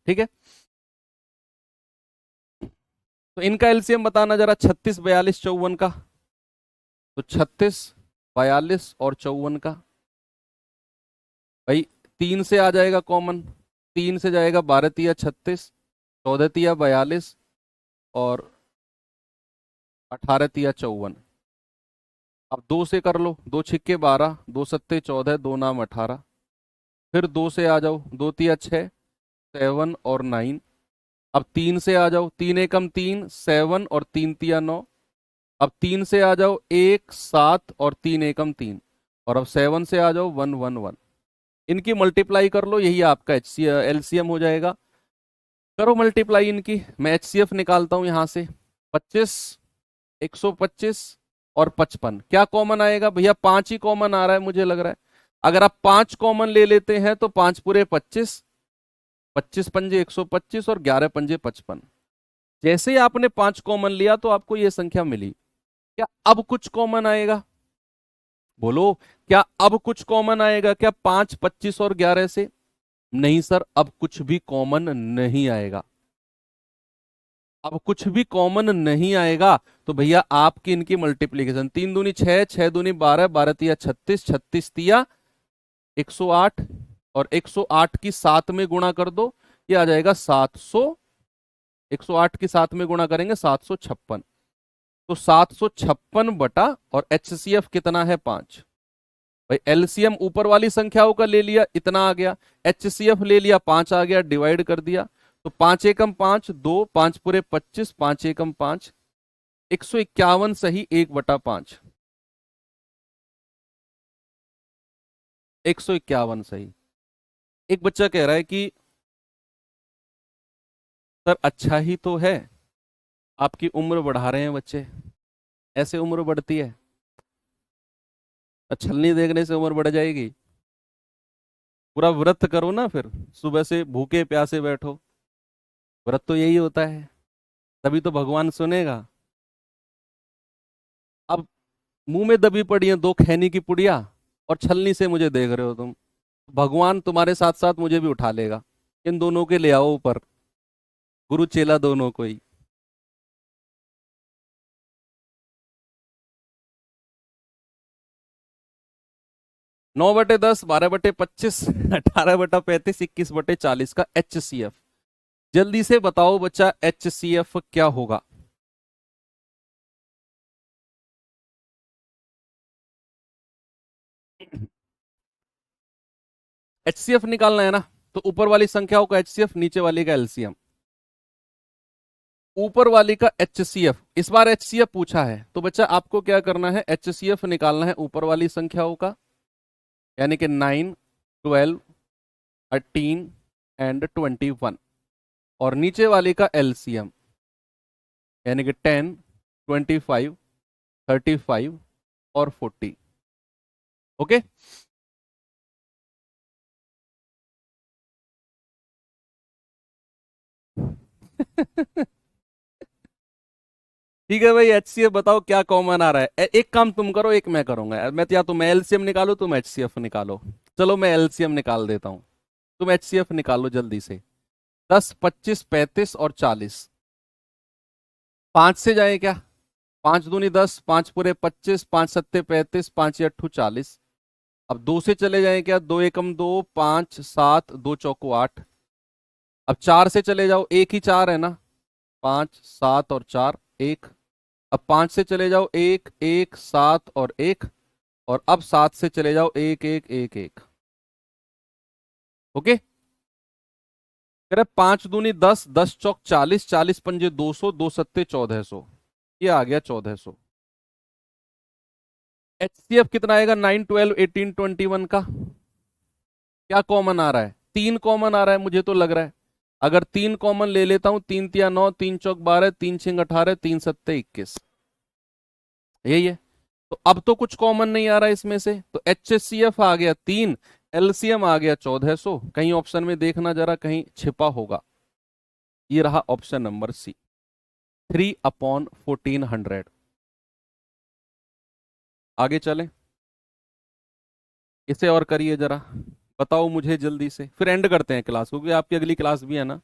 A: ठीक है, तो इनका एलसीएम बताना जरा, 36, 42, 54 का। तो 36, 42 और 54 का, भाई 3 से आ जाएगा कॉमन, 3 से जाएगा 12 तिया 36, 14 तिया 42 और 18 तिया 54। अब 2 से कर लो, 2 छिक्के 12, 2 सत्ते 14, 2 नाम 18। फिर 2 से आ जाओ, 2 तिया 6, 7 और 9। अब 3 से आ जाओ, 3 एकम 3, 7 और 3 तिया 9। अब 3 से आ जाओ, 1 7 और 3 एकम 3। और अब 7 से आ जाओ, 1 1 1। इनकी मल्टीप्लाई कर लो, यही आपका एलसीएम हो जाएगा। करो मल्टीप्लाई इनकी, मैं एचसीएफ निकालता हूं यहां से। 25, 125 और 55, क्या कॉमन आएगा भैया? 5 ही कॉमन आ रहा है मुझे लग रहा है। अगर आप 5 कॉमन ले लेते हैं तो 5 पूरे 25, 25 पंजे 125 और 11 पंजे 55। जैसे ही आपने 5 कॉमन लिया तो आपको यह संख्या मिली। क्या अब कुछ कॉमन आएगा? बोलो, क्या अब कुछ कॉमन आएगा क्या 5, 25 और 11 से? नहीं सर, अब कुछ भी कॉमन नहीं आएगा। अब कुछ भी कॉमन नहीं आएगा। तो भैया आपकी इनकी मल्टीप्लीकेशन, 3 दूनी 6, 6 दूनी 12, 12 तिया 36, 36 तिया 108 और 108 की 7 में गुणा कर दो, ये आ जाएगा 700। 108 की 7 में गुणा करेंगे 756। तो 756 बटा, और एचसीएफ कितना है? 5। भाई एलसीएम ऊपर वाली संख्याओं का ले लिया, इतना आ गया। एचसीएफ ले लिया, 5 आ गया, डिवाइड कर दिया। तो 5 एकम 5, 2, 5 पूरे 25, 5 एकम 5, 151 सही, 1/5। 151 सही। एक बच्चा कह रहा है कि सर अच्छा ही तो है, आपकी उम्र बढ़ा रहे हैं बच्चे, ऐसे उम्र बढ़ती है? छलनी देखने से उम्र बढ़ जाएगी? पूरा व्रत करो ना, फिर सुबह से भूखे प्यासे बैठो। व्रत तो यही होता है, तभी तो भगवान सुनेगा। अब मुंह में दबी पड़ी है 2 खैनी की पुड़िया, और छलनी से मुझे देख रहे हो तुम। भगवान तुम्हारे साथ साथ मुझे भी उठा लेगा। इन दोनों के ले आओ ऊपर, गुरु चेला दोनों को ही। 9/10, 12/25, 18/35, 21/40 का एचसीएफ। जल्दी से बताओ बच्चा, एचसीएफ क्या होगा? एचसीएफ निकालना है ना, तो ऊपर वाली संख्याओं का एचसीएफ, नीचे वाली का एलसीएम। ऊपर वाली का एचसीएफ, इस बार एचसीएफ पूछा है तो बच्चा आपको क्या करना है? एचसीएफ निकालना है ऊपर वाली संख्याओं का, यानी कि 9, 12, 13 एंड 21। और नीचे वाली का एलसीएम, यानी कि 10, 25, 35 और 40। ओके। ठीक है भाई, एचसीएफ बताओ क्या कॉमन आ रहा है। एक काम तुम करो, एक मैं करूंगा, मैं या तो मैं एलसीएम निकालू, तुम एचसीएफ निकालो। चलो मैं एलसीएम निकाल देता हूं, तुम एचसीएफ निकालो जल्दी से। 10, 25, 35 और 40। 5 से जाए क्या? 5 दूनी 10, 5 पूरे 25, 5 सत्ते 35, 5 अट्ठू 40। अब 2 से चले जाए क्या? 2 एकम 2, 5 7, 2 चौको 8। अब 4 से चले जाओ, एक ही 4 है ना, 5 7 और 4 1। अब 5 से चले जाओ, 1 1 7 और 1। और अब 7 से चले जाओ, 1 1 1 1। ओके। कह रहे 5 दूनी 10, 10 चौक 40, 40 पंजे 200, 2 सत्ते 1400। ये आ गया 1400। एचसीएफ कितना आएगा? 9, 12, 18, 21 का। क्या कॉमन आ रहा है? 3 कॉमन आ रहा है मुझे तो लग रहा है। अगर 3 कॉमन ले लेता हूं, 3 तिया 9, 3 चौक 12, 3 छिंग 18, 3 सत्ते 21। यही है। तो अब तो कुछ कॉमन नहीं आ रहा है इसमें से, तो एचसीएफ आ गया 3, एलसीएम आ गया 1400। कहीं ऑप्शन में देखना जरा, कहीं छिपा होगा। ये रहा ऑप्शन नंबर सी, 3/1400। आगे चलें, इसे और करिए जरा, बताओ मुझे जल्दी से, फिर एंड करते हैं क्लास, क्योंकि आपकी अगली क्लास भी है ना।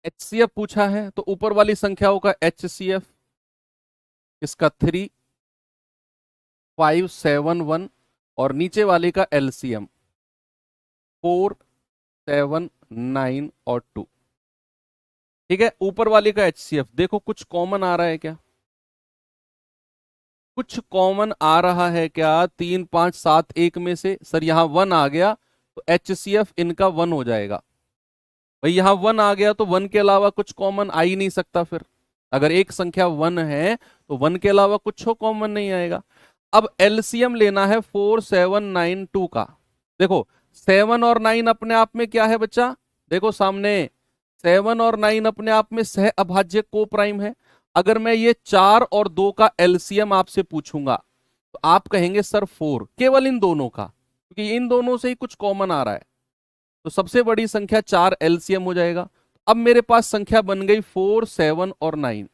A: HCF पूछा है तो ऊपर वाली संख्याओं का HCF, इसका 3, 5, 7, 1 और नीचे वाले का LCM 4, 7, 9 और 2। ठीक है, ऊपर वाले का HCF देखो कुछ कॉमन आ रहा है क्या? कुछ कॉमन आ रहा है क्या? 3, 5, 7, 1 में से सर यहां 1 आ गया तो HCF इनका 1 हो जाएगा। भाई यहां 1 आ गया तो 1 के अलावा कुछ कॉमन आ ही नहीं सकता। फिर अगर एक संख्या 1 है तो 1 के अलावा कुछ कॉमन नहीं आएगा। अब एलसीएम लेना है 4, 7, 9, 2 का। देखो 7 और 9 अपने आप में क्या है बच्चा? देखो सामने 7 और 9 अपने आप में सह अभाज्य को प्राइम है। अगर मैं ये 4 और 2 का एलसीएम आपसे पूछूंगा तो आप कहेंगे सर 4, केवल इन दोनों का, क्योंकि इन दोनों से ही कुछ कॉमन आ रहा है। तो सबसे बड़ी संख्या 4 एलसीएम हो जाएगा। अब मेरे पास संख्या बन गई 4, 7 और 9।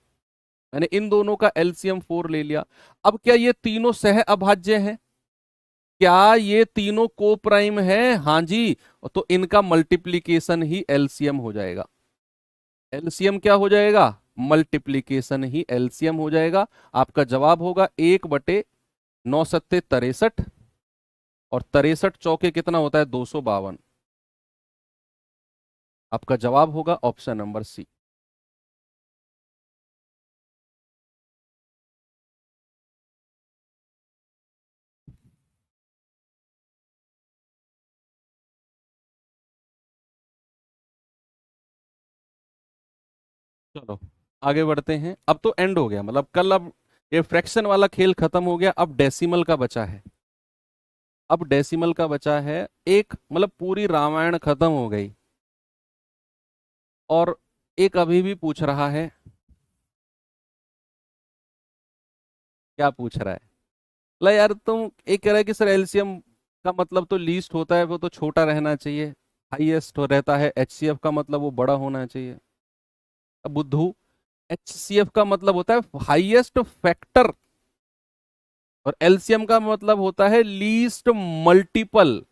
A: मैंने इन दोनों का एलसीएम 4 ले लिया। अब क्या ये तीनों सह अभाज्य हैं? क्या ये तीनों को प्राइम है? हाँ जी। तो इनका मल्टीप्लीकेशन ही एलसीएम हो जाएगा। एलसीएम क्या हो जाएगा? मल्टीप्लीकेशन ही एलसीएम हो जाएगा। आपका जवाब होगा 1/9 सत्ते 63 और 63 चौके कितना होता है? 252। आपका जवाब होगा ऑप्शन नंबर सी। चलो आगे बढ़ते हैं। अब तो एंड हो गया, मतलब कल अब ये फ्रैक्शन वाला खेल खत्म हो गया। अब डेसिमल का बचा है। अब डेसिमल का बचा है एक, मतलब पूरी रामायण खत्म हो गई और एक अभी भी पूछ रहा है। क्या पूछ रहा है? ला यार तुम एक कह रहा है कि सर एलसीएम का मतलब तो लीस्ट होता है, वो तो छोटा रहना चाहिए। हाईएस्ट हो रहता है। एचसीएफ का मतलब वो बड़ा होना चाहिए। अब बुद्धू, एचसीएफ का मतलब होता है हाईएस्ट फैक्टर और एलसीएम का मतलब होता है लीस्ट मल्टीपल।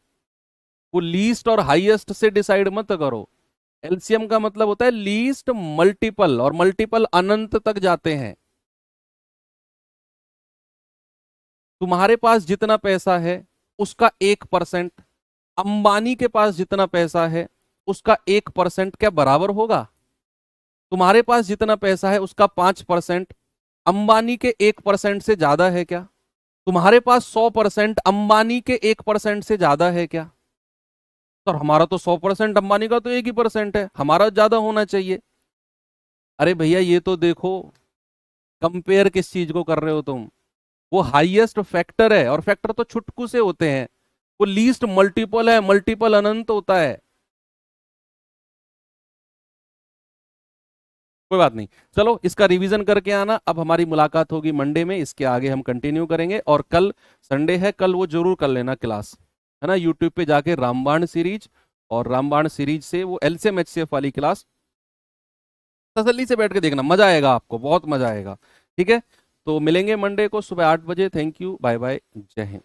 A: वो लीस्ट और हाईएस्ट से डिसाइड मत करो। एलसीएम का मतलब होता है लीस्ट मल्टीपल, और मल्टीपल अनंत तक जाते हैं। तुम्हारे पास जितना पैसा है उसका 1%, अंबानी के पास जितना पैसा है उसका 1% क्या बराबर होगा? तुम्हारे पास जितना पैसा है उसका 5% अंबानी के 1% से ज्यादा है क्या? तुम्हारे पास 100% अंबानी के 1% से ज्यादा है क्या? सर हमारा तो 100%, अंबानी का तो 1% है, हमारा ज्यादा होना चाहिए। अरे भैया ये तो देखो, कंपेयर किस चीज को कर रहे हो तुम? वो हाईएस्ट फैक्टर है, और फैक्टर तो छुटकू से होते हैं। वो लीस्ट मल्टीपल है, मल्टीपल अनंत होता है। कोई बात नहीं, चलो इसका रिवीजन करके आना। अब हमारी मुलाकात होगी मंडे में, इसके आगे हम कंटिन्यू करेंगे। और कल संडे है, कल वो जरूर कर लेना क्लास, है ना, यूट्यूब पे जाके रामबाण सीरीज, और रामबाण सीरीज से वो एलसीएम एचसीएफ वाली क्लास तसल्ली से बैठ के देखना, मजा आएगा आपको, बहुत मजा आएगा। ठीक है, तो मिलेंगे मंडे को सुबह 8 बजे। थैंक यू, बाय बाय, जय हिंद।